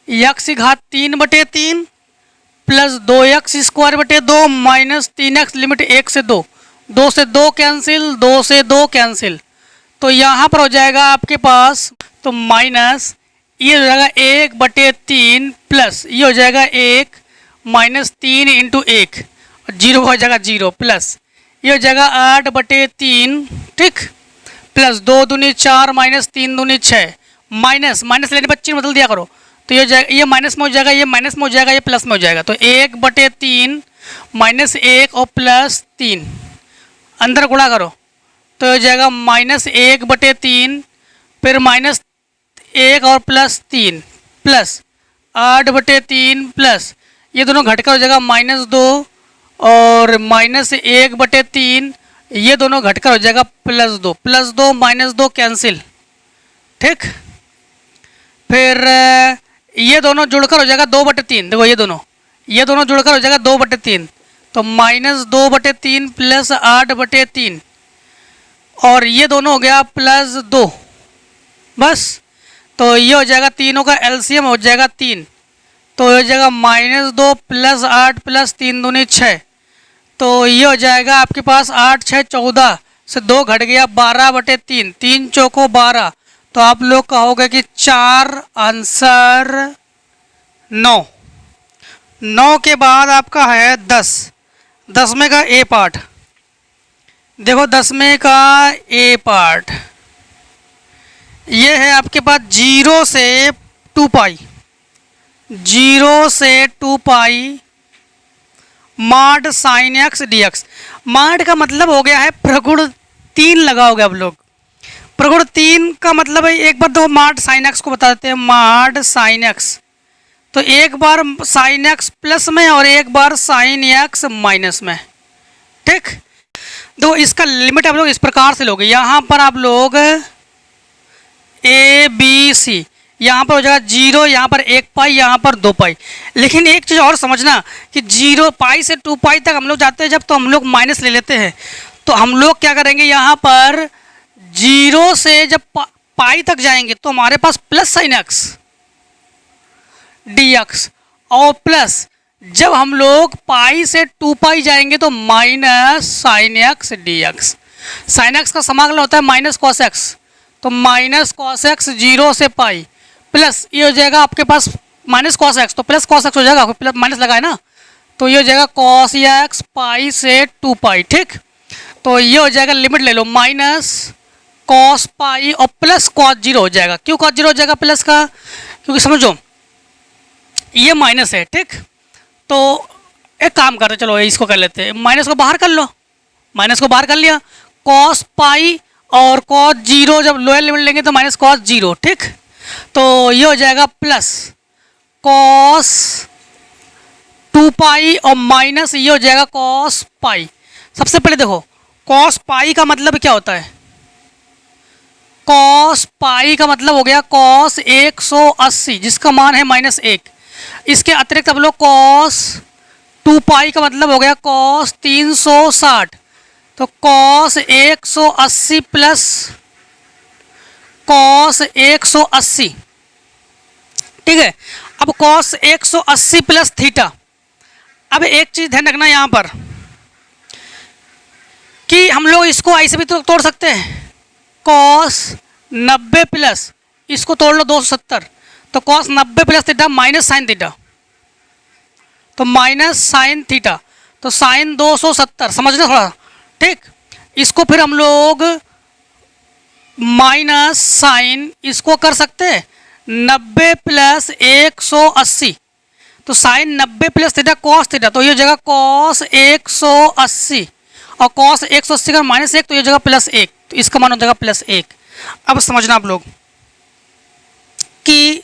Speaker 1: x की घात 3/3 प्लस 2x² 2 - 3x। लिमिट 1 से 2, 2 से 2 कैंसिल, 2 से 2 कैंसिल, तो यहाँ पर हो जाएगा आपके पास, तो माइनस ये हो जाएगा 1/3 प्लस ये हो जाएगा 1 -3 × 1, 0 हो जाएगा 0, प्लस ये हो जाएगा 8/3। ठीक, प्लस 2 दूनी 4 -3 दूनी 6, माइनस माइनस लेने पर चिन्ह बदल दिया करो, तो ये जाएगा, ये माइनस में हो जाएगा, ये माइनस में हो जाएगा, ये प्लस में हो जाएगा। तो 1/3 -1 और प्लस 3, अंदर गुणा करो तो हो जाएगा -1/3, फिर -1 और +3 प्लस 8/3 प्लस ये दोनों घटकर हो जाएगा -2 और -1/3 ये दोनों घटकर हो जाएगा +2, +2 -2 कैंसिल, ठीक। फिर ये दोनों जुड़कर हो जाएगा 2/3, देखो ये दोनों जुड़कर हो जाएगा 2/3, तो -2/3 प्लस 8/3 और ये दोनों हो गया +2, बस। तो ये हो जाएगा, तीनों का एलसीएम हो जाएगा 3, तो हो जाएगा -2 प्लस 8 प्लस 3 दूनी 6, तो ये हो जाएगा आपके पास 8 6 14 से 2 घट गया 12/3, 3 चौको 12, तो आप लोग कहोगे कि 4 आंसर 9। 9 के बाद आपका है 10, 10वें का ए पार्ट। देखो 10वें का ए पार्ट ये है आपके पास 0 से 2 पाई, 0 से 2 pi mod sine x D x. Mod का मतलब हो गया है प्रगुण 3 लगाओगे आप लोग। प्रगुण 3 का मतलब है, एक बार दो मॉड साइन एक्स को बता देते हैं। मॉड साइन एक्स तो एक बार साइन एक्स प्लस में और एक बार साइन एक्स माइनस में, ठीक। तो इसका लिमिट आप लोग इस प्रकार से लोगे, यहाँ पर आप लोग ए बी सी, यहाँ पर हो जाएगा 0, यहाँ पर 1 पाई, यहाँ पर 2 पाई। लेकिन एक चीज़ और समझना कि 0 पाई से 2 पाई तक हम लोग जाते हैं जब, तो हम लोग माइनस ले लेते हैं। तो हम लोग क्या करेंगे, यहाँ पर 0 से जब पाई तक जाएंगे तो हमारे पास plus sine x D x, और प्लस जब हम लोग पाई से 2 पाई जाएंगे तो minus sine x D x. Sine x का समाकलन होता है माइनस कॉस एक्स, तो माइनस कॉस एक्स 0 से पाई प्लस ये हो जाएगा आपके पास माइनस कॉस एक्स, तो प्लस कॉस एक्स हो जाएगा, प्लस माइनस लगा है ना, तो ये हो जाएगा कॉस एक्स पाई से 2 पाई, ठीक। तो ये हो जाएगा, लिमिट ले लो, माइनस कॉस पाई और प्लस कॉस 0 हो जाएगा। क्यों कॉस 0 हो जाएगा प्लस का, क्योंकि समझो ये माइनस है, ठीक। तो एक काम करते, चलो इसको कर लेते हैं, माइनस को बाहर कर लो, माइनस को बाहर कर लिया, कॉस पाई और कॉस 0 जब लोअर लिमिट लेंगे तो माइनस कॉस 0, ठीक। तो ये हो जाएगा प्लस कॉस 2 पाई और माइनस ये हो जाएगा कॉस पाई। सबसे पहले देखो कॉस पाई का मतलब क्या होता है, कॉस पाई का मतलब हो गया कॉस 180 जिसका मान है -1। इसके अतिरिक्त अब लोग कॉस 2 पाई का मतलब हो गया कॉस 360, तो कॉस 180 प्लस कॉस 180, ठीक है। अब कॉस 180 प्लस थीटा। अब एक चीज ध्यान रखना यहाँ पर कि हम लोग इसको ऐसे भी तो तोड़ सकते हैं, कॉस 90 प्लस इसको तोड़ लो 270, तो cos 90 plus theta minus sign theta, तो माइनस साइन थीटा, तो साइन 270, समझना थोड़ा, ठीक। इसको फिर हम लोग माइनस साइन इसको कर सकते हैं 90 प्लस 180, तो sine 90 plus theta cos theta, तो ये हो जाएगा कॉस 180 और कॉस 180 का -1 तो ये जगह +1, तो इसका मान हो जाएगा +1। अब समझना आप लोग कि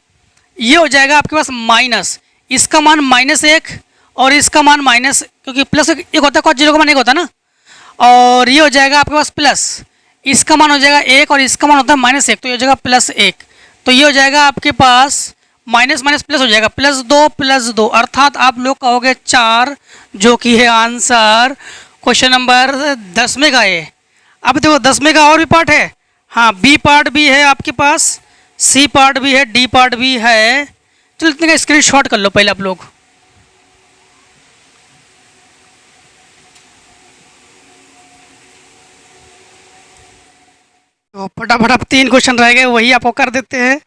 Speaker 1: ये हो जाएगा आपके पास माइनस, इसका मान -1 और इसका मान माइनस, क्योंकि प्लस एक होता है, कॉस 0 का मान 1 होता है ना, और ये हो जाएगा आपके पास प्लस, इसका मान हो जाएगा 1 और इसका मान होता है -1, तो ये हो जाएगा +1, तो ये हो जाएगा आपके पास माइनस माइनस प्लस हो जाएगा +2 अर्थात आप लोग कहोगे 4, जो कि है आंसर क्वेश्चन नंबर 10वें का है। अब देखो 10वें का और भी पार्ट है, हाँ बी पार्ट भी है आपके पास, सी पार्ट भी है, डी पार्ट भी है। चलो इतने का स्क्रीनशॉट कर लो पहले आप लोग। तो फटाफट अब 3 क्वेश्चन रह गए, वही आपको कर देते हैं।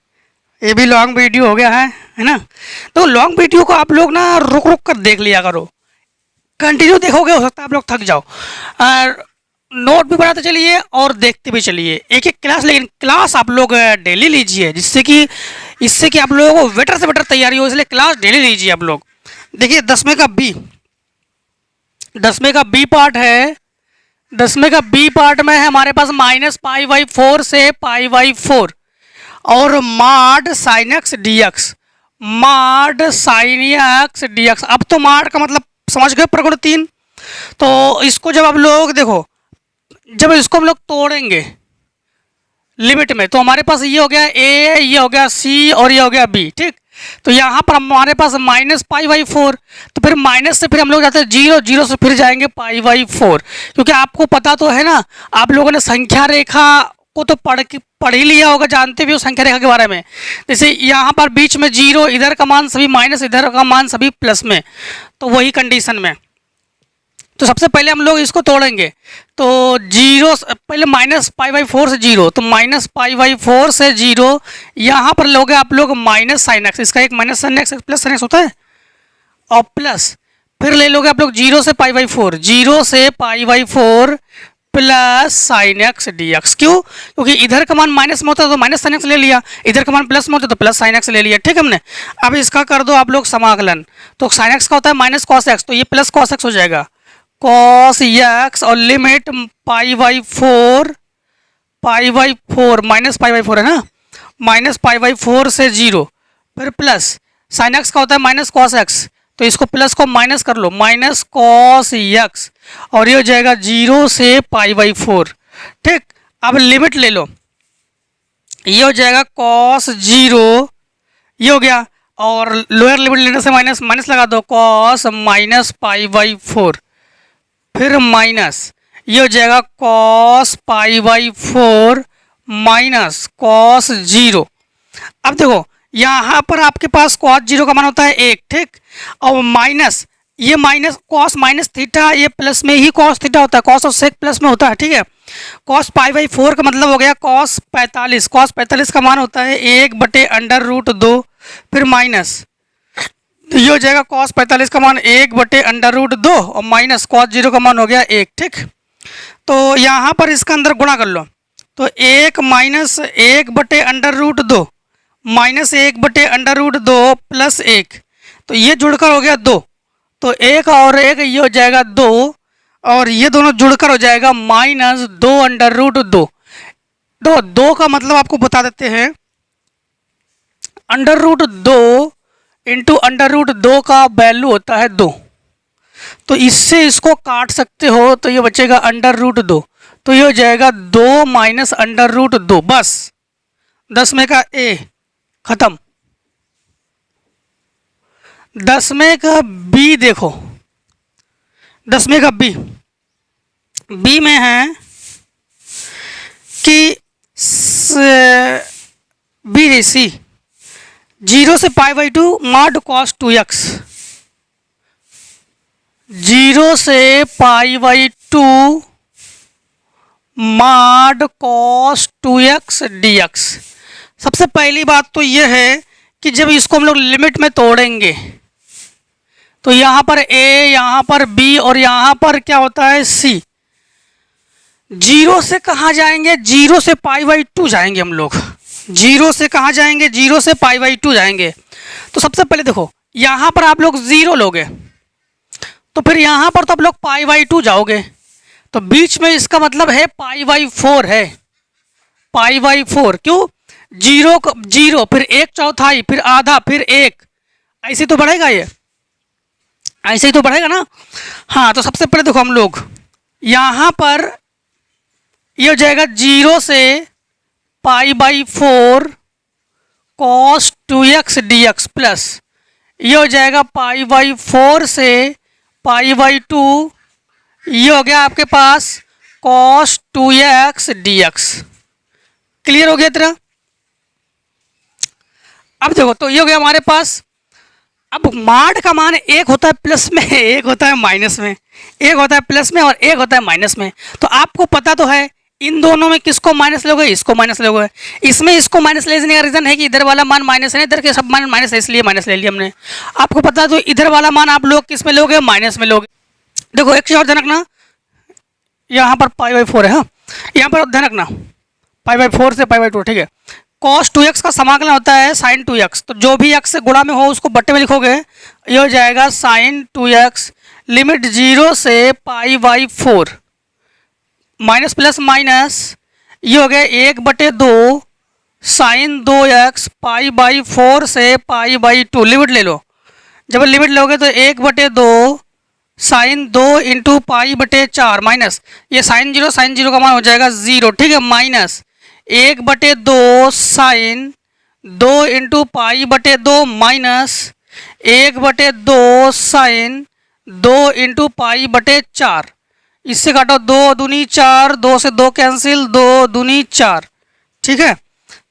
Speaker 1: ये भी लॉन्ग वीडियो हो गया है ना। तो लॉन्ग वीडियो को आप लोग ना रुक रुक कर देख लिया करो, कंटिन्यू देखोगे हो सकता है आप लोग थक जाओ। और नोट भी बनाते चलिए और देखते भी चलिए, एक एक क्लास, लेकिन क्लास आप लोग डेली लीजिए, जिससे कि इससे कि आप लोगों को बेटर से बेटर तैयारी हो, इसलिए क्लास डेली लीजिए आप लोग। देखिए 10वें का बी पार्ट है, 10वें का बी पार्ट में है हमारे पास -π/4 से π/4 और माड साइन एक्स डी एक्स, माड साइन एक्स डी एक्स। अब तो माड का मतलब समझ गए प्रगुण 3। तो इसको जब आप लोग देखो, जब इसको हम लोग तोड़ेंगे लिमिट में तो हमारे पास ये हो गया ए, ये हो गया सी और ये हो गया बी, ठीक। तो यहाँ पर हमारे पास -π/4, तो फिर माइनस से फिर हम लोग जाते हैं 0, 0 से फिर जाएंगे π/4, क्योंकि आपको पता तो है ना, आप लोगों ने संख्या रेखा को तो पढ़ ही लिया होगा, जानते भी हो संख्या रेखा के बारे में। जैसे यहाँ पर बीच में 0, इधर का मान सभी माइनस, इधर का मान सभी प्लस में, तो वही कंडीशन में। तो सबसे पहले हम लोग इसको तोड़ेंगे, तो 0 पहले -π/4 से 0, तो -π/4 से 0, यहाँ पर लोगे आप लोग माइनस साइन एक्स, इसका एक minus sine x plus sine x होता है, और प्लस फिर ले लोगे आप लोग 0 से π/4, 0 से π/4 plus sine x D x. क्यों? क्योंकि इधर का मान माइनस में होता है तो माइनस साइन एक्स ले लिया, इधर का मान प्लस में होता है तो प्लस साइन एक्स ले लिया, ठीक हमने। अब इसका कर दो आप लोग समाकलन, तो साइन एक्स का होता है माइनस कॉस एक्स, तो ये प्लस कॉस एक्स हो जाएगा, कॉस एक्स, और लिमिट π/4 -π/4 है ना, -π/4 से 0, फिर प्लस साइन एक्स का होता है माइनस कॉस एक्स, तो इसको प्लस को माइनस कर लो, माइनस कॉस एक्स, और ये हो जाएगा 0 से π/4, ठीक। अब लिमिट ले लो, ये हो जाएगा कॉस 0, ये हो गया, और लोअर लिमिट लेने से माइनस माइनस लगा दो, कॉस -π/4, फिर माइनस, ये हो जाएगा कॉस π/4 माइनस कॉस 0। अब देखो यहाँ पर आपके पास कॉस 0 का मान होता है 1, ठीक, और माइनस, ये माइनस कॉस माइनस थीटा, ये प्लस में ही कॉस थीटा होता है, कॉस और सेक प्लस में होता है, ठीक है। कॉस π/4 का मतलब हो गया कॉस 45, कॉस 45 का मान होता है 1/√2, फिर माइनस, तो ये हो जाएगा कॉस 45 का मान 1/√2 और माइनस कॉस 0 का मान हो गया 1, ठीक। तो यहाँ पर इसका अंदर गुणा कर लो, तो 1 माइनस 1/√2 माइनस 1/√2 प्लस 1, तो ये जुड़कर हो गया 2, तो 1 और 1 ये हो जाएगा 2, और ये दोनों जुड़कर हो जाएगा -2/√2। 2 का मतलब आपको बता देते हैं, √2 इंटू √2 का वैल्यू होता है 2, तो इससे इसको काट सकते हो, तो ये बचेगा √2, तो ये हो जाएगा 2 माइनस √2, बस 10वें का ए खत्म। 10वें का बी देखो, 10वें का बी में है कि बी सी 0 से π/2 मॉड कॉस 2x, 0 से π/2 मॉड कॉस 2x dx। सबसे पहली बात तो यह है कि जब इसको हम लोग लिमिट में तोड़ेंगे तो यहाँ पर a, यहाँ पर b और यहाँ पर क्या होता है c, 0 से कहाँ जाएंगे, 0 से π/2 जाएंगे हम लोग, 0 से कहाँ जाएंगे, 0 से π/2 जाएंगे। तो सबसे पहले देखो यहाँ पर आप लोग 0 लोगे, तो फिर यहाँ पर तो आप लोग π/2 जाओगे, तो बीच में इसका मतलब है π/4 है, π/4। क्यों? 0 फिर 1/4 फिर आधा फिर 1, ऐसे तो बढ़ेगा, ये ऐसे ही तो बढ़ेगा ना। हाँ, तो सबसे पहले देखो हम लोग यहाँ पर ये हो जाएगा 0 से π/4 cos 2x dx प्लस ये हो जाएगा π/4 से π/2, ये हो गया आपके पास cos 2x dx। क्लियर हो गया तेरा? अब देखो तो ये हो गया हमारे पास। अब माड का मान एक होता है प्लस में, एक होता है माइनस में, एक होता है प्लस में और एक होता है माइनस में। तो आपको पता तो है इन दोनों में किसको माइनस लोगे, इसको माइनस लोगे। इसमें इसको माइनस लेने का रीज़न है कि इधर वाला मान माइनस है, इधर के सब मान माइनस है, इसलिए माइनस ले लिया हमने। आपको पता है तो इधर वाला मान आप लोग किस में लोगे, माइनस में लोगे। देखो एक चीज़ और ध्यान रखना, यहाँ पर π/4 है, हाँ यहाँ पर ध्यान रखना π/4 से π/2, ठीक है। cos 2x का समाकलन होता है sin 2x, तो जो भी x से गुणा में हो उसको बट्टे में लिखोगे, ये हो जाएगा sin 2x लिमिट 0 से π/4 माइनस प्लस माइनस, ये हो गया 1/2 साइन 2x π/4 से π/2। लिमिट ले लो, जब लिमिट लोगे तो 1/2 साइन 2 इंटू π/4 माइनस, ये साइन जीरो का मान हो जाएगा 0, ठीक है, minus 1/2 sine 2 into π/2 minus 1/2 sine 2 into π/4। इससे काटो 2 दूनी 4, 2 से 2 कैंसिल, 2 दूनी 4, ठीक है।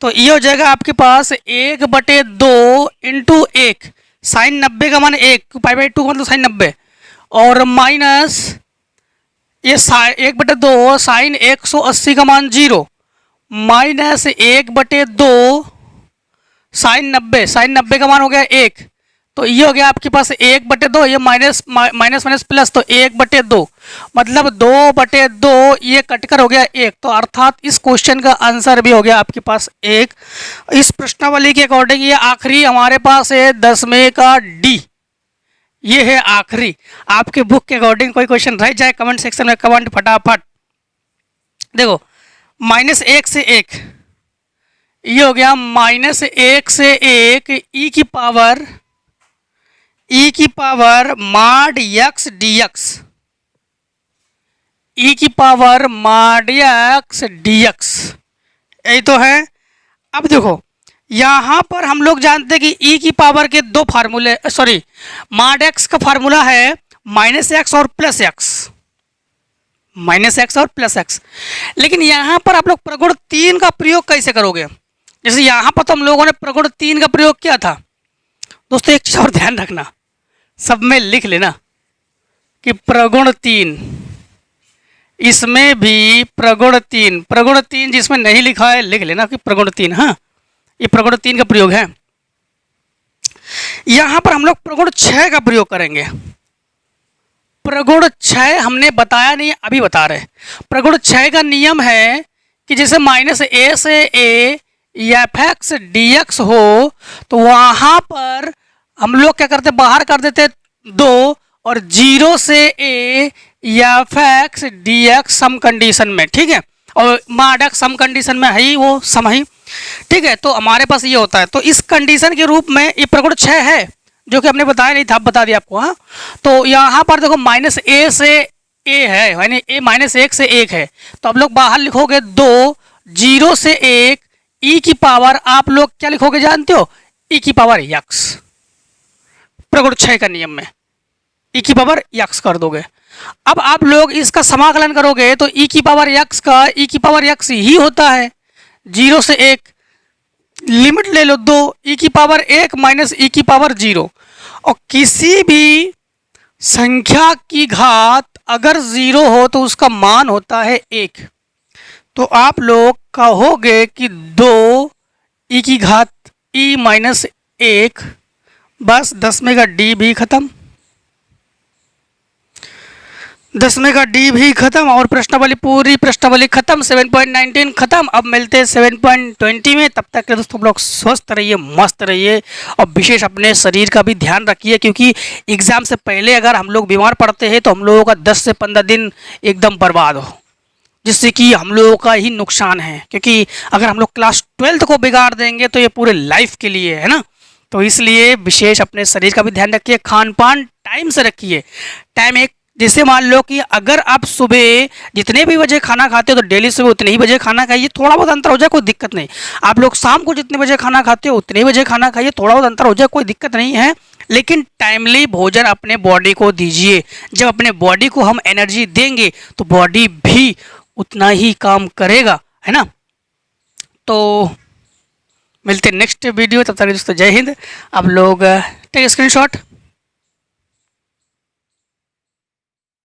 Speaker 1: तो ये हो जाएगा आपके पास 1/2 इंटू 1, साइन 90 का मान 1, π/2 मतलब साइन 90, और माइनस ये 1/2 साइन 180 का मान 0, माइनस 1/2 साइन 90 का मान हो गया 1। तो ये हो गया आपके पास 1/2, ये माइनस प्लस, तो 1/2 मतलब 2/2, ये कटकर हो गया 1। तो अर्थात इस क्वेश्चन का आंसर भी हो गया आपके पास 1। इस प्रश्नावली के अकॉर्डिंग ये आखिरी हमारे पास है 10वें का डी, ये है आखिरी। आपके बुक के अकॉर्डिंग कोई क्वेश्चन रह जाए कमेंट सेक्शन में कमेंट फटाफट। देखो -1 से 1, ये हो गया -1 से 1 e की पावर माड x dx, e की पावर माड x dx, यही तो है। अब देखो यहाँ पर हम लोग जानते हैं कि e की पावर के दो फार्मूले, सॉरी माड x का फार्मूला है -x और +x, -x और +x। लेकिन यहाँ पर आप लोग प्रगुण 3 का प्रयोग कैसे करोगे? जैसे यहाँ पर तो हम लोगों ने प्रगुण 3 का प्रयोग किया था। दोस्तों एक चीज और ध्यान रखना, सब में लिख लेना कि प्रगुण 3, इसमें भी प्रगुण 3 जिसमें नहीं लिखा है लिख लेना कि प्रगुण 3, हाँ ये प्रगुण 3 का प्रयोग है। यहां पर हम लोग प्रगुण 6 का प्रयोग करेंगे। प्रगुण 6 हमने बताया नहीं, अभी बता रहे। प्रगुण 6 का नियम है कि जैसे -a से a f(x) dx हो, तो वहां पर हम लोग क्या करते, बाहर कर देते 2, और 0 से a f(x) dx some condition में, ठीक है, और माड x सम कंडीशन में है ही, वो सम ही, ठीक है। तो हमारे पास ये होता है। तो इस कंडीशन के रूप में ये प्रगुण 6 है, जो कि हमने बताया नहीं था, बता दिया आपको, हाँ। तो यहाँ पर देखो -a से a है, यानी a -1 से 1 है, तो आप लोग बाहर लिखोगे 2, 0 से 1 e की पावर, आप लोग क्या लिखोगे जानते हो, e की पावर x। प्रगुण 6 का नियम में e की पावर x कर दोगे। अब आप लोग इसका समाकलन करोगे तो e की पावर x का e की पावर x ही होता है 0 से 1, लिमिट ले लो 2, e की पावर 1 माइनस e की पावर 0। और किसी भी संख्या की घात अगर 0 हो तो उसका मान होता है 1। तो आप लोग कहोगे कि 2 e की घात e माइनस 1, बस 10वें का डी भी खत्म, 10वें का डी भी खत्म, और प्रश्नावली पूरी प्रश्नावली खत्म, 7.19 खत्म। अब मिलते हैं 7.20 में। तब तक के दोस्तों हम लोग स्वस्थ रहिए, मस्त रहिए, और विशेष अपने शरीर का भी ध्यान रखिए, क्योंकि एग्ज़ाम से पहले अगर हम लोग बीमार पड़ते हैं तो हम लोगों का 10 से 15 दिन एकदम बर्बाद हो, जिससे कि हम लोगों का ही नुकसान है। क्योंकि अगर हम लोग क्लास 12 को बिगाड़ देंगे तो ये पूरे लाइफ के लिए है ना। तो इसलिए विशेष अपने शरीर का भी ध्यान रखिए, खान पान टाइम से रखिए। टाइम एक, जैसे मान लो कि अगर आप सुबह जितने भी बजे खाना खाते हो तो डेली सुबह उतने ही बजे खाना खाइए, थोड़ा बहुत अंतर हो जाए कोई दिक्कत नहीं। आप लोग शाम को जितने बजे खाना खाते हो उतने ही बजे खाना खाइए, थोड़ा बहुत अंतर हो जाए कोई दिक्कत नहीं है, लेकिन टाइमली भोजन अपने बॉडी को दीजिए। जब अपने बॉडी को हम एनर्जी देंगे तो बॉडी भी उतना ही काम करेगा, है ना। तो मिलते हैं नेक्स्ट वीडियो, तब तक दोस्तों जय हिंद। आप लोग टेक स्क्रीनशॉट।